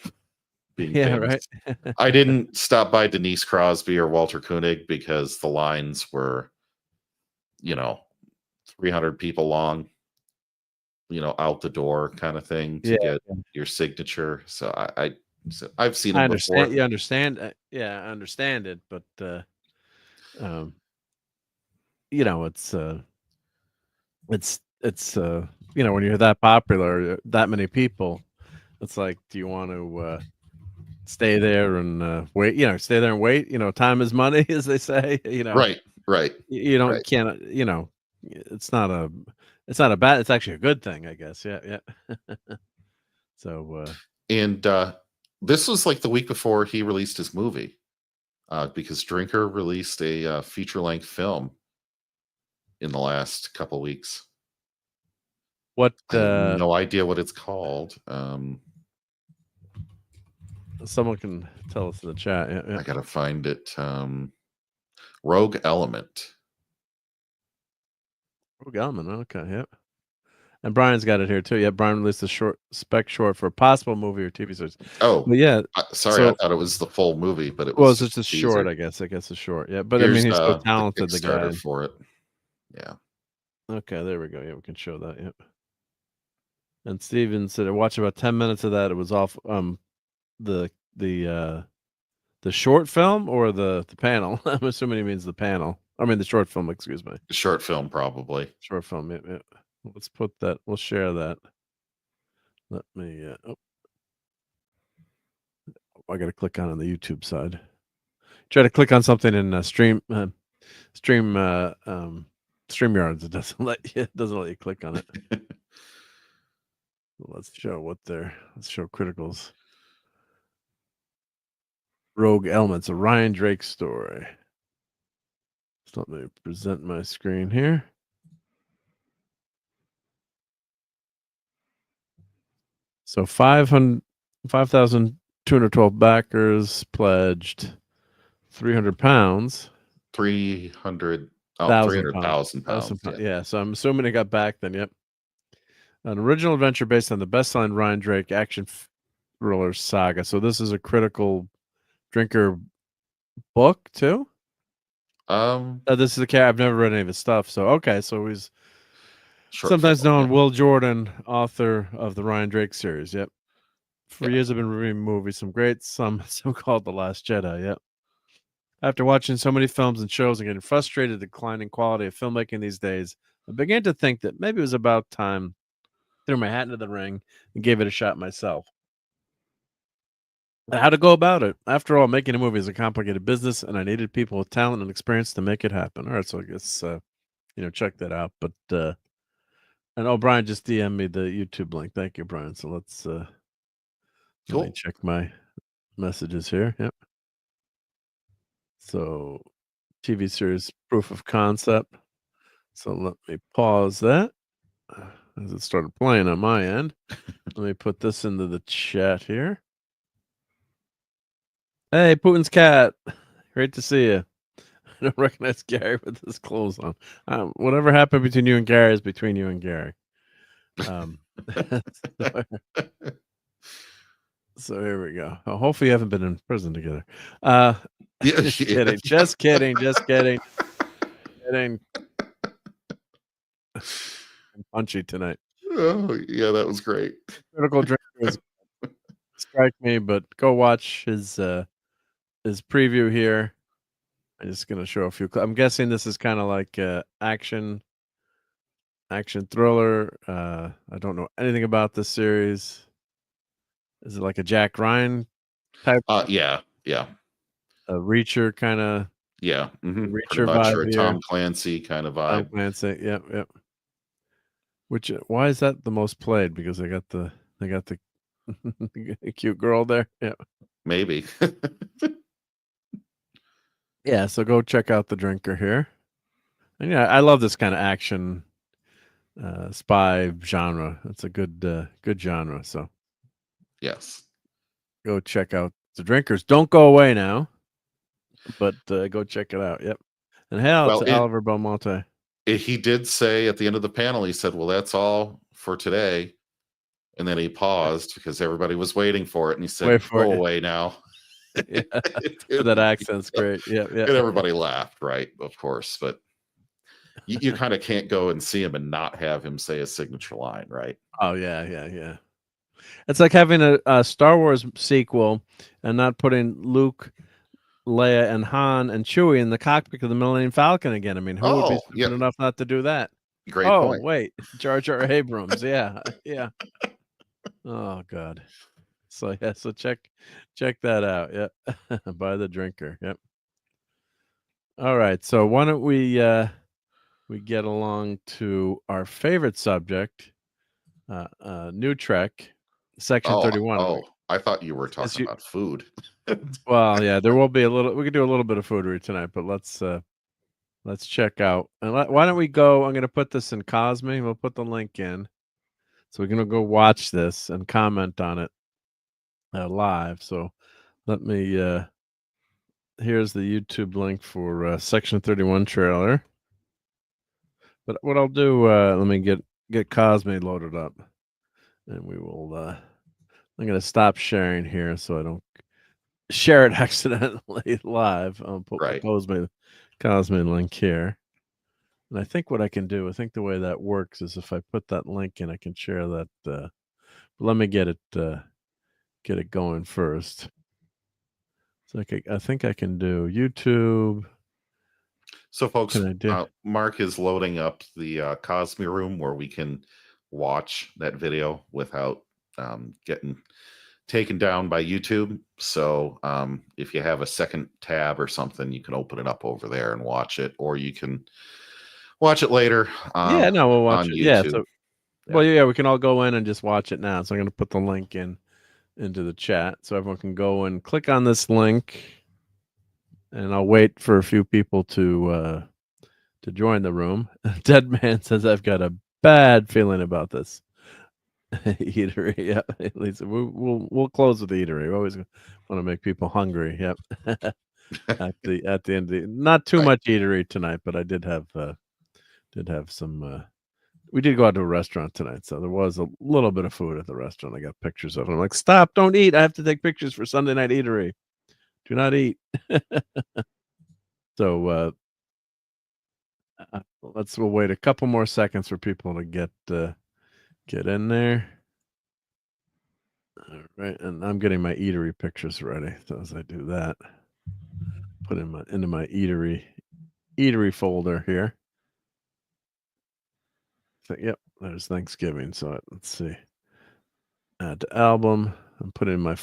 being famous.
Right.
I didn't stop by Denise Crosby or Walter Koenig because the lines were, 300 people long, out the door kind of thing to get your signature. So I've seen them before.
You understand. Yeah, I understand it, but it's when you're that popular, that many people, it's like, do you want to stay there and wait? Stay there and wait. Time is money, as they say.
Right.
You don't
right.
can't. It's not a bad. It's actually a good thing, I guess. Yeah. So.
And this was like the week before he released his movie, because Drinker released a feature-length film in the last couple weeks.
What?
I have no idea what it's called.
Someone can tell us in the chat. Yeah.
I gotta find it. Rogue Element.
Rogue Element. Okay. Yep. And Brian's got it here too. Yeah, Brian released a spec short for a possible movie or TV series.
Oh,
but yeah.
Sorry, I thought it was the full movie, but it was
just a short. I guess a short. Yeah, but
Here's,
he's so talented. The guy
for it. Yeah.
Okay, there we go. Yeah, we can show that. Yep. And Steven said, I watched about 10 minutes of that. It was off the short film or the panel. I'm assuming he means the panel. I mean the short film. Excuse me.
The short film, probably.
Short film. Yeah. Let's put that. We'll share that. Let me. I got to click on the YouTube side. Try to click on something in StreamYards. It doesn't let you click on it. Let's show let's show Critical's Rogue Elements, a Ryan Drake story. So let me present my screen here. So 5,212 backers pledged, 300 pounds.
300,000 pounds.
Yeah, so I'm assuming it got back then. Yep. An original adventure based on the best-selling Ryan Drake action thriller saga. So this is a Critical Drinker book too. This is a cat. I've never read any of his stuff. So okay, so he's sometimes known Will Jordan, author of the Ryan Drake series. Yep. For years, I've been reviewing movies. Some great, some called The Last Jedi. Yep. After watching so many films and shows and getting frustrated at the declining quality of filmmaking these days, I began to think that maybe it was about time I threw my hat into the ring and gave it a shot myself. How to go about it? After all, making a movie is a complicated business, and I needed people with talent and experience to make it happen. All right, so I guess check that out. But and Brian just DM'd me the YouTube link. Thank you, Brian. So let's let me check my messages here. Yep. So TV series proof of concept. So let me pause that as it started playing on my end. Let me put this into the chat here. Hey, Putin's cat. Great to see you. I don't recognize Gary with his clothes on. Whatever happened between you and Gary is between you and Gary. So here we go. Hopefully you haven't been in prison together. Just kidding. It ain't punchy tonight.
Oh, yeah, that was great.
Critical Drinkers strike me, but go watch his preview here. I'm just gonna show a few. I'm guessing this is kind of like action thriller. I don't know anything about this series. Is it like a Jack Ryan type?
Yeah.
A Reacher kind of.
Yeah. Pretty
Reacher
much,
vibe
or a
here.
Tom Clancy kind of
Tom
vibe.
Clancy, yep. Which why is that the most played? Because they got the cute girl there. Yeah.
Maybe.
Yeah, so go check out The Drinker here. And yeah, I love this kind of action spy genre. It's a good genre. So
Yes.
go check out The Drinkers. Don't go away now, but go check it out. Yep. And hail
Well,
to Oliver Belmonte.
He did say at the end of the panel, he said, well, that's all for today. And then he paused because everybody was waiting for it. And he said,
Wait for
go
it.
away now.
Yeah. That accent's great. Yeah.
And everybody laughed, right? Of course. But you kind of can't go and see him and not have him say a signature line, right?
Oh, yeah. It's like having a Star Wars sequel and not putting Luke, Leia, and Han and Chewie in the cockpit of the Millennium Falcon again. I mean, who would be stupid enough not to do that?
Great point.
Wait, Jar Jar Abrams. Yeah. Oh God. So yeah, so check that out. Yeah. By The Drinker. Yep. All right. So why don't we get along to our favorite subject, New Trek, Section 31.
Oh, I thought you were talking about food.
Well, yeah, there will be we could do a little bit of foodery tonight, but let's check out. And why don't we go? I'm going to put this in Cosme. We'll put the link in, so we're going to go watch this and comment on it live. So let me. Here's the YouTube link for Section 31 trailer. But what I'll do, let me get Cosme loaded up, and we will. I'm going to stop sharing here so I don't share it accidentally live. I'll put Cosme link here. And I think what I can do, I think the way that works is if I put that link in, I can share that. But let me get it going first. So I think I can do YouTube.
So, folks, Mark is loading up the Cosme room where we can watch that video without getting taken down by YouTube. So if you have a second tab or something, you can open it up over there and watch it, or you can watch it later.
We'll watch it.
YouTube.
Well, we can all go in and just watch it now. So I'm going to put the link into the chat so everyone can go and click on this link, and I'll wait for a few people to join the room. Dead Man says I've got a bad feeling about this eatery. Yeah, at least we'll close with the eatery. We always want to make people hungry. Yep. at the end of the, not too much eatery tonight, but I did have some. We did go out to a restaurant tonight, so there was a little bit of food at the restaurant. I got pictures of it. I'm like, stop! Don't eat! I have to take pictures for Sunday Night Eatery. Do not eat. So we'll wait a couple more seconds for people to get in there. All right, and I'm getting my eatery pictures ready. So as I do that, put into my eatery folder here. So, yep, there's Thanksgiving. So let's see. Add to album. I'm putting my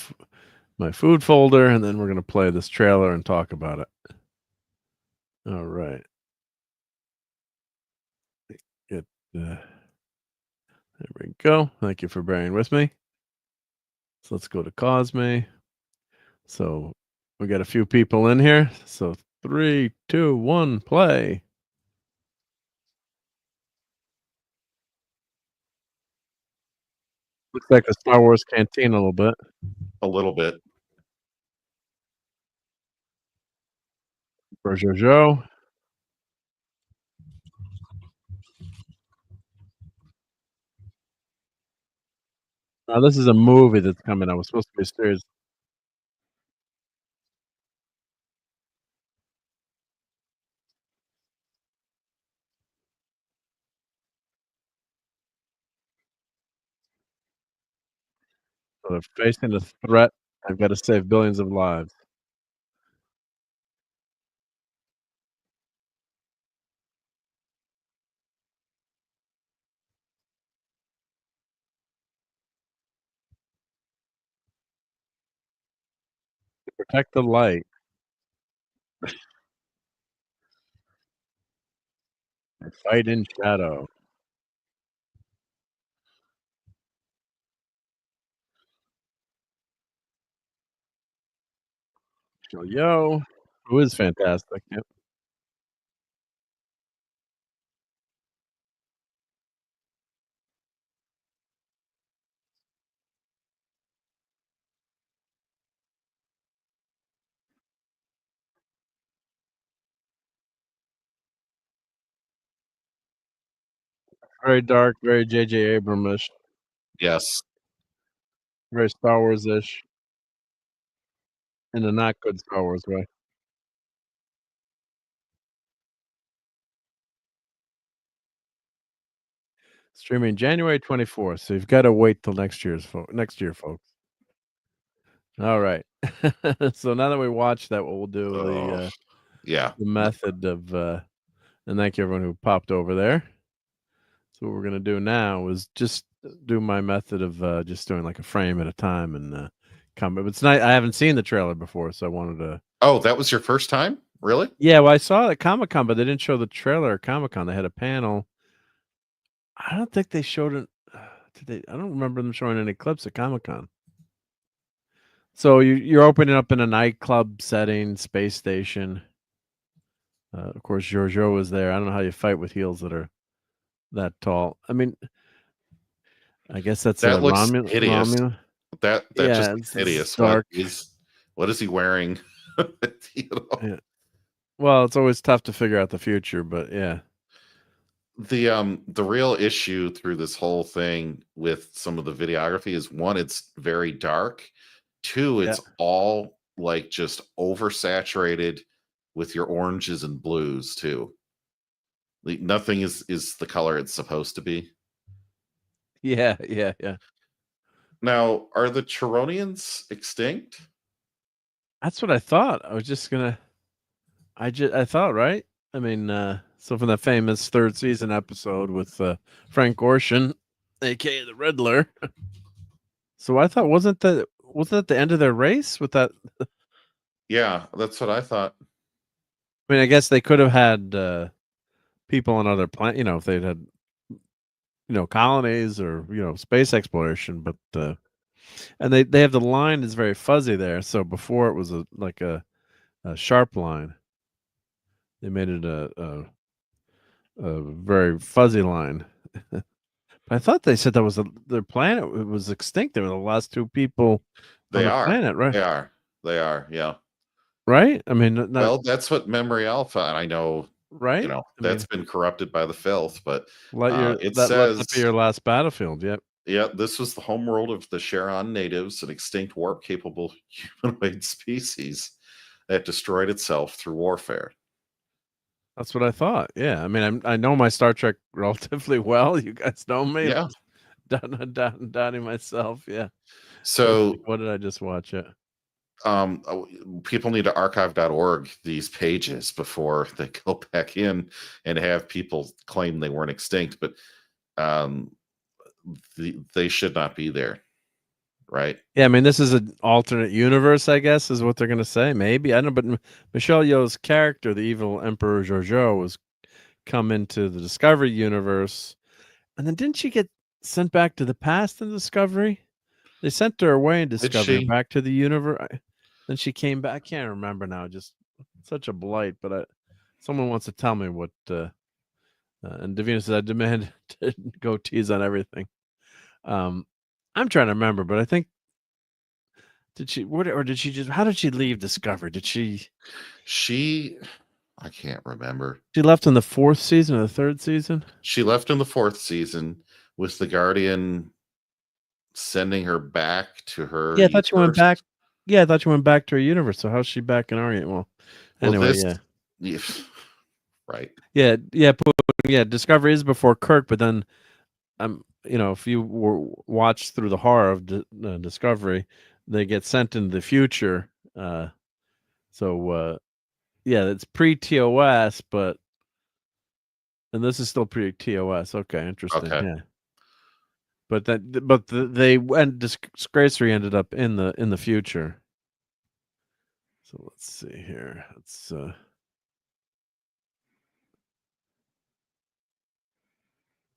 food folder, and then we're going to play this trailer and talk about it. All right. There we go. Thank you for bearing with me. So let's go to Cosme. So we got a few people in here. So 3, 2, 1, play. Looks like a Star Wars canteen a little bit.
A little bit.
For Jojo. Now this is a movie that's coming out. It was supposed to be a series. So they're facing a threat. I've got to save billions of lives. Protect the light. Fight in shadow. Yo, who is fantastic. Yep. Very dark, very J.J. Abrams-ish,
Yes.
very Star Wars-ish, in a not good Star Wars way. Streaming January 24th, so you've got to wait till next year, folks. All right. So now that we watched that, what we'll do
Yeah.
the method of and thank you everyone who popped over there. So what we're gonna do now is just do my method of just doing like a frame at a time and comment. But it's not. I haven't seen the trailer before, so I wanted to.
Oh, that was your first time? Really?
Yeah, well, I saw it at Comic-Con, but they didn't show the trailer at Comic-Con. They had a panel. I don't think they showed it. Did they? I don't remember them showing any clips at Comic-Con. So you're opening up in a nightclub setting, space station. Of course, Giorgio was there. I don't know how you fight with heels that are that tall. I mean, I guess that's
That looks
Romulan.
hideous. That
Yeah,
just looks
it's
hideous.
dark.
What is he wearing? You know?
Yeah. Well, it's always tough to figure out the future, but yeah.
The real issue through this whole thing with some of the videography is, one, it's very dark. Two, it's all like just oversaturated with your oranges and blues too. Like, nothing is the color it's supposed to be.
Yeah.
Now, are the Chironians extinct?
That's what I thought. I was just gonna. I thought, right? I mean, so from that famous third season episode with Frank Gorshin, aka the Riddler. So I thought wasn't that the end of their race with that?
Yeah, that's what I thought.
I mean, I guess they could have had people on other planet. You know, if they'd had colonies or space exploration, but and they have the line is very fuzzy there. So before it was a sharp line. They made it a very fuzzy line. But I thought they said that was their planet was extinct. They were the last two people on the planet, right?
They are, yeah.
Right? I mean,
well, that's what Memory Alpha, and I know,
right?
That's been corrupted by the filth, but
it says let that be your last battlefield. Yep.
Yeah, this was the homeworld of the Charon natives, an extinct warp-capable humanoid species that destroyed itself through warfare.
That's what I thought. Yeah, I mean, I know my Star Trek relatively well. You guys know me.
Yeah,
doubting myself. Yeah.
So
what did I just watch? It.
People need to archive.org these pages before they go back in and have people claim they weren't extinct, but they should not be there. Right.
Yeah, I mean, this is an alternate universe, I guess, is what they're going to say. Maybe. I don't know, but Michelle Yeoh's character, the evil Emperor Giorgio, was come into the Discovery universe. And then didn't she get sent back to the past in Discovery? They sent her away in Discovery back to the universe. Then she came back. I can't remember now. Just such a blight. But someone wants to tell me what. And Davina says, I demand goatees on everything. I'm trying to remember, but I think did she just how did she leave Discovery? Did she
I can't remember.
She left in the fourth season or the third season?
She left in the fourth season with the Guardian sending her back to her.
Yeah, I thought she went back. Yeah, I thought she went back to her universe. So how's she back in our universe? Well, anyway,
yeah. Right.
Yeah. Discovery is before Kirk, but then if you watch through the horror of Discovery, they get sent into the future. So yeah, it's pre-TOS, and this is still pre-TOS. Okay, interesting.
Okay.
Yeah. But Disgracery ended up in the future. So let's see here. So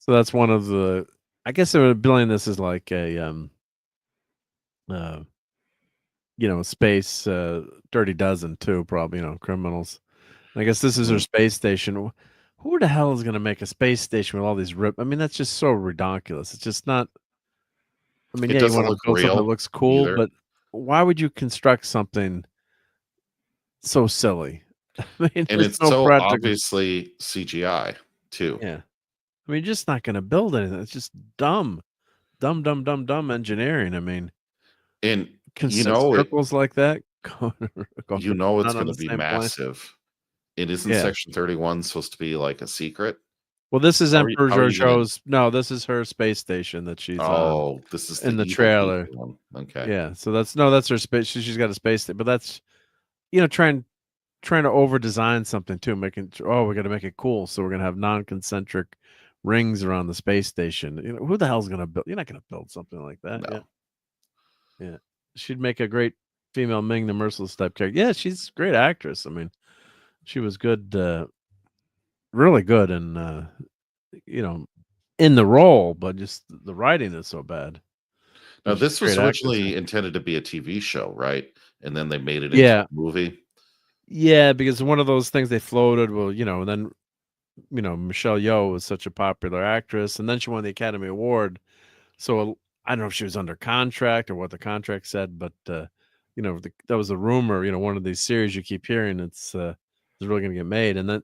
that's one of the. I guess they were billing this as like a space Dirty Dozen too, probably, criminals. I guess this is her space station. Who the hell is going to make a space station with all these I mean, that's just so ridiculous. It's just not. I mean,
It
yeah, you
doesn't
want to
look
build something that
real
looks cool,
either.
but why would you construct something so silly? I mean,
And
there's
it's
no
so
practical.
obviously CGI too.
Yeah. I mean, you're just not going to build anything. It's just dumb engineering. I mean,
And
circles like that.
it's going
on
to
the
be
same plane.
massive. It isn't
Yeah.
Section 31 supposed to be like a secret?
Well, this is
How
Emperor
are you gonna-
Jojo's. No, this is her space station that she's on
Oh, this is
in the
evil
trailer.
people one. Okay.
Yeah, so that's her space. She's got a space station, but that's trying to over design something too, we got to make it cool, so we're gonna have non-concentric rings around the space station. Who the hell's gonna build? You're not gonna build something like that.
No.
Yeah. She'd make a great female Ming the Merciless type character. Yeah, she's a great actress. I mean, she was good, really good, and in the role, but just the writing is so bad.
Now,
She's
this
a
was
great actress.
originally intended to be a TV show, right? And then they made it into a movie.
Yeah, because one of those things they floated. Well, and then Michelle Yeoh was such a popular actress, and then she won the Academy Award. So I don't know if she was under contract or what the contract said, but that was a rumor. One of these series you keep hearing it's really going to get made, and then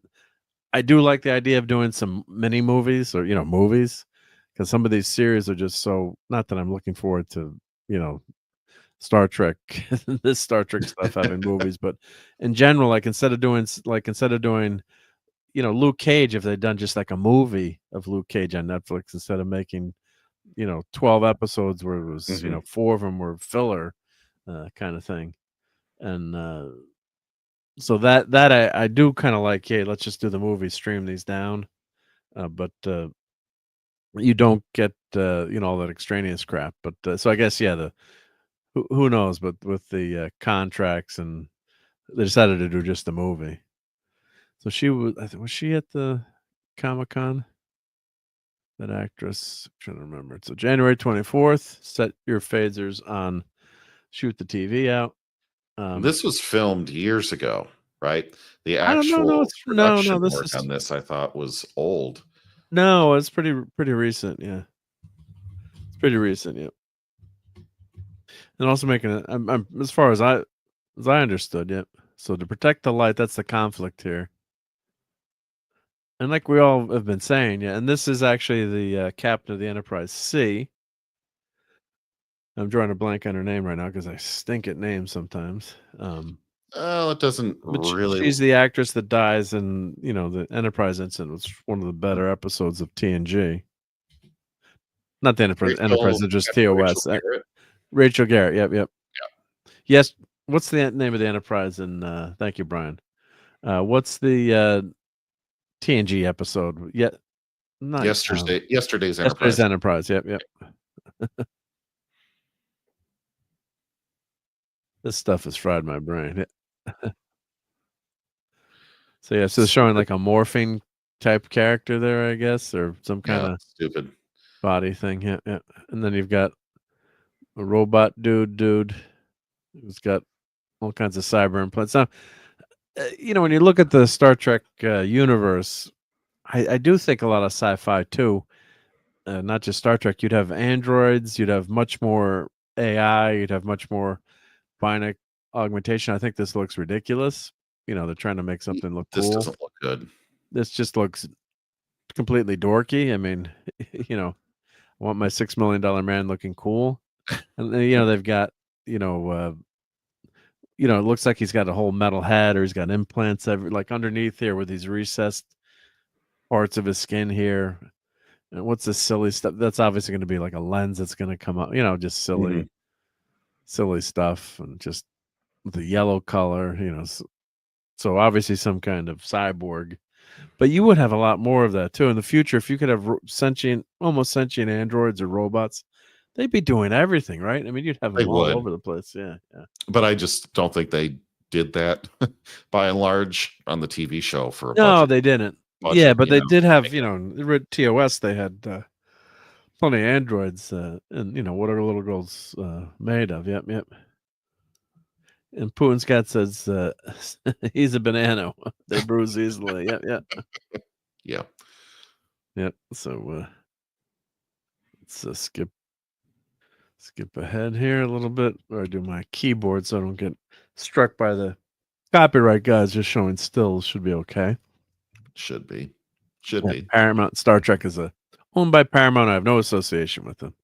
I do like the idea of doing some mini movies or movies, because some of these series are just so. Not that I'm looking forward to Star Trek, this Star Trek stuff having movies, but in general, like instead of doing Luke Cage, if they'd done just like a movie of Luke Cage on Netflix instead of making 12 episodes where it was 4 of them were filler kind of thing, and so that I do kind of like. Hey, let's just do the movie, stream these down, but you don't get all that extraneous crap. But so I guess who knows? But with the contracts, and they decided to do just the movie. So was she at the Comic-Con? That actress, I'm trying to remember. So January 24th, set your phasers on, shoot the TV out.
This was filmed years ago, right? The
I don't know. No,
actual production
this
work
is
on this, I thought, was old.
no, it's pretty recent. Yeah, it's pretty recent. Yeah, and also making it. I'm as far as I understood. Yep. So to protect the light, that's the conflict here. And like we all have been saying, yeah, and this is actually the captain of the Enterprise C. I'm drawing a blank on her name right now because I stink at names sometimes.
It doesn't really.
She's the actress that dies in the Enterprise incident. Was one of the better episodes of TNG. Not the Enterprise, just TOS. Rachel Garrett. Yep.
Yeah.
Yes. What's the name of the Enterprise? And thank you, Brian. What's the TNG episode? Yeah.
Yesterday's Enterprise.
Yesterday's Enterprise. Yep. This stuff has fried my brain. So yeah, so showing like a morphing type character there, I guess, or some kind of
stupid
body thing. Yeah. And then you've got a robot dude who's got all kinds of cyber implants. Now, when you look at the Star Trek universe, I do think a lot of sci-fi too. Not just Star Trek. You'd have androids. You'd have much more AI. You'd have much more bionic augmentation. I think this looks ridiculous. They're trying to make something look cool.
This doesn't look good.
This just looks completely dorky. I mean, I want my $6 million man looking cool. And they've got, it looks like he's got a whole metal head, or he's got implants like underneath here with these recessed parts of his skin here. And what's this silly stuff? That's obviously going to be like a lens that's going to come up. Just silly, silly stuff, and just the yellow color. So obviously some kind of cyborg. But you would have a lot more of that too in the future if you could have almost sentient androids or robots. They'd be doing everything, right? I mean, you'd have
They
them all
would.
over the place. Yeah.
But I just don't think they did that by and large on the TV show for a
No,
budget.
they didn't. Yeah, but they did have, TOS. They had plenty of androids, and what are little girls made of? Yep. And Putin's cat says he's a banana. They bruise easily.
Yeah.
Yep. So let's skip ahead here a little bit, or do my keyboard so I don't get struck by the copyright guys. Just showing stills should be okay.
Should be.
Paramount. Star Trek is owned by Paramount. I have no association with them,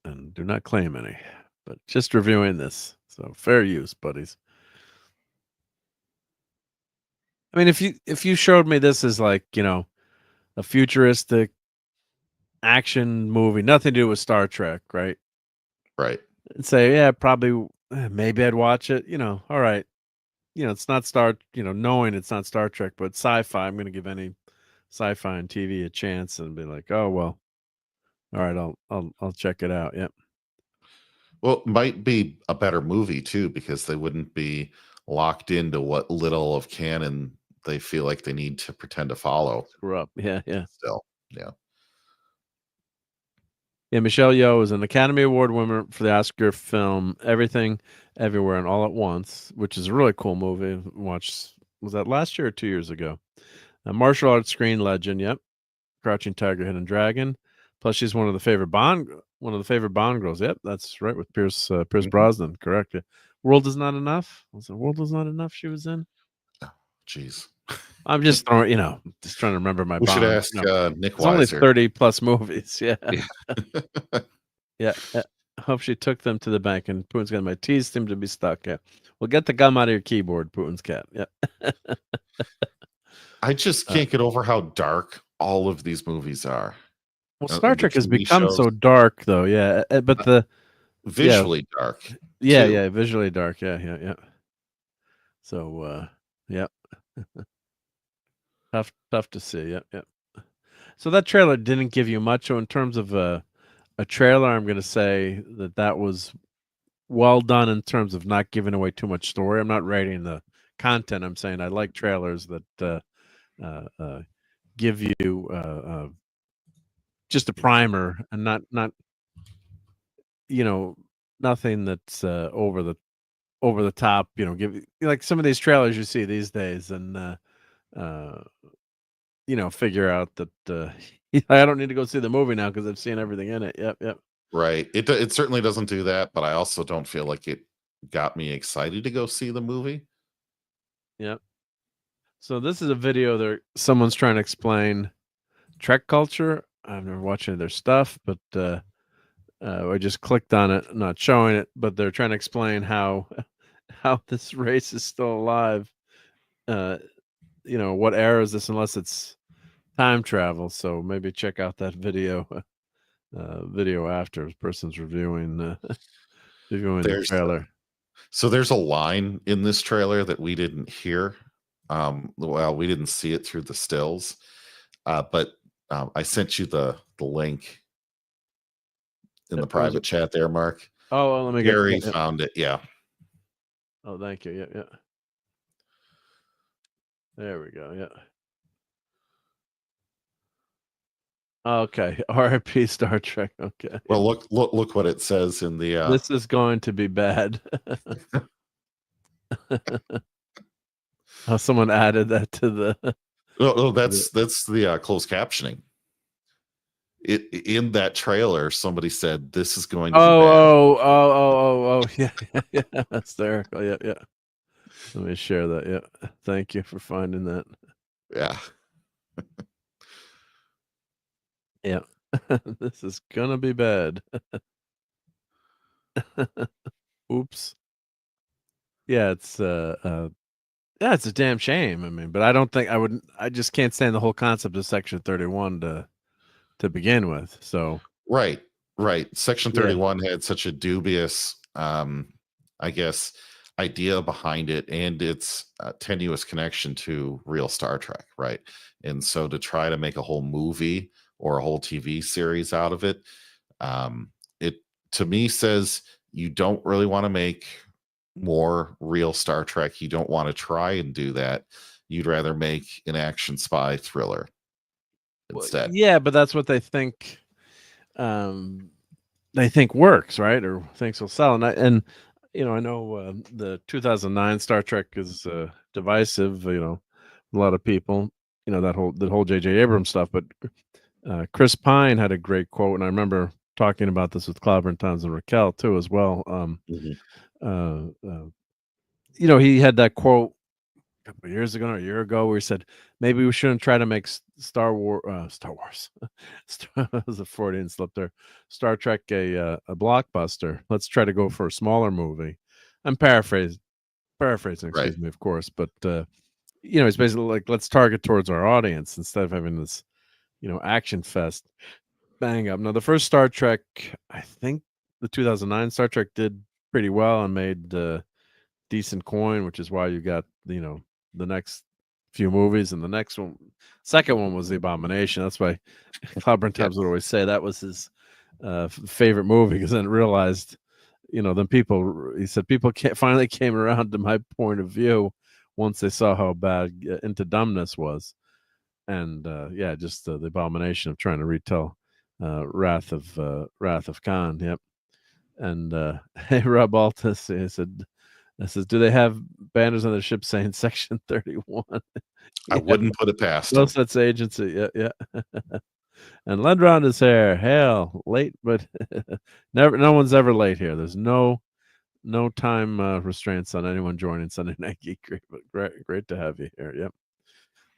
and do not claim any. But just reviewing this, so fair use, buddies. I mean, if you showed me this as like a futuristic action movie, nothing to do with Star Trek, right?
Right.
And say, yeah, probably, maybe I'd watch it. All right. It's not knowing it's not Star Trek, but sci-fi. I'm going to give any sci-fi on TV a chance and be like, oh well, all right, I'll check it out. Yep.
Well, it might be a better movie too, because they wouldn't be locked into what little of canon they feel like they need to pretend to follow.
Screw up. Yeah.
Still, yeah.
Yeah, Michelle Yeoh is an Academy Award winner for the Oscar film Everything, Everywhere, and All at Once, which is a really cool movie. Was that last year or 2 years ago? A martial arts screen legend. Yep. Crouching Tiger, Hidden Dragon. Plus, she's one of the favorite Bond girls. Yep, that's right, with Pierce Brosnan. Correct. Yeah. World Is Not Enough. Was it World Is Not Enough she was in?
Oh, jeez.
I'm just throwing, just trying to remember my
We
Bond.
should ask Nick
It's only
Weiser.
30 plus movies. Yeah.
Yeah.
Yeah. I hope she took them to the bank, and Putin's got my teeth seem to be stuck. Yeah. Well, get the gum out of your keyboard, Putin's cat. Yeah.
I just can't get over how dark all of these movies are.
Well, Star Trek has
TV
become
shows.
so dark, though. Yeah, but the
Visually dark.
Yeah,
too.
yeah, visually dark. Yeah. So, yeah, tough to see. Yep. So that trailer didn't give you much. So in terms of a trailer, I'm going to say that was well done in terms of not giving away too much story. I'm not rating the content. I'm saying I like trailers that give you just a primer and not nothing that's over the top. Give like some of these trailers you see these days, and figure out that I don't need to go see the movie now because I've seen everything in it. Yep.
Right. It certainly doesn't do that, but I also don't feel like it got me excited to go see the movie.
Yep. So this is a video there. Someone's trying to explain Trek culture. I've never watched any of their stuff, but I just clicked on it, not showing it, but they're trying to explain how this race is still alive. What era is this unless it's time travel? So maybe check out that video after the person's reviewing the trailer.
So there's a line in this trailer that we didn't hear. Well, we didn't see it through the stills, but I sent you the link in the private chat there, Mark.
Oh, well, let me
Gary found it. Yeah.
Oh, thank you. Yeah. There we go. Yeah. Okay. RIP Star Trek. Okay.
Well, look what it says in the.
This is going to be bad. Oh, someone added that to the.
No, that's the closed captioning. In that trailer, somebody said this is going to be bad.
Yeah. Hysterical. Yeah. Let me share that. Yeah. Thank you for finding that.
Yeah.
Yeah. This is gonna be bad. Oops. Yeah, it's Yeah, it's a damn shame. I mean, but I don't think I would. I just can't stand the whole concept of Section 31 to begin with. So
Right, right. Section
yeah,
31 had such a dubious, I guess, idea behind it and its tenuous connection to real Star Trek, right? And so to try to make a whole movie or a whole TV series out of it, it to me says you don't really want to make more real Star Trek. You don't want to try and do that. You'd rather make an action spy thriller
well,
instead.
yeah, but that's what um, they think works, right? Or thinks will sell. And I know the 2009 Star Trek is divisive. A lot of people. That whole J.J. Abrams stuff, but Chris Pine had a great quote, and I remember talking about this with Clobber Towns and Raquel too, as well.
Mhm.
He had that quote a couple of years ago or a year ago where he said maybe we shouldn't try to make Star Wars that was a Freudian slip there. Star Trek a blockbuster. Let's try to go for a smaller movie. I'm paraphrasing,
Right.
excuse me, of course, but it's basically like let's target towards our audience instead of having this action fest bang up. Now the first Star Trek, I think the 2009 Star Trek did pretty well and made decent coin, which is why you got the next few movies, and the second one was the Abomination. That's why Cloud
Yeah.
Times would always say that was his favorite movie, because then realized, then he said people finally came around to my point of view once they saw how bad Into Dumbness was, and just the Abomination of trying to retell Wrath of Khan. Yep. And hey, Rob Altus, he said, I says, do they have banners on their ship saying Section 31?
I
Yeah,
wouldn't put it past
no
them.
such agency. Yeah, yeah. And lend around his hair. Hell, late, but never. No one's ever late here. There's no time restraints on anyone joining Sunday Night Geekery. But great to have you here. Yep.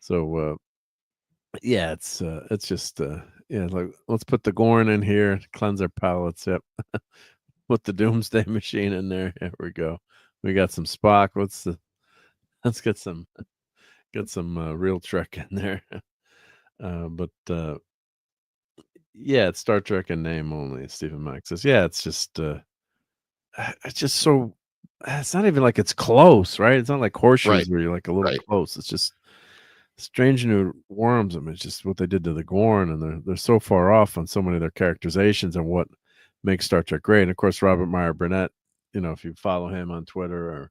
So yeah, it's just like let's put the Gorn in here, cleanse our palates. Yep. Put the Doomsday Machine in there. Here we go. We got some Spock. Let's get some real Trek in there. But yeah, it's Star Trek in name only. Stephen Mack says, yeah, it's just it's just so. It's not even like it's close, right? It's not like
Right.
horseshoes where you're like a little
Right.
close. It's just Strange New Worms. I mean, it's just what they did to the Gorn, and they're so far off on so many of their characterizations and what makes Star Trek great. And of course, Robert Meyer Burnett. If you follow him on Twitter or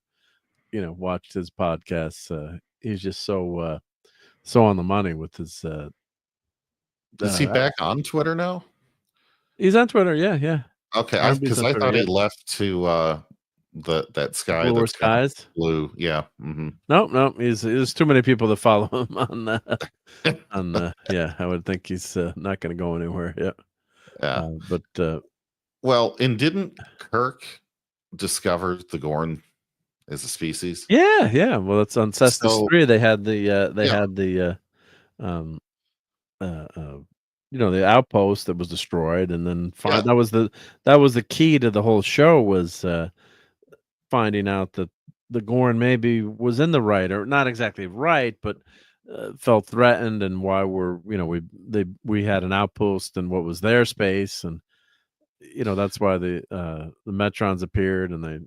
watched his podcasts, he's just so on the money with his.
Is he back on Twitter now?
He's on Twitter. Yeah, yeah.
Okay,
RB's
because
on
I
Twitter,
thought he
yeah.
left to that sky
Bluer
that's kind of
Skies.
blue. Yeah. Hmm.
No. There's too many people that follow him on. Yeah, I would think he's not going to go anywhere. Yeah.
Yeah.
But
Well, and didn't Kirk discover the Gorn as a species?
yeah. Well, it's on Cestus
So
3. They had the um the outpost that was destroyed, and then
yeah,
that was the key to the whole show, was finding out that the Gorn maybe was in the right, or not exactly right, but felt threatened, and why we had an outpost in what was their space, and that's why the Metrons appeared, and they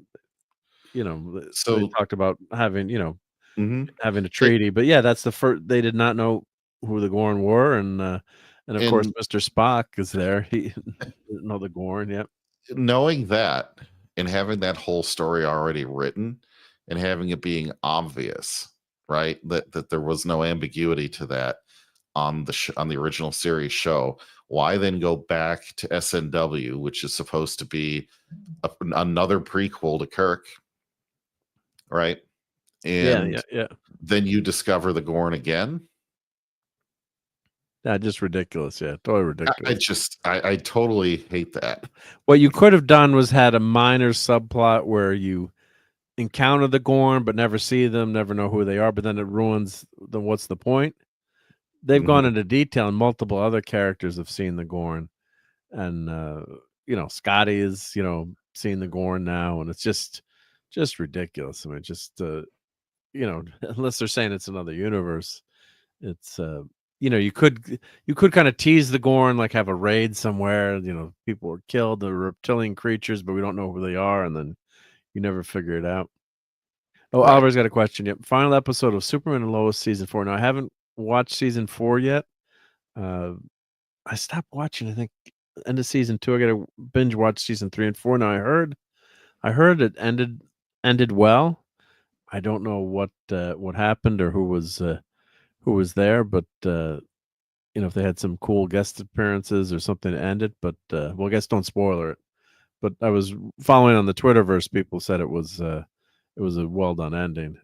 so
talked about having
mhm.
having a
It-
treaty. But yeah, that's the first. They did not know who the Gorn were, and of course
and
Mr. Spock is there. He didn't know the Gorn. Yep.
knowing that and having that whole story already written and having it being obvious, right? That there was no ambiguity to that on on the original series show. Why then go back to SNW, which is supposed to be another prequel to Kirk, right?
Yeah,
And
yeah, yeah.
then you discover the Gorn again.
Yeah, just ridiculous. Yeah, totally
I
ridiculous.
just I totally hate that.
What you could have done was had a minor subplot where you encounter the Gorn but never see them, never know who they are, but then it ruins the what's the point? They've gone
Mhm.
into detail, and multiple other characters have seen the Gorn, and Scotty is seeing the Gorn now, and it's just ridiculous. I mean, just unless they're saying it's another universe, it's you could kind of tease the gore and like have a raid somewhere. People were killed, the reptilian creatures, but we don't know who they are, and then you never figure it out. Oh,
Right.
Oliver's got a question. Yep, final episode of Superman and Lois season 4. Now I haven't watched season 4 yet. I stopped watching, I think, end of season 2. I got to binge watch season 3 and 4. Now I heard it ended well. I don't know what happened or who was there, but if they had some cool guest appearances or something to end it. But well, I guess don't spoiler it. But I was following on the Twitterverse. People said it was a well done ending.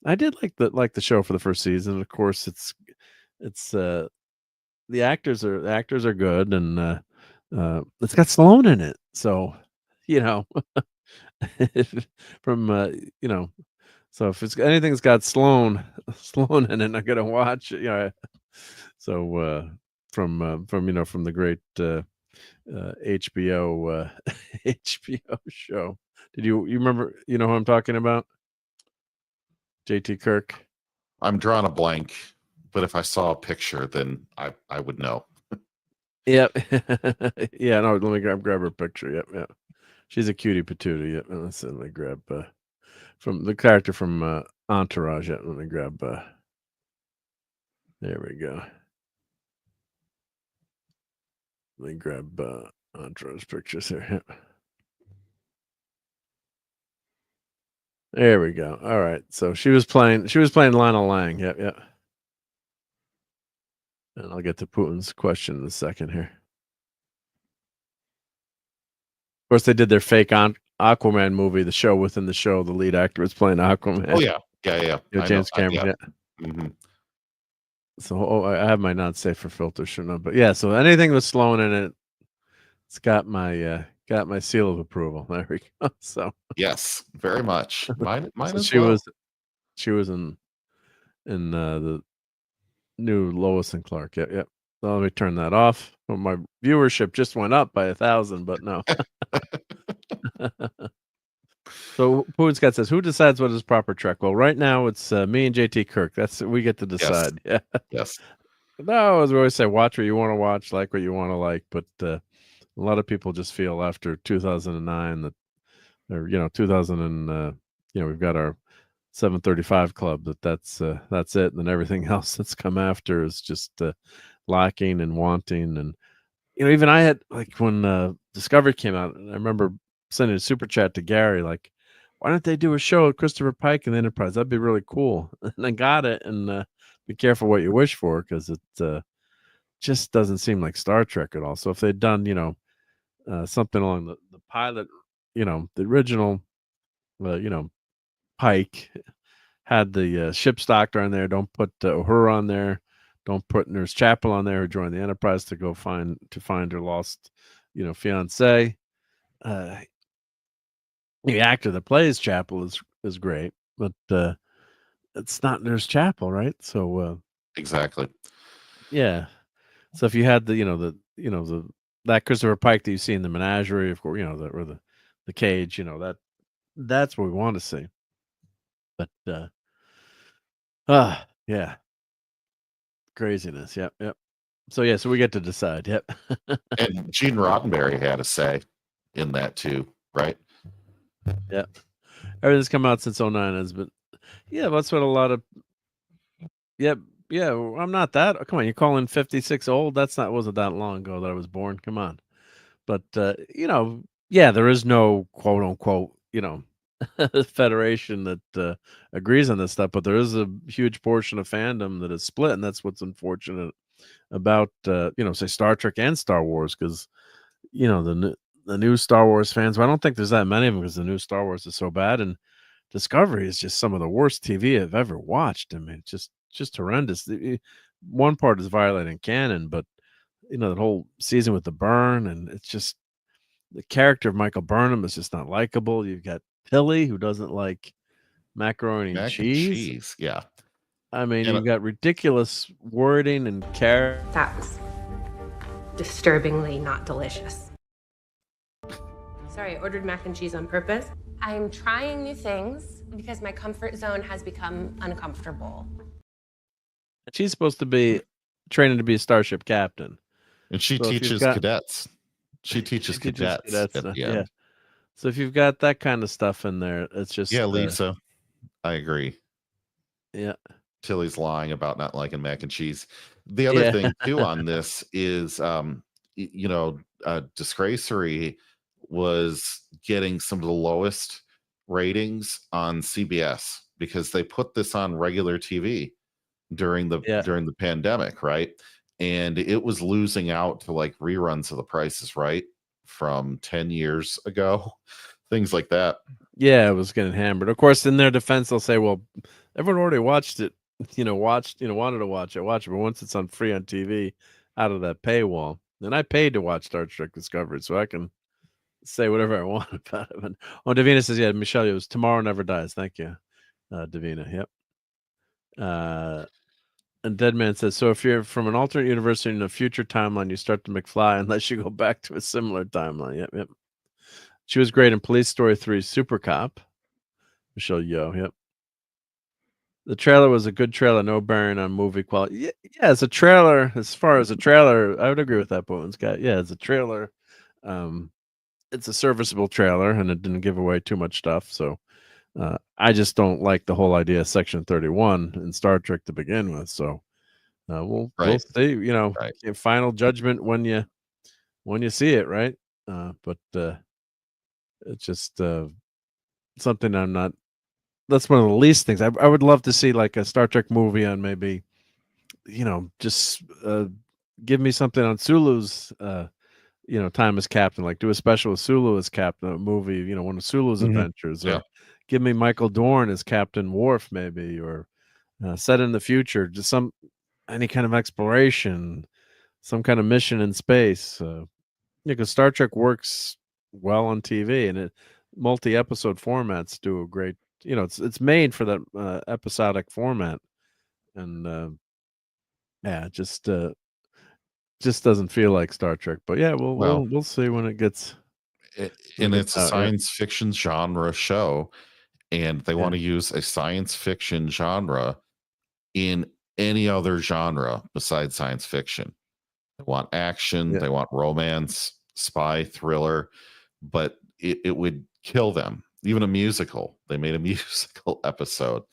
I did like the show for the first season. Of course, it's the actors are good, and it's got Stallone in it. So from so if it's anything's got Stallone in it, I'm gonna watch it. So from the great HBO HBO show. Did you remember? You know who I'm talking about? JT Kirk.
I'm drawing a blank, but if I saw a picture, then I would know.
Yep. Yeah. No. Let me grab her picture. Yep. Yeah. She's a cutie patootie. Yep. Let's let me grab from the character from Entourage. Yep. Let me grab. There we go. Let me grab Entourage pictures here. Yep. There we go. All right. So she was playing Lana Lang. Yep. Yep. And I'll get to Putin's question in a second here. Of course, they did their fake Aquaman movie, the show within the show. The lead actor was playing Aquaman.
Oh yeah.
James Cameron.
Yeah.
Yeah.
Mm-hmm.
So I have my not safe for filter shirt on, but yeah. So anything with Sloan in it, it's got my seal of approval. There we go. So
yes, very much. Mine
so
as
she
well.
was in the new Lois and Clark. Yep, yep. So let me turn that off. Well, my viewership just went up by 1,000, but no. So Poonscat says, "Who decides what is proper Trek?" Well, right now it's me and JT Kirk. We get to decide.
Yes.
Yeah.
Yes.
No, as we always say, watch what you want to watch, like what you want to like. But a lot of people just feel after 2009 that, or 2000 and we've got our 735 club that's it, and then everything else that's come after is just lacking and wanting. And even I had, like, when Discovery came out, and I remember sending a super chat to Gary, like, why don't they do a show with Christopher Pike and the Enterprise? That'd be really cool. And I got it, and be careful what you wish for, because it just doesn't seem like Star Trek at all. So if they'd done something along the pilot, the original Pike had the ship's doctor on there. Don't put Uhura on there. Don't put Nurse Chapel on there, who joined the Enterprise to go find her lost fiance. The actor that plays Chapel is great, but it's not Nurse Chapel, right? So
Exactly.
yeah. So if you had that Christopher Pike that you see in the Menagerie, of course, or the cage, that's what we want to see. But yeah, craziness. Yep, yep. So yeah, so we get to decide. Yep.
And Gene Roddenberry had a say in that too, right?
Yep. Everything's come out since 2009 has been. Yeah, that's what a lot of. Yep. Yeah, I'm not that. Come on, you're calling 56 old? Wasn't that long ago that I was born. Come on. But yeah, there is no quote unquote, federation that agrees on this stuff, but there is a huge portion of fandom that is split, and that's what's unfortunate about say Star Trek and Star Wars, because the new Star Wars fans, well, I don't think there's that many of them, because the new Star Wars is so bad, and Discovery is just some of the worst TV I've ever watched. I mean, just horrendous. One part is violating canon, but that whole season with the burn, and it's just the character of Michael Burnham is just not likable. You've got Tilly, who doesn't like macaroni and cheese.
Yeah.
I mean, you've got ridiculous wording and character.
That was disturbingly not delicious. Sorry, I ordered mac and cheese on purpose. I'm trying new things because my comfort zone has become uncomfortable.
She's supposed to be training to be a starship captain.
And she
So if you've
teaches
got-
cadets. She teaches cadets at
stuff,
the end.
yeah. So if you've got that kind of stuff in there, it's just
Yeah, Lisa. I agree.
Yeah.
Tilly's lying about not liking mac and cheese. The other thing too on this is Disgracery was getting some of the lowest ratings on CBS because they put this on regular TV during the pandemic, right? And it was losing out to like reruns of The Price is Right from 10 years ago, things like that.
Yeah, it was getting hammered. Of course, in their defense, they'll say, well, everyone already watched it, wanted to watch it. But once it's on free on TV, out of that paywall, and I paid to watch Star Trek Discovery, so I can say whatever I want about it. But, Davina says, yeah, Michelle, it was Tomorrow Never Dies. Thank you, Davina. Yep. And Deadman says, so if you're from an alternate universe in a future timeline, you start to McFly unless you go back to a similar timeline. Yep. She was great in Police Story 3 Super Cop. Michelle Yeoh, yep. The trailer was a good trailer, no bearing on movie quality. Yeah, as a trailer, as far as a trailer, I would agree with that, Bowen's guy. Yeah, as a trailer, it's a serviceable trailer, and it didn't give away too much stuff. So I just don't like the whole idea of Section 31 in Star Trek to begin with. So we'll see. Final judgment when you see it, right? But it's just something I'm not. That's one of the least things. I would love to see like a Star Trek movie on maybe, just give me something on Sulu's, time as captain. Like do a special with Sulu as captain, a movie, one of Sulu's adventures. Or give me Michael Dorn as Captain Worf, maybe, or set in the future, just any kind of exploration, some kind of mission in space. Because Star Trek works well on TV, and multi-episode formats do a great. It's made for that episodic format, and just doesn't feel like Star Trek. But yeah, we'll see when it gets.
And it's a science fiction genre show, and they want to use a science fiction genre in any other genre besides science fiction. They want action, they want romance, spy, thriller, but it would kill them. Even a musical. They made a musical episode.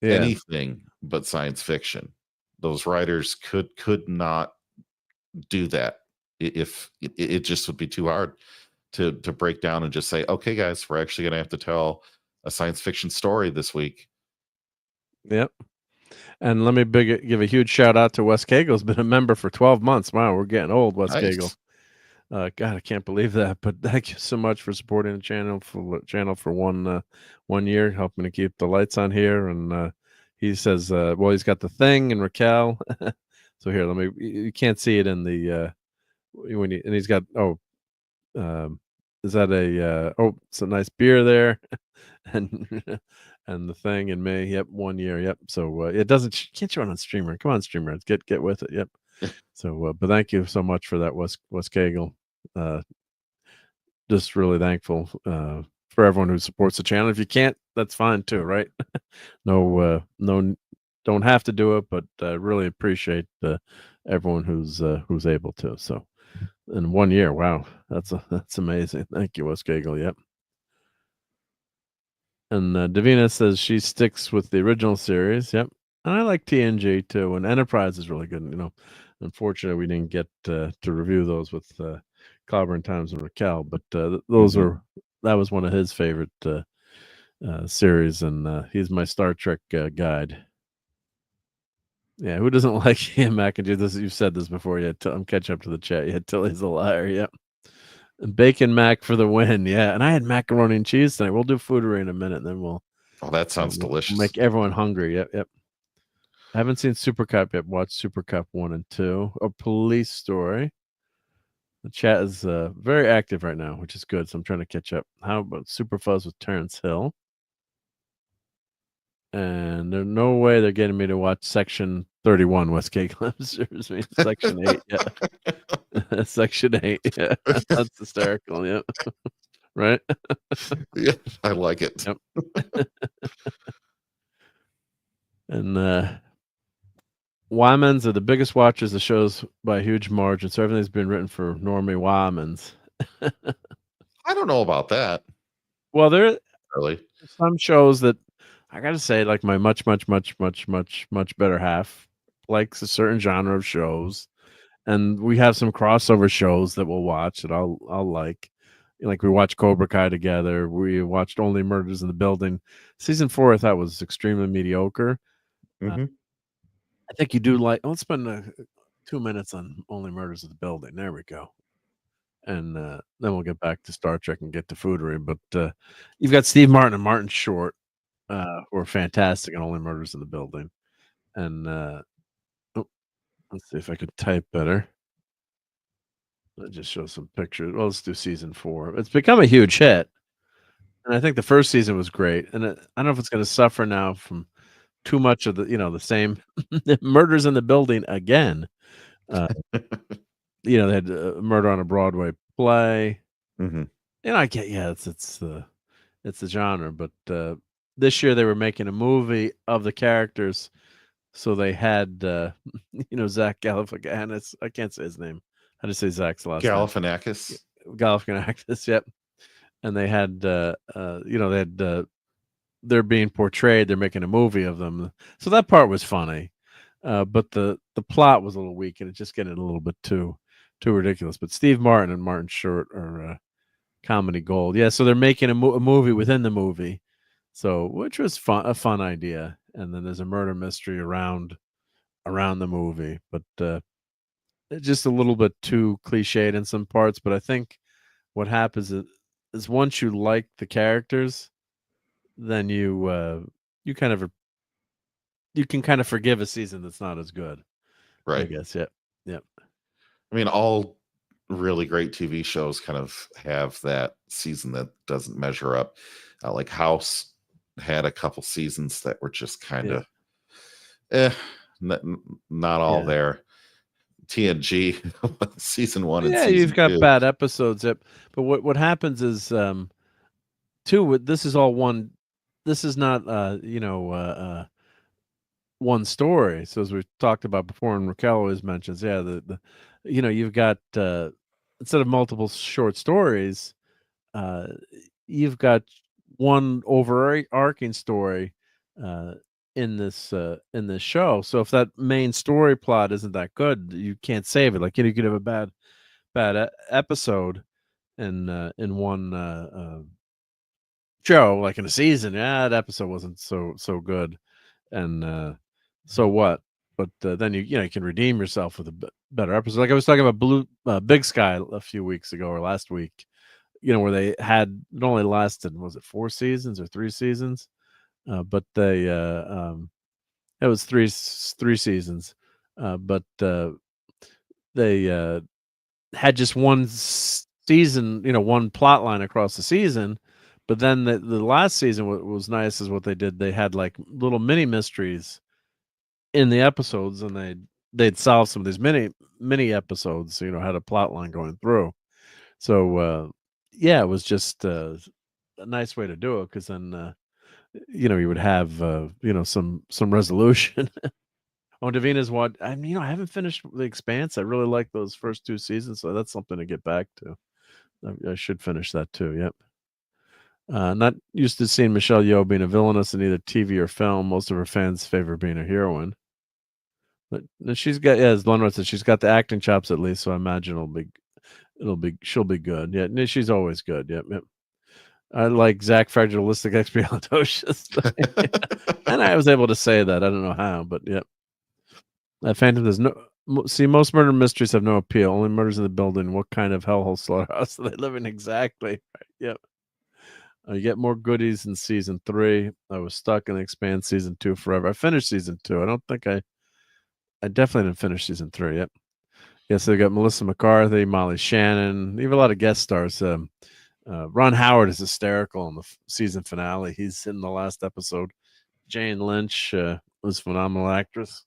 Anything but science fiction. Those writers could not do that. If it just would be too hard to break down and just say, okay, guys, we're actually going to have to tell a science fiction story this week.
Yep. And let me give a huge shout out to Wes Cagel's been a member for 12 months. Wow, we're getting old, Wes Cagel. God, I can't believe that. But thank you so much for supporting the channel for 1 year, helping to keep the lights on here. And he says, he's got the Thing and Raquel. So here, you can't see it in the and he's got is that it's a nice beer there, and the Thing and me. Yep, 1 year. Yep. So it can't show it on Streamer. Come on, Streamer, get with it. Yep. So, but thank you so much for that, Wes Cagel. Just really thankful for everyone who supports the channel. If you can't, that's fine too, right? No, don't have to do it, but really appreciate everyone who's able to. So, in 1 year, wow, that's amazing. Thank you, Wes Cagel. Yep. And Davina says she sticks with the original series. Yep. And I like TNG too. And Enterprise is really good. Unfortunately, we didn't get to review those with Clobber Times and Raquel, but that was one of his favorite series, and he's my Star Trek guide. Yeah, who doesn't like Ian Mac and cheese? You've said this before. Yeah, I'm catching up to the chat. Yeah, Tilly's a liar. Yep. And Bacon Mac for the win. Yeah, and I had macaroni and cheese tonight. We'll do foodery in a minute, and then we'll.
Oh, that sounds delicious.
Make everyone hungry. Yep. I haven't seen Super Cup yet. Watch Super Cup 1 and 2. A Police Story. The chat is very active right now, which is good. So I'm trying to catch up. How about Super Fuzz with Terrence Hill? And there's no way they're getting me to watch Section 31, West Gate Section 8. Yeah. Section 8. Yeah. That's hysterical. Yep. right?
Yeah, I like it.
Yep. And Wymans are the biggest watchers of shows by a huge margin, so everything's been written for normie Wymans.
I don't know about that.
Well, there are
Really.
some shows that I gotta say, like my much better half likes a certain genre of shows, and we have some crossover shows that we'll watch that I'll like. Like we watched Cobra Kai together. We watched Only Murders in the Building. Season 4 I thought was extremely mediocre.
Mm-hmm.
I think you do like. Let's spend 2 minutes on Only Murders in the Building. There we go. And then we'll get back to Star Trek and get to Foodery. But you've got Steve Martin and Martin Short, who are fantastic in Only Murders in the Building. And oh, let's see if I could type better. Let's just show some pictures. Well, let's do season 4. It's become a huge hit, and I think the first season was great. And I don't know if it's going to suffer now from too much of the same murders in the building again. They had Murder on a Broadway play.
Mm-hmm.
And I get, it's the genre, but this year they were making a movie of the characters, so they had Zach Galifianakis. I can't say his name. How to say Zach's last name? Galifianakis. Yep. And they had they're being portrayed. They're making a movie of them, so that part was funny, but the plot was a little weak, and it's just getting a little bit too ridiculous. But Steve Martin and Martin Short are comedy gold. Yeah, so they're making a movie within the movie, so which was a fun idea. And then there's a murder mystery around the movie, but just a little bit too cliched in some parts. But I think what happens is once you like the characters, then you can kind of forgive a season that's not as good.
Right.
I guess. Yep.
I mean, all really great TV shows kind of have that season that doesn't measure up. Like House had a couple seasons that were just kind of, not all there. TNG season 1 and season
you've got
2.
bad episodes. But what happens is two. This is all one. This is not one story. So as we talked about before, and Raquel always mentions, you've got instead of multiple short stories, you've got one overarching story in this show. So if that main story plot isn't that good, you can't save it. Like you could have a bad episode in one show, like in a season. That episode wasn't so good, and so what? But then you can redeem yourself with a better episode. Like I was talking about Big Sky a few weeks ago or last week, where they had it only lasted, was it 4 seasons or 3 seasons? But they it was three seasons, but they had just one season, one plot line across the season. But then the last season, what was nice is what they did. They had like little mini mysteries in the episodes, and they'd solve some of these mini episodes. Had a plot line going through. So it was just a nice way to do it, because then you would have some resolution. Oh, Davina's what I haven't finished The Expanse. I really like those first 2 seasons, so that's something to get back to. I should finish that too. Yep. Not used to seeing Michelle Yeoh being a villainess in either TV or film. Most of her fans favor being a heroine. But she's got, as Glenn said, she's got the acting chops at least, so I imagine she'll be good. Yeah, she's always good. Yep. I like Zach Fragilistic Expialidocious. And I was able to say that. I don't know how, but yep. Phantom does most murder mysteries have no appeal. Only Murders in the Building. What kind of hellhole slaughterhouse do they live in exactly? Right. Yep. You get more goodies in season 3. I was stuck in The Expanse season 2 forever. I finished season 2. I don't think I definitely didn't finish season 3 yet. Yes, they got Melissa McCarthy, Molly Shannon. You have a lot of guest stars. Ron Howard is hysterical in the season finale. He's in the last episode. Jane Lynch was a phenomenal actress.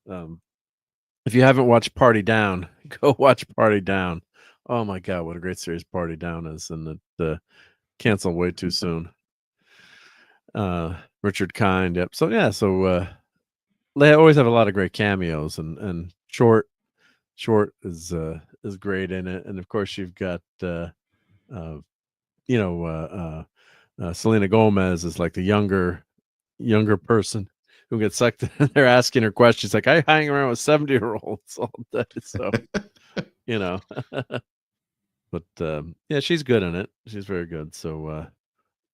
If you haven't watched Party Down, go watch Party Down. Oh my God, what a great series Party Down is! And canceled way too soon. Richard Kind, yep. So yeah, so they always have a lot of great cameos, and Short is great in it, and of course you've got Selena Gomez is like the younger person who gets sucked in. They're asking her questions like, I hang around with 70-year-olds all day, so but yeah, she's good in it. She's very good. So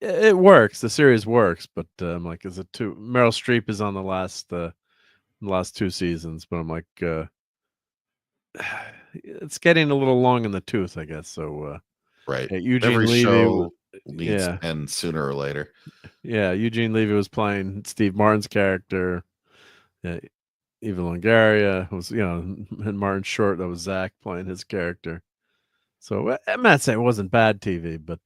it works. The series works, but I'm like, is it too? Meryl Streep is on the last 2 seasons, but I'm like, it's getting a little long in the tooth, I guess. So
right.
yeah, Eugene
Every
Levy,
show needs
yeah,
end sooner or later.
yeah. Eugene Levy was playing Steve Martin's character. Yeah, Eva Longoria was, and Martin Short, that was Zach playing his character. So I'm not saying it wasn't bad TV, but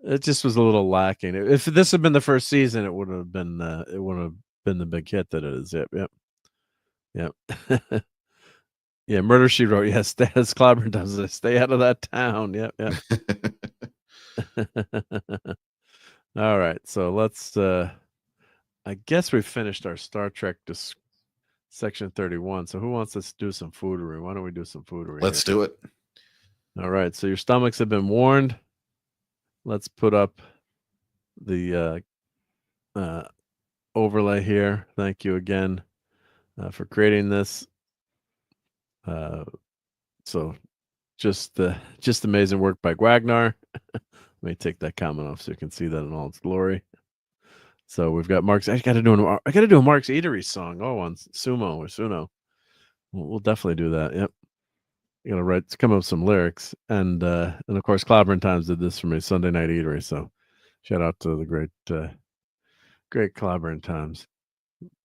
it just was a little lacking. If this had been the first season, it would have been the big hit that it is. Yep. Yeah, Murder She Wrote. Yes, as Clobberin does it. Stay out of that town. Yep. All right, so let's. I guess we finished our Star Trek section 31. So who wants to do some foodery? Why don't we do some foodery?
Let's do it.
All right, so your stomachs have been warned. Let's put up the overlay here. Thank you again for creating this. So just amazing work by Gwagnar. Let me take that comment off so you can see that in all its glory. So we've got Mark's. I got to do a Mark's Eatery song. Oh, on Sumo or Suno. We'll definitely do that. Yep. You gotta come up with some lyrics, and of course Clobberin Times did this for me, Sunday Night Eatery. So shout out to the great Clobberin Times.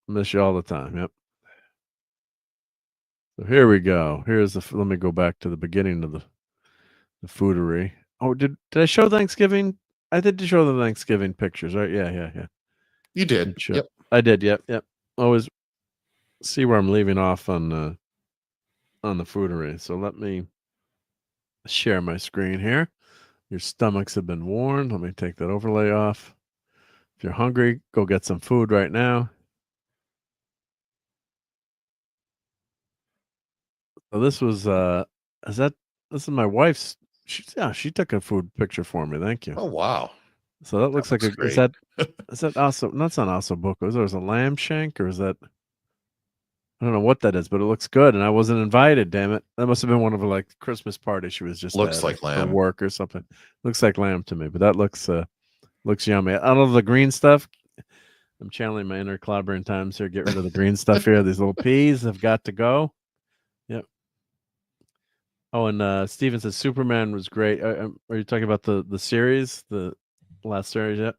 Miss you all the time. Yep. So here we go. Let me go back to the beginning of the foodery. Oh, did I show Thanksgiving? I did show the Thanksgiving pictures, right? Yeah.
You did. Yep.
I did. Yep. Always see where I'm leaving off on the foodery. So let me share my screen here. Your stomachs have been warned. Let me take that overlay off. If you're hungry, go get some food right now. So this was this is my wife's. She took a food picture for me. Thank you.
Oh wow.
So that looks like
great.
Is that also? That's not also buco. Is there a lamb shank, or is that? I don't know what that is, but it looks good, and I wasn't invited. Damn it! That must have been one of her like Christmas parties. She was just
looks like lamb,
or work or something. Looks like lamb to me, but that looks yummy. Out of the green stuff, I'm channeling my inner Clobberin Times here. Get rid of the green stuff here. These little peas have got to go. Yep. Oh, and Steven says Superman was great. Are you talking about the series, the last series yet?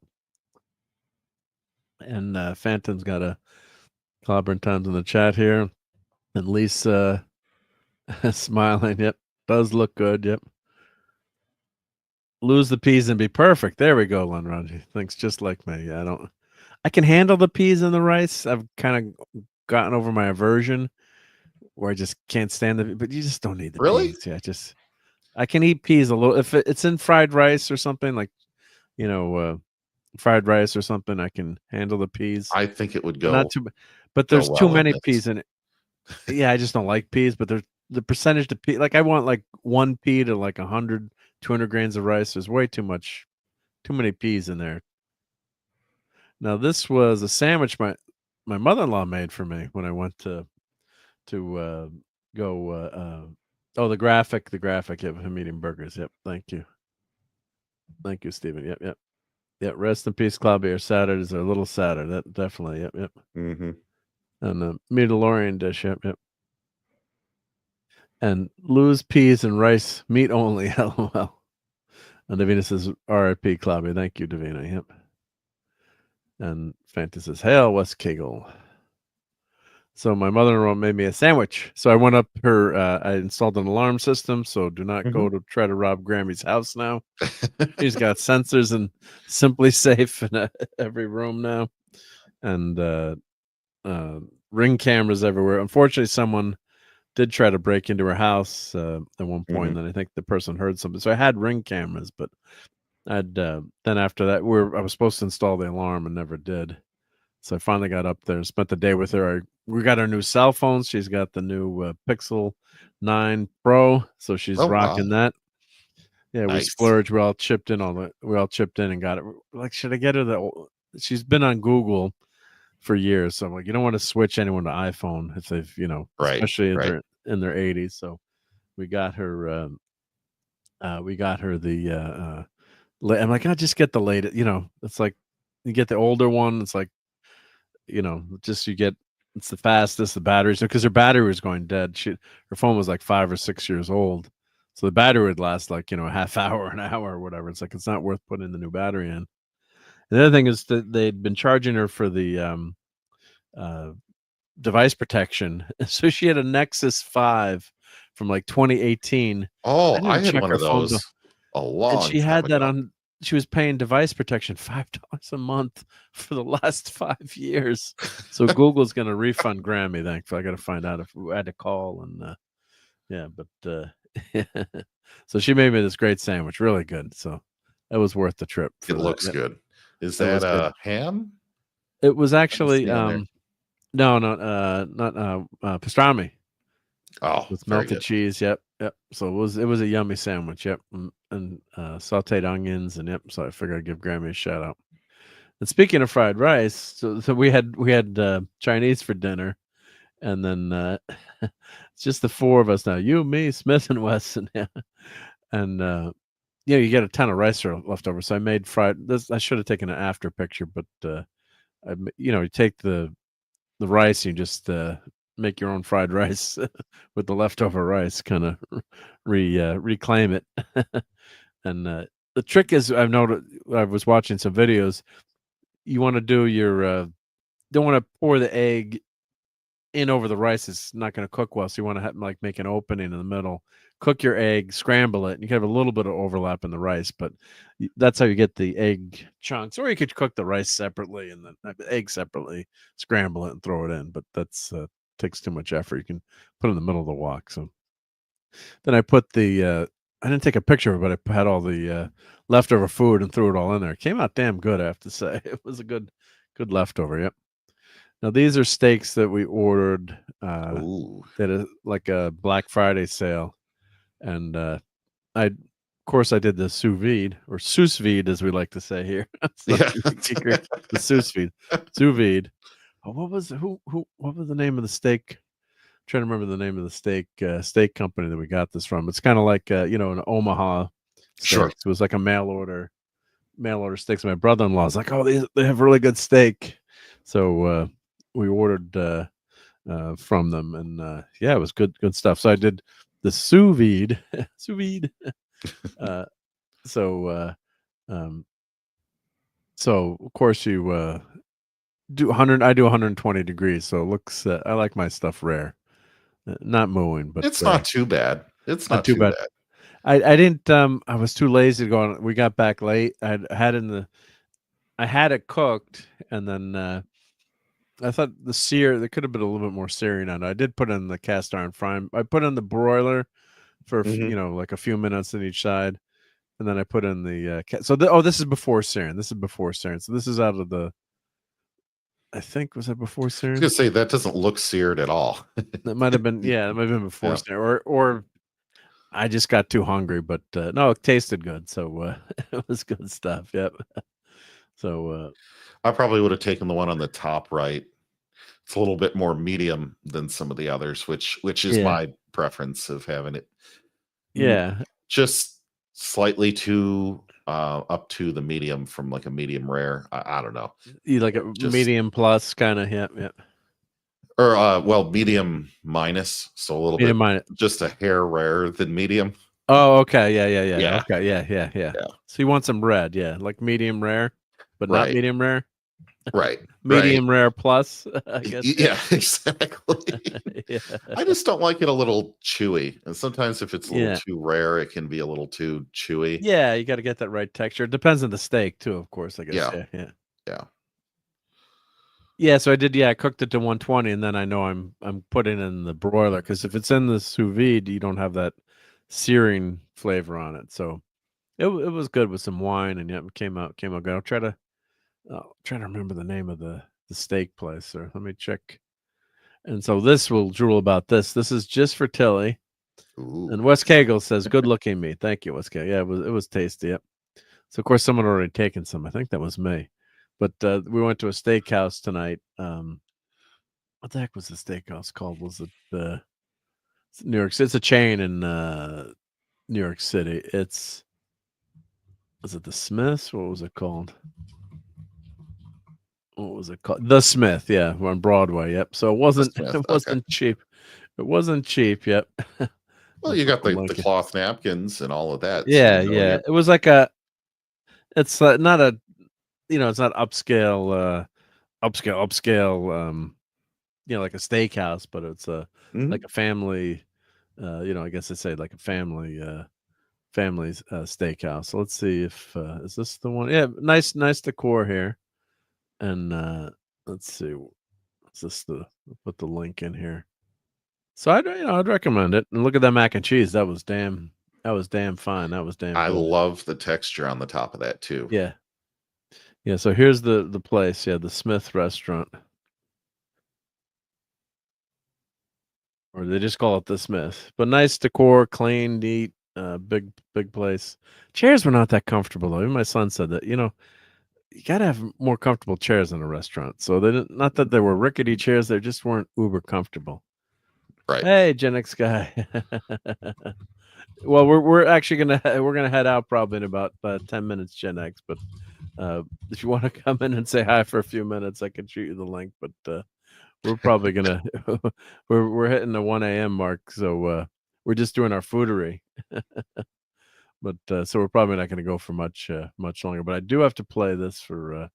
And Phantom's got a Clobberin Times in the chat here. And Lisa smiling. Yep. Does look good. Yep. Lose the peas and be perfect. There we go, Lenrod. Thinks just like me. Yeah, I can handle the peas and the rice. I've kind of gotten over my aversion where I just can't stand them. But you just don't need the peas. Yeah, I can eat peas a little. If it's in fried rice or something, like, fried rice or something, I can handle the peas.
I think it would go.
Not too, but there's too many peas in it. Yeah, I just don't like peas, but there's the percentage to pea. Like I want like 1 pea to like 100, 200 grains of rice. There's way too many peas in there. Now this was a sandwich my mother-in-law made for me when I went to go. The graphic of him eating burgers. Yep, thank you, Stephen. Yep. Yeah, rest in peace, Clobby. Our Saturdays are a little sadder. That definitely. Yep.
Mm-hmm.
And the Mandalorian dish. Yep. And lose peas and rice, meat only. LOL. And Davina says, R.I.P. Clobby. Thank you, Davina. Yep. And Fanta says, hail West Kegel. So my mother-in-law made me a sandwich. So I went up her. I installed an alarm system. So do not go to try to rob Grammy's house now. She's got sensors and Simply Safe in every room now, and Ring cameras everywhere. Unfortunately, someone did try to break into her house at one point, and I think the person heard something. So I had Ring cameras, but I'd then after that, I was supposed to install the alarm and never did. So I finally got up there and spent the day with her. We got our new cell phones. She's got the new Pixel 9 Pro, so she's
Oh, wow.
rocking that. Yeah, we
Nice.
splurged. We all chipped in and got it. Like, should I get her she's been on Google for years, so I'm like, you don't want to switch anyone to iPhone if they've,
Right,
especially if
right.
they're in their 80s. So we got her. We got her the. I'm like, I'll just get the latest. It's like you get the older one. It's like, just it's the fastest. The batteries, because her battery was going dead. Her phone was like 5 or 6 years old, so the battery would last like a half hour, an hour, or whatever. It's like it's not worth putting the new battery in. And the other thing is that they'd been charging her for the device protection, so she had a Nexus 5 from like 2018.
Oh,
didn't
I
even
had
check
one
her
of
phone
those a long
and she
time
had that
ago.
on. She was paying device protection $5 a month for the last 5 years. So Google's going to refund Grammy. Thankfully, I got to find out if we had to call and yeah. But so she made me this great sandwich, really good. So it was worth the trip.
It looks good. Is
It was
that
good.
ham?
It was actually
see on
no, not pastrami.
Oh,
With
very
melted
good.
cheese. Yep. So it was a yummy sandwich. Yep, and sautéed onions, and yep. So I figured I'd give Grammy a shout out. And speaking of fried rice, so we had Chinese for dinner, and then it's just the four of us now. You, me, Smith, and Wesson. Yeah, and you get a ton of rice left over. So I made fried. I should have taken an after picture, but you take the rice, you just make your own fried rice with the leftover rice, kind of reclaim it. And the trick is, I've noticed, I was watching some videos, you want to do your don't want to pour the egg in over the rice. It's not going to cook well, so you want to make an opening in the middle, cook your egg, scramble it, and you can have a little bit of overlap in the rice, but that's how you get the egg chunks. Or you could cook the rice separately and the egg separately, scramble it and throw it in, but that's takes too much effort. You can put it in the middle of the wok. So then I put I didn't take a picture of it, but I had all the leftover food and threw it all in there. It came out damn good, I have to say. It was a good leftover. Yep. Now these are steaks that we ordered that is like a Black Friday sale, and of course I did the sous vide, or sous vide as we like to say here. The sous vide. Oh, what was the name of the steak? I'm trying to remember the name of the steak company that we got this from. It's kind of like an Omaha steak.
Sure.
So it was like a mail order steaks. My brother-in-law's like, oh, they have really good steak. So we ordered from them, and yeah, it was good stuff. So I did the sous vide. So of course you do 100. I do 120 degrees, so it looks. I like my stuff rare, not mooing, but
it's not too bad. It's not too bad.
I didn't. I was too lazy to go on. We got back late. I had it cooked, and then I thought there could have been a little bit more searing on it. I did put it in the cast iron frying. I put in the broiler for like a few minutes on each side, and then I put in the this is before searing. So this is out of the. I think was it before searing?
I was gonna say that doesn't look seared at all.
That might have been it might have been before searing, or I just got too hungry. But no, it tasted good, so it was good stuff. Yep. So
I probably would have taken the one on the top right. It's a little bit more medium than some of the others, which is my preference of having it.
Yeah,
just slightly too up to the medium from like a medium rare. I don't know.
You like a medium plus kind of. Yep.
Or medium minus, so a little bit just a hair rarer than medium.
Oh, okay, yeah. Okay, yeah. So you want some red, like medium rare, but not medium rare.
Right.
Medium rare plus, I guess.
Yeah, exactly. I just don't like it a little chewy. And sometimes if it's a little too rare, it can be a little too chewy.
Yeah, you got to get that right texture. It depends on the steak too, of course, I guess. Yeah, so I did. I cooked it to 120, and then I know I'm putting in the broiler, because if it's in the sous vide, you don't have that searing flavor on it. So It was good with some wine, and it came out good. I'll try to remember the name of the steak place. Or let me check. And so this will drool about this. This is just for Tilly.
Ooh.
And Wes Cagle says, "Good looking meat." Thank you, Wes Cagle. Yeah, it was tasty. Yep. So of course someone had already taken some. I think that was me. But we went to a steakhouse tonight. What the heck was the steakhouse called? Was it New York? It's a chain in New York City. Was it the Smiths? What was it called? What was it called? The Smith. Yeah, we're on Broadway. Yep. So it wasn't cheap. It wasn't cheap. Yep.
Well, you got the cloth napkins and all of that.
Yeah, so yeah. It was like it's not a, it's not upscale, like a steakhouse, but it's like a family, I guess I say like a family's steakhouse. So let's see if is this the one? Yeah, nice decor here, and let's see, is this I'll put the link in here. So I'd recommend it. And look at that mac and cheese. That was damn fine. That was damn.
I
good.
love the texture on the top of that too.
Yeah. Yeah. So here's the place. Yeah, the Smith Restaurant. Or they just call it the Smith, but nice decor, clean, neat, big place. Chairs were not that comfortable though. Even my son said that, you gotta have more comfortable chairs in a restaurant. So not that there were rickety chairs, they just weren't uber comfortable.
Right.
Hey, Gen X guy. Well, we're actually gonna head out probably in about 10 minutes, Gen X. But if you want to come in and say hi for a few minutes, I can shoot you the link. But we're probably gonna we're hitting the 1 a.m. mark, so we're just doing our foodery. But so we're probably not gonna go for much longer. But I do have to play this for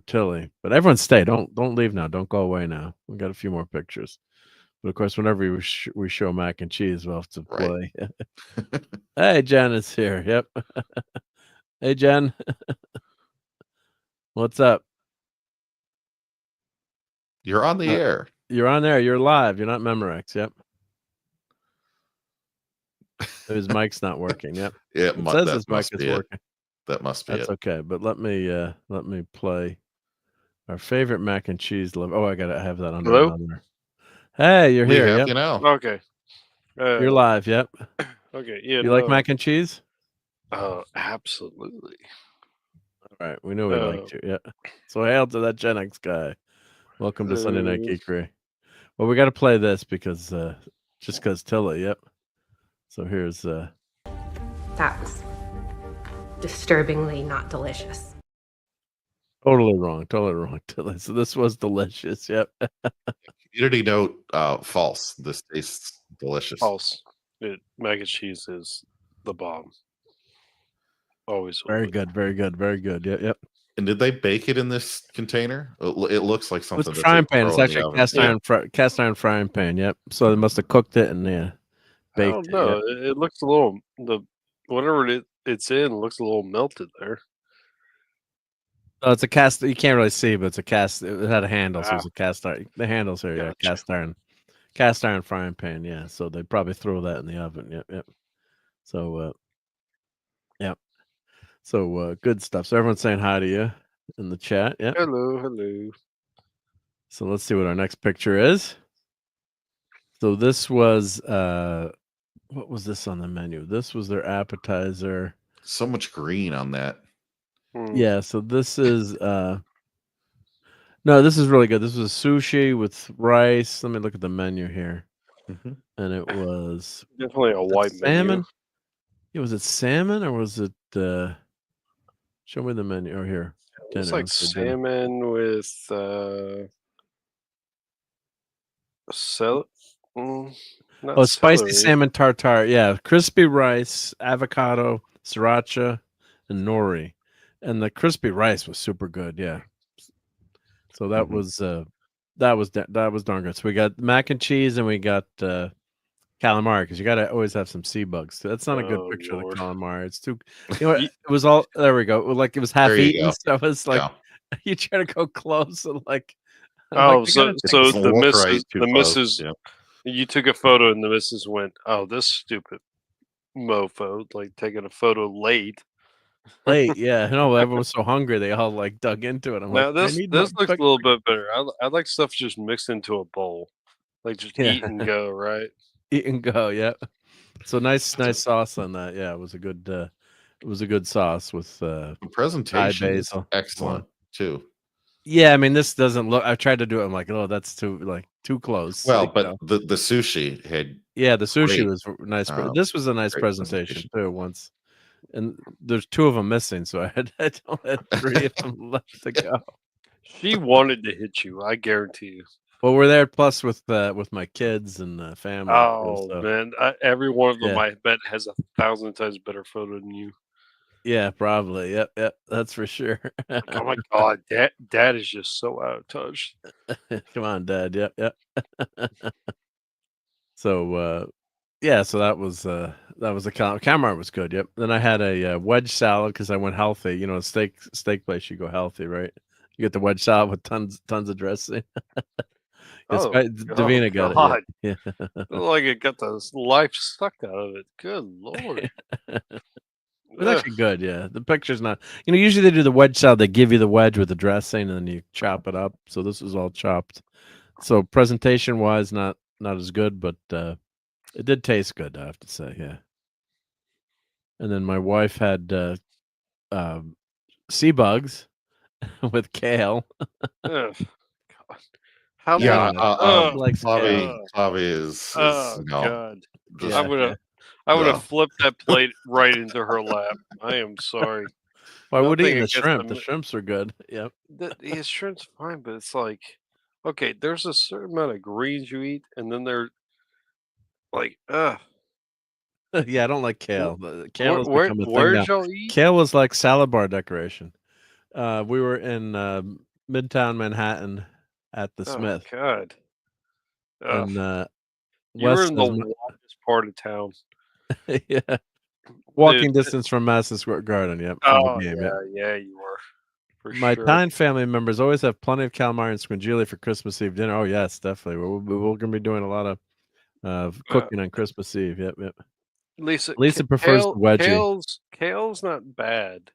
Tilly. But everyone stay. Don't leave now. Don't go away now. We got a few more pictures. But of course, whenever we show mac and cheese, we'll have to play. Right. Hey, Jen is here. Yep. Hey, Jen. What's up?
You're on the air.
You're on there. You're live. You're not Memorex. Yep. His mic's not working. Yep.
It
says his mic is working.
That must be
That's okay. But let me play our favorite mac and cheese. I gotta have that under.
Hello?
Hey, you're here.
Have
yep.
You know.
Okay.
You're live. Yep.
Okay. Yeah.
You like mac and cheese?
Absolutely.
All right. We know we like to. Yeah. So hail to that Gen X guy. Welcome to Sunday Night Geekery. Well, we got to play this because just because Tilly. Yep. So here's.
That was disturbingly not delicious.
Totally wrong, Tilly. So this was delicious. Yep.
Community note, false. This tastes delicious.
False. Mac and cheese is the bomb. Always.
Very good. Yep.
And did they bake it in this container? It looks like something.
It's a frying pan. It's actually a cast iron frying pan. Yep. So they must have cooked it and baked.
I don't know. It looks a little whatever it's in looks a little melted there.
Oh, it's a cast. You can't really see, but it's a cast. It had a handle, so it's a cast iron. The handle's here. Gotcha. Yeah, cast iron frying pan. Yeah. So they probably throw that in the oven. Yep. So, yep. So good stuff. So everyone's saying hi to you in the chat. Yeah.
Hello.
So let's see what our next picture is. So this was what was this on the menu? This was their appetizer.
So much green on that.
Yeah. So this is no, this is really good. This was sushi with rice. Let me look at the menu here.
Mm-hmm.
And it was
definitely a white
salmon.
Menu.
Yeah, was it salmon or was it? Show me the menu. Oh, here.
It's like salmon with
spicy salmon tartare. Yeah, crispy rice, avocado, sriracha, and nori. And the crispy rice was super good. Yeah. So that was darn good. So we got mac and cheese and we got calamari, because you got to always have some sea bugs. That's not a good picture of the calamari. It's too, it was all, there we go. Like it was half eaten. So it's like, you try to go close and like.
The missus, you took a photo and the missus went, "Oh, this stupid mofo, like taking a photo late.
Late, yeah. No, everyone was so hungry they all like dug into it. I'm like,
Now
I
this
need
this
more
looks a
pictures.
little bit better. I like stuff just mixed into a bowl, like just
Yeah.
eat and go, right?
Eat and go, yeah. So nice sauce on that. Yeah, it was a good sauce with
The
Thai
presentation is
basil.
excellent too.
Yeah, I mean this doesn't look. I tried to do it. I'm like, oh, that's too close.
Well,
you
but
know?
the sushi had
Yeah, the sushi
great,
was nice. This was a nice
great
presentation too. Once, and there's 2 of them missing, so I only had 3 of them left to go.
She wanted to hit you, I guarantee you.
Well, we're there plus with my kids and family.
Oh
So,
man, every one of them
yeah.
I bet has 1,000 times better photo than you.
Yeah, probably. Yep, that's for sure.
Like, oh my god, dad is just so out of touch.
Come on, Dad. Yep. So, yeah, so that was the camera was good. Yep. Then I had a wedge salad because I went healthy. You know, steak place you go healthy, right? You get the wedge salad with tons of dressing. Yes,
Oh,
Davina got
god.
it. Yeah.
Like it got the life sucked out of it. Good lord.
It's actually good, yeah. The picture's not. Usually they do the wedge salad. They give you the wedge with the dressing, and then you chop it up. So this was all chopped. So presentation wise, not as good, but it did taste good. I have to say, yeah. And then my wife had sea bugs with kale.
Ugh, god. How
Yeah,
much?
Flavi is
Oh
no.
god.
Just,
I would have
ugh.
flipped that plate right into her lap. I am sorry.
Well, I would eat
Nothing
the
against
shrimp. The
the
shrimps are good. Yep.
his shrimp's fine, but it's like, okay, there's a certain amount of greens you eat, and then they're like,
Yeah, I don't like kale. Kale has become a thing
where'd
now.
y'all eat?
Kale was like salad bar decoration. We were in Midtown Manhattan at the
Oh
Smith,
god.
and
You were
Wes
in the
says,
wildest part of town.
yeah, walking
Dude,
distance from Madison Square Garden. Yep, from the
oh
game.
yeah,
Yep.
yeah, you were. For
My
sure.
Italian family members always have plenty of calamari and squigili for Christmas Eve dinner. Oh yes, definitely. We're gonna be doing a lot of cooking on Christmas Eve. Yep.
Lisa,
Lisa prefers the wedgie.
kale's not bad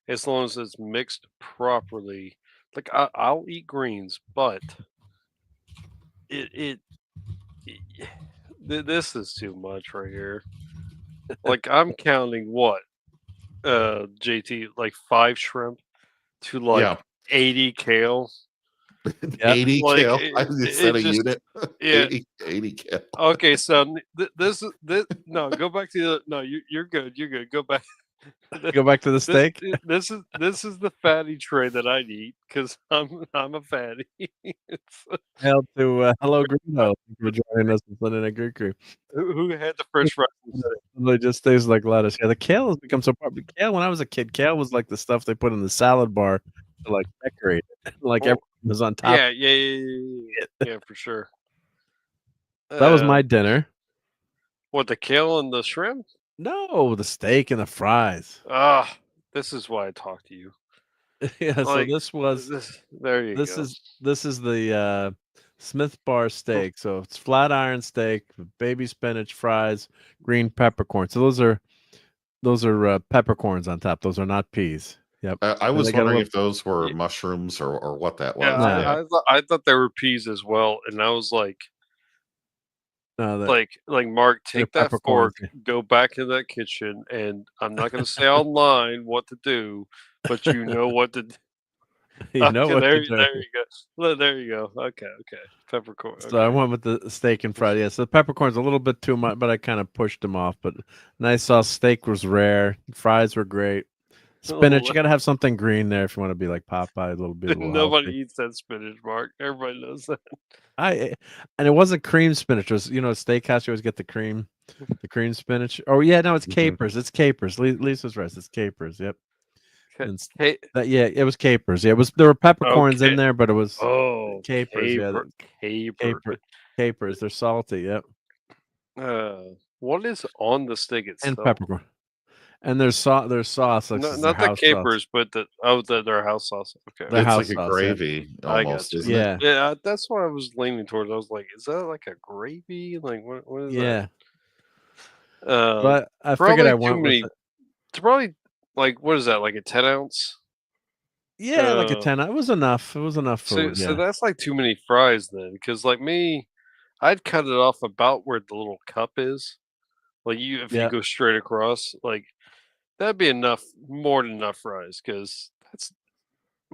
as long as it's mixed properly. Like I'll eat greens, but this is too much right here. Like I'm counting what, JT, like 5 shrimp to like 80 kale.
80
Like,
kale. I said a
just,
unit.
Yeah.
80 kale.
Okay, so this no, go back to the no. You're good. You're good. Go back.
Go back to the steak.
This is the fatty tray that I eat because I'm a fatty.
Hail to Hello Greeno. Thank you for joining us on Sunday Night Geekery.
Who had the French fries?
It just tastes like lettuce. Yeah, the kale has become so popular. Kale, when I was a kid, kale was like the stuff they put in the salad bar to like decorate it. Like everything was on top.
Yeah, for sure.
That was my dinner.
What, the kale and the shrimp?
No, the steak and the fries.
Ah, this is why I talk to you.
Yeah, so this was
there you go.
This is the Smith bar steak. So it's flat iron steak with baby spinach, fries, green peppercorn. So those are peppercorns on top. Those are not peas. Yep.
I was wondering if those were mushrooms or what that was.
Yeah, I thought they were peas as well, and I was like, like Mark, take that fork, go back in that kitchen, and I'm not going to say online what to do, but you know what to do.
You know what
there
to do.
you go. There you go. Okay. Peppercorn.
So I went with the steak and fried. Yeah, so the peppercorn's a little bit too much, but I kind of pushed them off. But nice sauce. Steak was rare. Fries were great. Spinach, you got to have something green there if you want to be like Popeye, a little bit.
Nobody eats that spinach, Mark. Everybody knows that.
And it wasn't cream spinach. It was, steakhouse. You always get the cream spinach. Oh yeah, no, it's capers. It's capers. Lisa's right. It's capers. Yep. It was capers. Yeah, there were peppercorns in there, but it was capers. Capers. They're salty. Yep.
What is on the steak itself?
And peppercorn. And there's sauce. Like
not the capers, but their house sauce. Okay,
it's like a gravy almost, isn't it?
Yeah, that's what I was leaning towards. I was like, is that like a gravy? Like what is that?
But I figured
probably
I
too
went with
many.
it.
It's probably like what is that? Like a 10-ounce?
Yeah, like a 10. It was enough. It was enough
So
food.
so
Yeah.
that's like too many fries then, because like me, I'd cut it off about where the little cup is. Like if you
Yeah.
go straight across, like that'd be enough, more than enough fries, because that's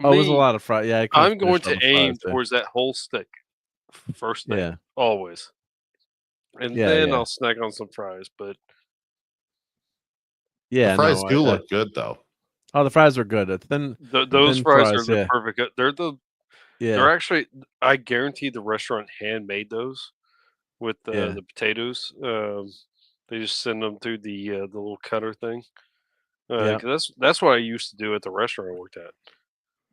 Oh, it was a
me.
lot of fries. Yeah, I couldn't
I'm
finish
going
all
to
the
aim
fries there.
towards that whole stick first thing,
Yeah.
always, and
Yeah,
then
yeah.
I'll snack on some fries. But
The
Yeah,
fries
no,
do look good though.
oh, the fries were good. The
those
thin
fries are
fries,
the
yeah.
perfect. They're
Yeah.
actually. I guarantee the restaurant handmade those with
Yeah.
the potatoes. They just send them through the little cutter thing.
Yeah.
'Cause that's what I used to do at the restaurant I worked at.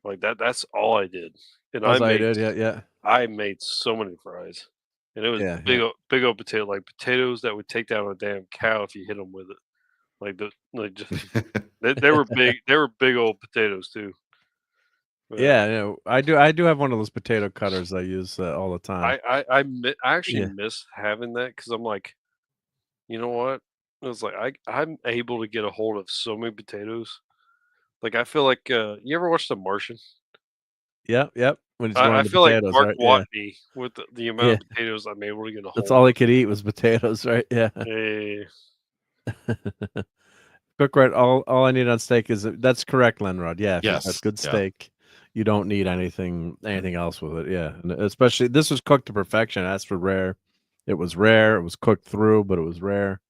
Like that's all I did, and
That's all you did. Yeah, yeah.
I made so many fries, and it was
Yeah, yeah.
big old potato, like potatoes that would take down a damn cow if you hit them with it. Just they were big. They were big old potatoes too.
Yeah, yeah. I do have one of those potato cutters I use all the time.
I actually
Yeah.
miss having that because I'm like, you know what? It was like I'm able to get a hold of so many potatoes. Like I feel like you ever watch The Martian?
Yep, yep. When he's growing
I
the
feel like
potatoes,
Mark
right? Yeah.
Watney with the amount
Yeah.
of potatoes I'm able to get a
That's
hold
all
of.
he could eat was potatoes, right? Yeah.
Yeah.
Cook right. All I need on steak is that's correct, Lenrod. Yeah, if you've got
Yes.
good
Yeah.
steak, you don't need anything else with it. Yeah, and especially this was cooked to perfection. As for rare, it was rare. It was cooked through, but it was rare.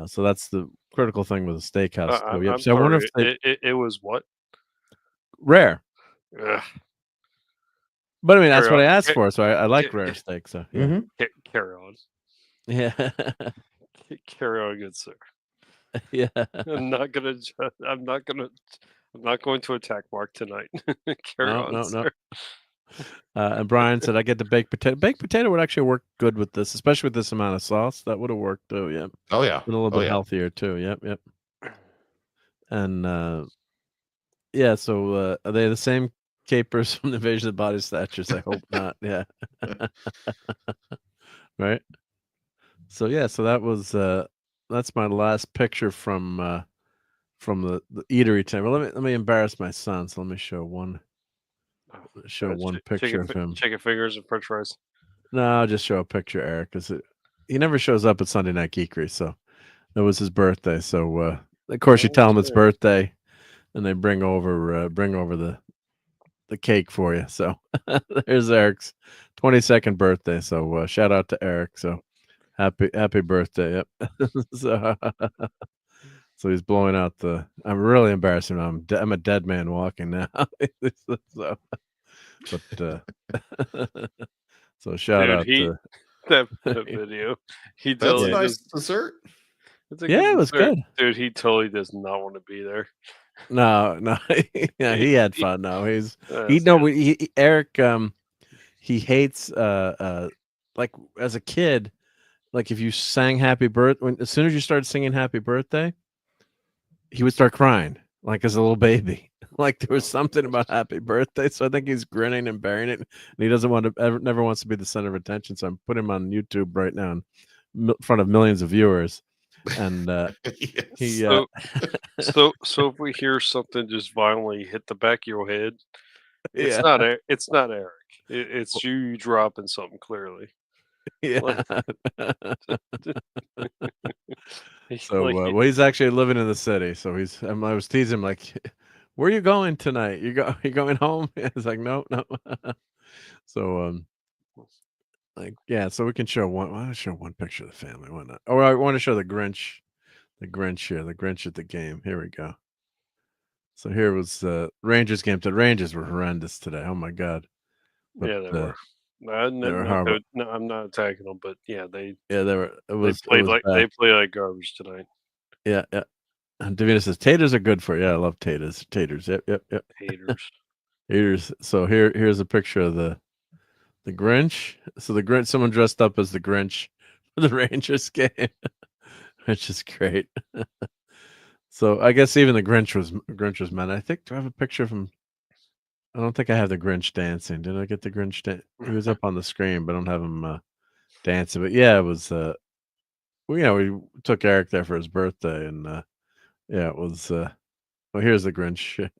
So that's the critical thing with a steakhouse. So yep.
I'm
So I wonder if
sorry. It was what?
rare.
Ugh.
But I mean, that's
Carry
what I
on.
asked for. So I like
Ca-
rare
ca-
steak. So yeah,
Carry on.
yeah,
Carry on, good sir.
yeah.
I'm not gonna. I'm not gonna. I'm not going to attack Mark tonight. Carry
No,
on,
no, no.
sir.
And Brian said, "I get the baked potato. Baked potato would actually work good with this, especially with this amount of sauce. That would have worked too. Yeah,
Oh yeah.
and a little
Oh
bit
yeah.
healthier too. Yep, yep. And yeah. So are they the same capers from the Invasion of the Body Snatchers? I hope not. Yeah. Right. So yeah. So that was that's my last picture from the eatery table. Let me embarrass my son. So let me show one picture of him.
Chicken fingers and French fries.
No, I'll just show a picture, Eric, because he never shows up at Sunday Night Geekery. So it was his birthday. So of course you tell him it's birthday, and they bring over the cake for you. So there's Eric's 22nd birthday. So shout out to Eric. So happy birthday. Yep. so, so he's blowing out the. I'm really embarrassing him. I'm a dead man walking now. so, but so shout out to
that video. He
That's
totally
nice
does.
dessert.
It's a
Yeah,
good
it was
dessert.
good.
Dude, he totally does not want to be there.
No, yeah, he had fun. No, Eric. He hates like as a kid, like if you sang Happy Birthday, as soon as you started singing Happy Birthday, he would start crying like as a little baby. Like there was something about Happy Birthday, so I think he's grinning and bearing it, and he doesn't want to never wants to be the center of attention. So I'm putting him on YouTube right now in front of millions of viewers, and
Yes.
he
So if we hear something just violently hit the back of your head, it's
yeah.
not it's not Eric. It's you dropping something clearly.
Yeah. So
Like,
well, he's actually living in the city. So I was teasing him like, "Where are you going tonight? You going home?" He's like, "No, no." So like yeah. So we can show one. I want to show one picture of the family. Why not? Oh, I want to show the Grinch. The Grinch here. The Grinch at the game. Here we go. So here was the Rangers game. The Rangers were horrendous today. Oh my god. But,
yeah, they were. No,
they were horrible.
no, I'm not attacking them, but yeah, they
Yeah, they were. It was
played
bad.
like garbage tonight.
Yeah, yeah. And Davina says taters are good for you. Yeah, I love taters. Taters. Yep, yep, yep. Haters. So here's a picture of the Grinch. So the Grinch, someone dressed up as the Grinch for the Rangers game, which is great. So I guess even the Grinch was mad. I think, do I have a picture of him? I don't think I have the Grinch dancing. Did I get the Grinch dance? He was up on the screen, but I don't have him dancing. But yeah, it was we took Eric there for his birthday, and yeah, it was. Well, here's the Grinch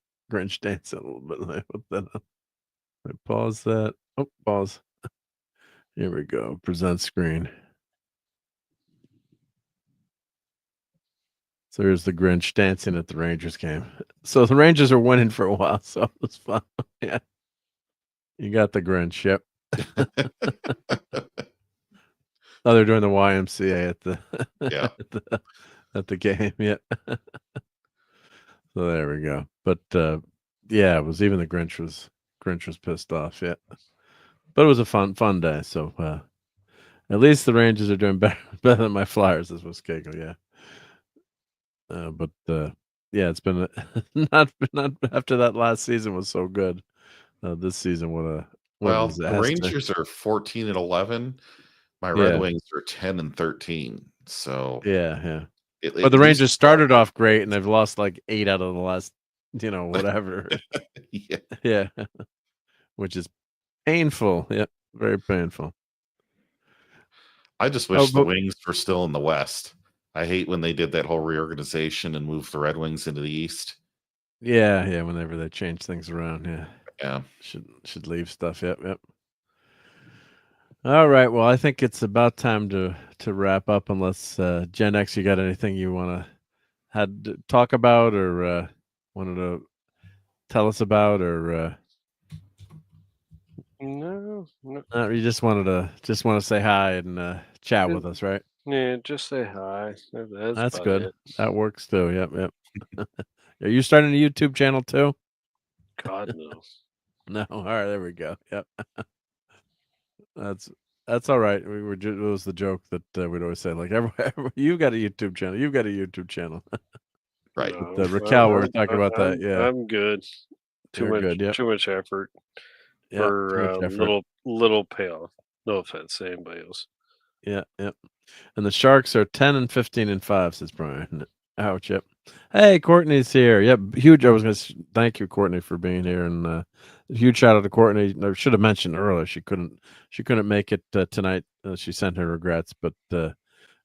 dancing a little bit. Let me pause that. Oh, pause. Here we go. Present screen. So here's the Grinch dancing at the Rangers game. So the Rangers are winning for a while, so it was fun. Yeah. You got the Grinch, yep. Oh, they're doing the YMCA at the
Yeah.
at the game, yeah. So there we go. But yeah, it was even the Grinch was pissed off, yeah. But it was a fun day. So at least the Rangers are doing better than my Flyers, as was Cagle, yeah. But yeah, it's been not after that last season was so good. This season, what a
Well,
disaster.
the Rangers are 14-11. My Red Wings are 10-13. So
yeah. But the Rangers started off great, and they've lost like 8 out of the last, whatever. Yeah, which is painful. Yeah, very painful.
I just wish the Wings were still in the West. I hate when they did that whole reorganization and moved the Red Wings into the East.
Yeah. Whenever they change things around,
yeah,
should leave stuff. Yep. All right. Well, I think it's about time to wrap up. Unless Gen X, you got anything you want to talk about or wanted to tell us about, or
No.
you just want to say hi and chat with us, right?
Yeah, just say hi.
That's good.
It.
That works too. Yep. Are you starting a YouTube channel too?
God no.
No. All right. There we go. Yep. That's all right. It was the joke that we'd always say, like, you got a YouTube channel. You've got a YouTube channel.
Right.
No, Raquel, we were talking about that. Yeah.
I'm good. Too much effort for little payoff. No offense to anybody else.
Yeah. And the Sharks are 10-15-5, says Brian. Ouch. Yep. Hey, Courtney's here. Yep. Huge. I was going to thank you, Courtney, for being here, and huge shout out to Courtney. I should have mentioned earlier she couldn't make it tonight. She sent her regrets, but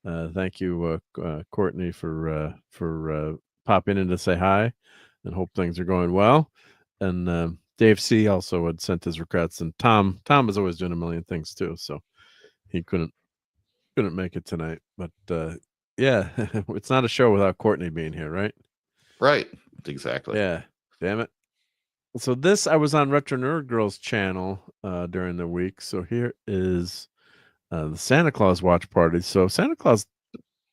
thank you, Courtney, for popping in to say hi, and hope things are going well. And Dave C also had sent his regrets, and Tom is always doing a million things too, so he couldn't make it tonight. But yeah, it's not a show without Courtney being here, right?
Right. Exactly.
Yeah. Damn it. So I was on Retro Nerd Girl's channel during the week. So here is the Santa Claus watch party. So Santa Claus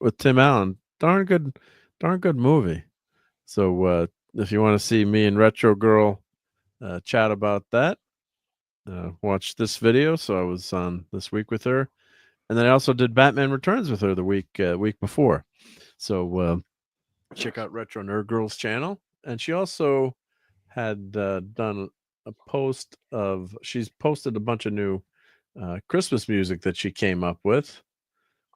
with Tim Allen, darn good movie. So if you want to see me and Retro Girl chat about that, watch this video. So I was on this week with her. And then I also did Batman Returns with her the week before. So check out Retro Nerd Girl's channel. And she also had done a post she's posted a bunch of new Christmas music that she came up with.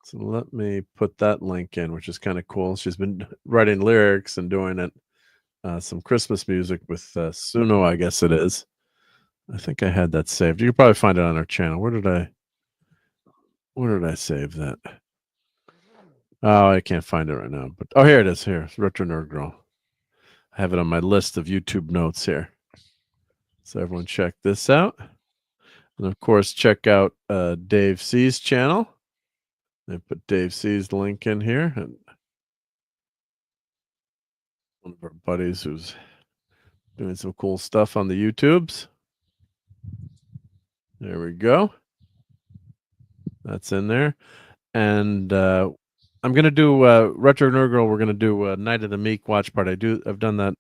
So let me put that link in, which is kind of cool. She's been writing lyrics and doing it some Christmas music with Suno, I guess it is. I think I had that saved. You can probably find it on her channel. Where did I save that? Oh, I can't find it right now. But here it is. Here, Retro Nerd Girl. I have it on my list of YouTube notes here. So everyone check this out. And of course, check out Dave C's channel. I put Dave C's link in here. And one of our buddies who's doing some cool stuff on the YouTubes. There we go. That's in there. And I'm going to do Retro Nerd Girl. We're going to do Night of the Meek watch party. I've done that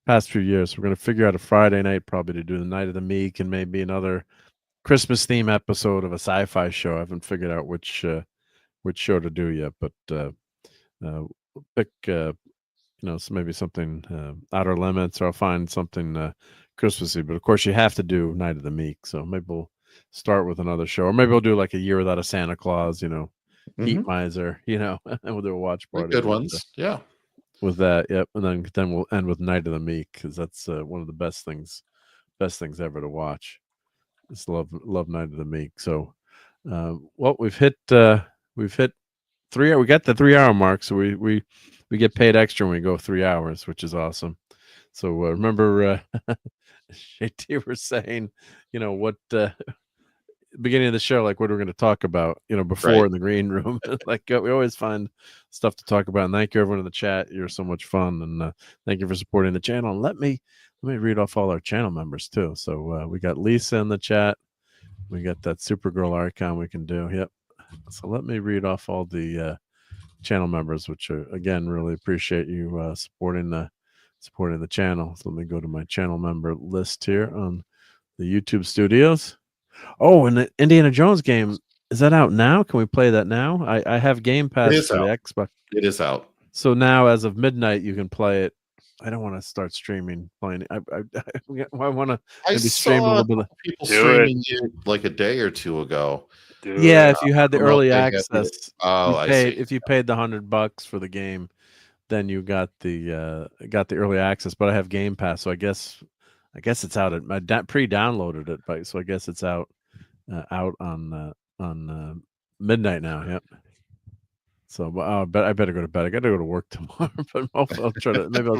past few years. We're going to figure out a Friday night probably to do the Night of the Meek and maybe another Christmas theme episode of a sci-fi show. I haven't figured out which show to do yet, but pick so maybe something Outer Limits, or I'll find something Christmassy. But of course, you have to do Night of the Meek. So maybe we'll start with another show, or maybe we'll do like A Year Without a Santa Claus. Heat Miser. And we'll do a watch party.
Good ones, yeah.
With that, yep, and then we'll end with Night of the Meek, because that's one of the best things ever to watch. Just love Night of the Meek. So, we've hit 3 3 hour. We got the 3 hour mark, so we get paid extra when we go 3 hours, which is awesome. So remember, JT were saying, what beginning of the show, like what we're going to talk about, before in the green room. Like we always find stuff to talk about. And thank you everyone in the chat. You're so much fun, and thank you for supporting the channel. And let me read off all our channel members too. So we got Lisa in the chat. We got that Supergirl icon we can do. Yep. So let me read off all the channel members, which are, again, really appreciate you supporting the channel. So let me go to my channel member list here on the YouTube studios. Oh, and the Indiana Jones game, is that out now? Can we play that now? I have Game Pass for the Xbox.
It is out.
So now, as of midnight, you can play it. I don't want to start playing it. I want to maybe stream a little bit.
People streaming it like a day or two ago.
If you had the early access.
See.
If you paid the $100 for the game, then you got the early access. But I have Game Pass, so I guess it's out. I pre-downloaded it, so I guess it's out on midnight now. Yep. So, but I better go to bed. I got to go to work tomorrow. But I'll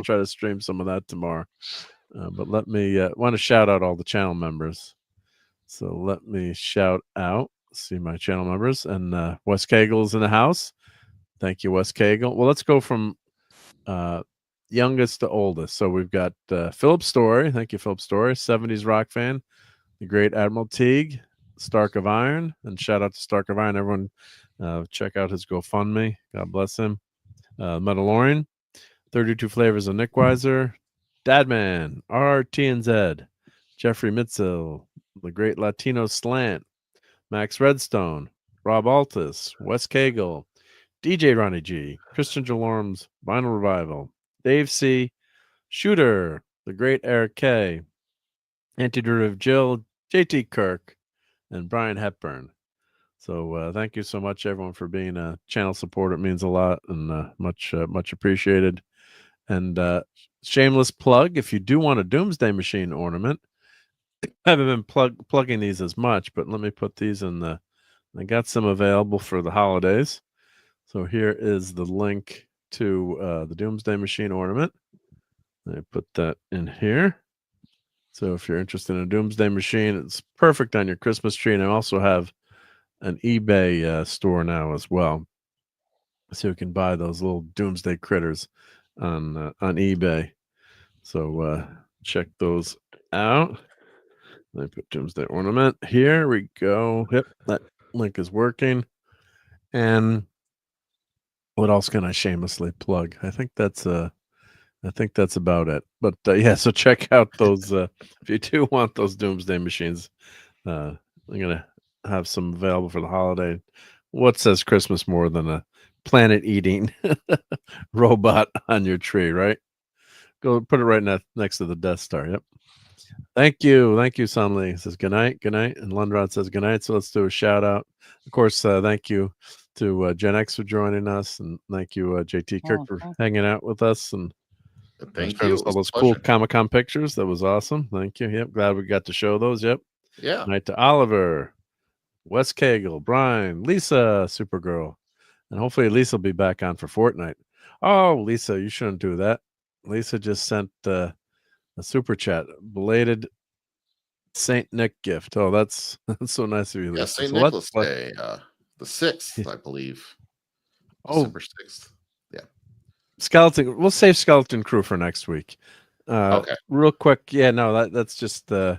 try to stream some of that tomorrow. But let me want to shout out all the channel members. So let me shout out. See my channel members, and Wes Cagel's in the house. Thank you, Wes Cagel. Well, let's go from youngest to oldest. So we've got Philip Story. Thank you, Philip Story, 70s rock fan. The great Admiral Teague, Stark of Iron, and shout out to Stark of Iron. Everyone, check out his GoFundMe. God bless him. Metalorian, 32 Flavors of Nick Weiser, Dadman, RTNZ, Jeffrey Mitzel, the great Latino Slant, Max Redstone, Rob Altus, Wes Cagle, DJ Ronnie G, Christian Jalorm's Vinyl Revival, Dave C, Shooter, the great Eric K, Antiderivative Jill, JT Kirk, and Brian Hepburn. So thank you so much, everyone, for being a channel supporter. It means a lot, and much appreciated. And shameless plug, if you do want a Doomsday Machine ornament, I haven't been plugging these as much, but let me put these in I got some available for the holidays. So here is the link to the Doomsday Machine ornament. I put that in here. So if you're interested in a Doomsday Machine, it's perfect on your Christmas tree. And I also have an eBay store now as well. So you can buy those little Doomsday critters on eBay. So check those out. I put Doomsday ornament. Here we go. Yep, that link is working. And what else can I shamelessly plug? I think that's about it. But yeah, so check out those if you do want those Doomsday Machines. I'm gonna have some available for the holiday. What says Christmas more than a planet-eating robot on your tree, right? Go put it right next to the Death Star. Yep. Thank you, Sunley. Says good night, and Lundrod says good night. So let's do a shout out. Of course, thank you to Gen X for joining us, and thank you, JT Kirk, for hanging out with us, and
thank you.
All those cool Comic-Con pictures. That was awesome. Thank you. Yep, glad we got to show those. Yep.
Yeah.
Good night to Oliver, Wes Cagle, Brian, Lisa, Supergirl, and hopefully Lisa will be back on for Fortnite. Oh, Lisa, you shouldn't do that. Lisa just sent a super chat, belated Saint Nick gift. Oh, that's so nice of you, Lisa.
Yeah, Saint Nicholas Day, the 6th, I believe. December 6th. Yeah.
Skeleton. We'll save Skeleton Crew for next week.
Okay.
Real quick. Yeah, no, that's just I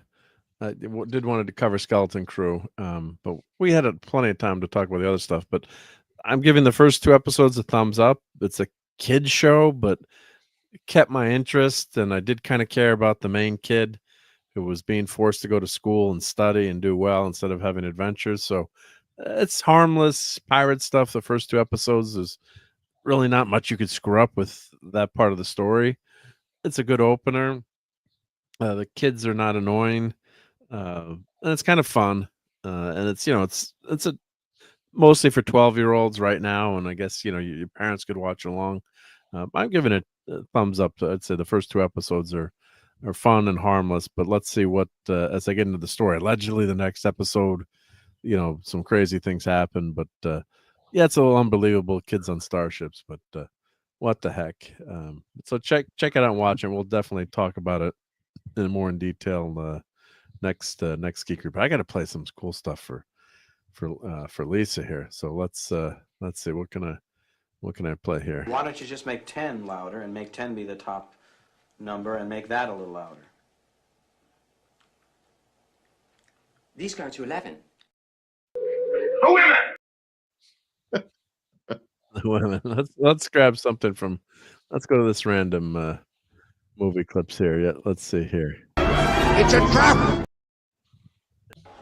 did wanted to cover Skeleton Crew, but we had plenty of time to talk about the other stuff. But I'm giving the first 2 episodes a thumbs up. It's a kid show, but it kept my interest, and I did kind of care about the main kid who was being forced to go to school and study and do well instead of having adventures. So it's harmless pirate stuff. The first 2 episodes is really not much you could screw up with that part of the story. It's a good opener. The kids are not annoying, and it's kind of fun. And it's it's a mostly for 12-year-olds right now, and I guess your parents could watch along. I'm giving it a thumbs up. I'd say the first 2 episodes are fun and harmless, but let's see what as I get into the story. Allegedly, the next episode, some crazy things happen, but Yeah, it's a little unbelievable. Kids on starships, but what the heck? So check it out and watch it. We'll definitely talk about it more in detail next Geekery. But I got to play some cool stuff for Lisa here. So let's see what can I play here.
Why don't you just make 10 louder and make 10 be the top number and make that a little louder?
These go to 11.
Women. Let's grab something from. Let's go to this random movie clips here. Yeah, let's see here.
It's a trap!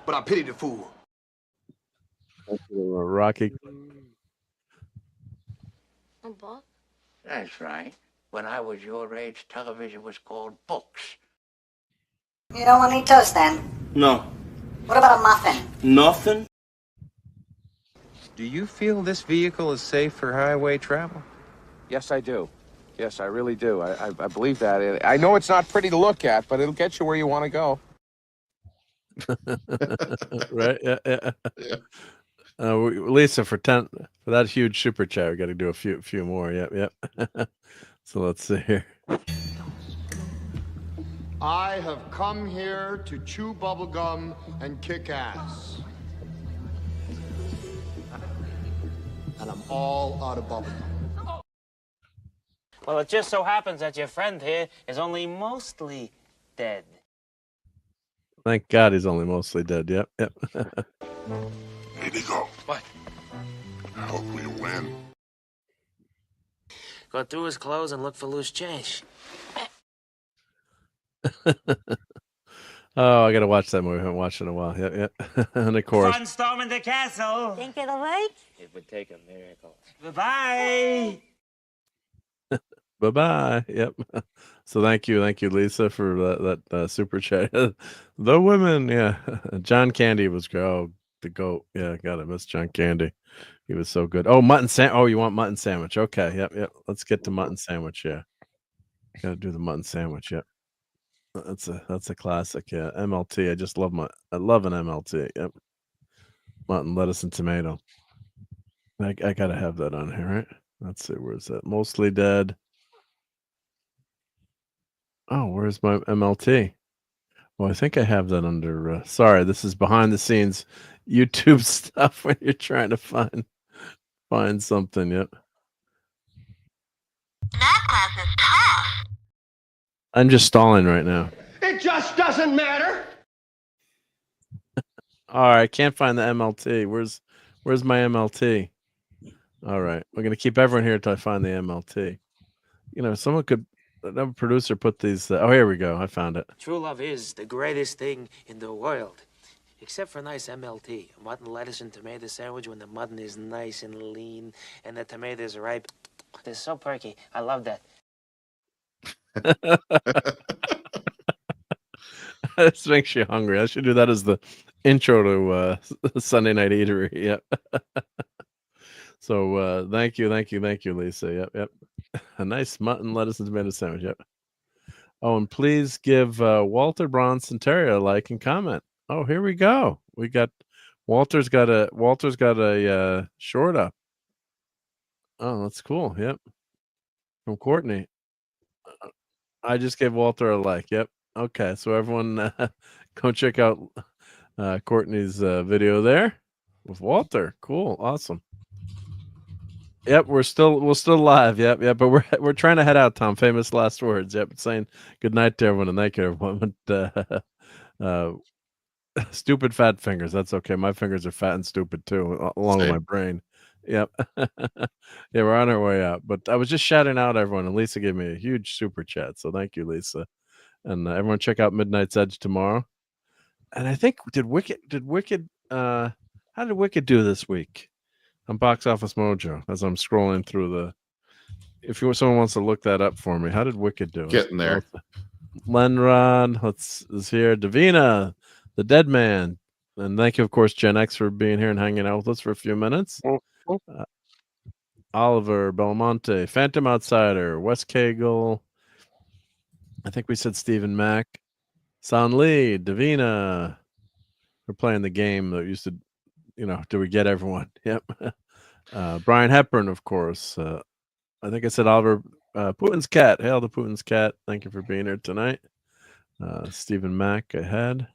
But I pity the fool.
Rocky.
A book?
That's right. When I was your age, television was called books.
You don't want any toast then?
No.
What about a muffin?
Nothing?
Do you feel this vehicle is safe for highway travel?
Yes, I do. Yes, I really do. I believe that. I know it's not pretty to look at, but it'll get you where you want to go.
Right? Yeah. Lisa, for that huge super chat, we got to do a few more. Yep. So let's see here.
I have come here to chew bubblegum and kick ass. And I'm all out of bubblegum.
Well, it just so happens that your friend here is only mostly dead.
Thank God he's only mostly dead. Yep.
Here you go.
What?
I hope we win.
Go through his clothes and look for loose change.
Oh, I gotta watch that movie. I haven't watched it in a while. Yep. And of course,
Fun storming the castle.
Think it'll work?
It would take a miracle. Bye-bye.
bye. Yep. So thank you, Lisa, for that super chat. The women, yeah. John Candy was the goat. Yeah, gotta miss John Candy. He was so good. Oh, you want mutton sandwich? Okay. Yep. Let's get to mutton sandwich. Yeah, gotta do the mutton sandwich. Yep. That's a classic. Yeah, MLT. I love an MLT. Yep. Mutton, lettuce, and tomato. I gotta have that on here, right? Let's see. Where's that? Mostly dead. Oh, where's my MLT? Well, I think I have that under. Sorry, this is behind the scenes YouTube stuff when you're trying to find something. Yep.
That class is tough.
I'm just stalling right now.
It just doesn't matter.
All right, can't find the MLT. Where's my MLT? All right, we're gonna keep everyone here until I find the MLT. Someone could. Another producer put these. Oh, here we go. I found it.
True love is the greatest thing in the world. Except for nice MLT. A mutton, lettuce, and tomato sandwich when the mutton is nice and lean and the tomatoes are ripe. They're so perky. I love that.
This makes you hungry. I should do that as the intro to Sunday Night Eatery. Yep. So thank you, Lisa. Yep. A nice mutton, lettuce, and tomato sandwich. Yep. Oh, and please give Walter Bronson Terry a like and comment. Oh, here we go. We got Walter's got a short up. Oh, that's cool. Yep. From Courtney. I just gave Walter a like. Yep. Okay, so everyone go check out Courtney's video there with Walter. Cool, awesome. Yep, we're still live. Yep, but we're trying to head out, Tom. Famous last words. Yep, saying good night to everyone and thank you everyone. But stupid fat fingers. That's okay. My fingers are fat and stupid too, along with my brain. Yep. Yeah, we're on our way out. But I was just shouting out everyone, and Lisa gave me a huge super chat. So thank you, Lisa. And everyone check out Midnight's Edge tomorrow. And I think how did Wicked do this week on Box Office Mojo? As I'm scrolling through if someone wants to look that up for me, how did Wicked do?
Getting there.
Lenrod is here. Davina, the Dead Man, and thank you, of course, Gen X, for being here and hanging out with us for a few minutes. Oliver Belmonte, Phantom Outsider, Wes Cagle. I think we said Stephen Mack, San Lee, Davina. We're playing the game that used to, do we get everyone? Yep. Brian Hepburn, of course. I think I said Oliver Putin's cat. Hail to Putin's cat. Thank you for being here tonight. Stephen Mack ahead.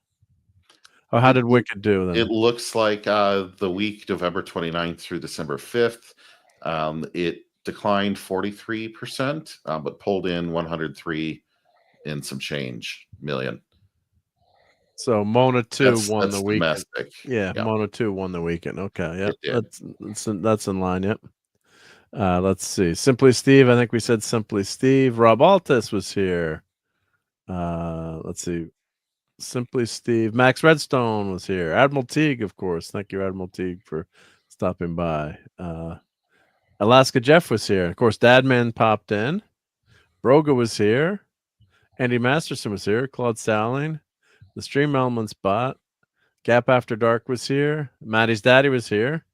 Oh, how did Wicked do then?
It looks like the week November 29th through December 5th, it declined 43%, but pulled in 103 and some change million.
So Mona 2 won
That's
the weekend.
domestic.
Yeah,
Yeah.
Mona 2 won the weekend. Okay, yeah,
It did.
that's in line. Yep. Let's see. Simply Steve. I think we said Simply Steve. Rob Altus was here. Let's see. Simply Steve. Max Redstone was here. Admiral Teague, of course. Thank you, Admiral Teague, for stopping by. Alaska Jeff was here. Of course, Dadman popped in. Broga was here. Andy Masterson was here. Claude Salling. The Stream Elements bot. Gap After Dark was here. Maddie's daddy was here.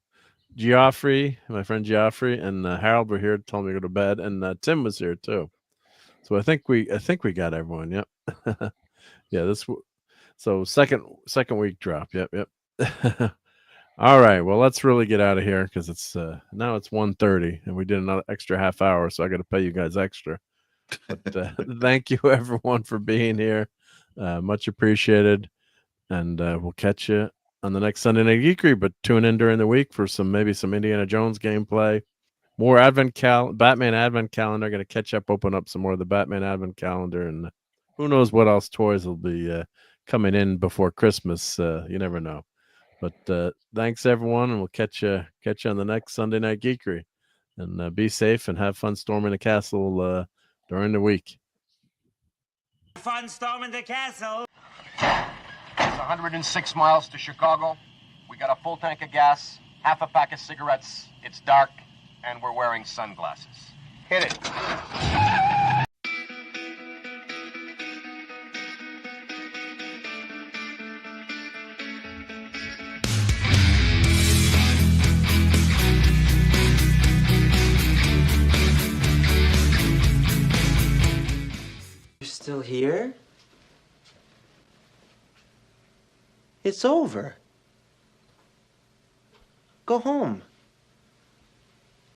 Geoffrey, my friend Geoffrey, and Harold were here. Told me to go to bed, and Tim was here too. So I think we got everyone. Yep. Yeah. So second week drop. Yep. All right. Well, let's really get out of here because it's now it's 1:30 and we did another extra half hour, so I got to pay you guys extra. But thank you everyone for being here. Much appreciated, and we'll catch you on the next Sunday Night Geekery. But tune in during the week for maybe some Indiana Jones gameplay, more Batman Advent Calendar. Going to catch up, open up some more of the Batman Advent Calendar, and who knows what else toys will be coming in before Christmas. You never know. But thanks everyone, and we'll catch you on the next Sunday Night Geekery. And be safe and have fun storming the castle during the week.
Fun storming the castle.
It's 106 miles to Chicago. We got a full tank of gas, half a pack of cigarettes. It's dark, and we're wearing sunglasses. Hit it.
You're still here? It's over. Go home.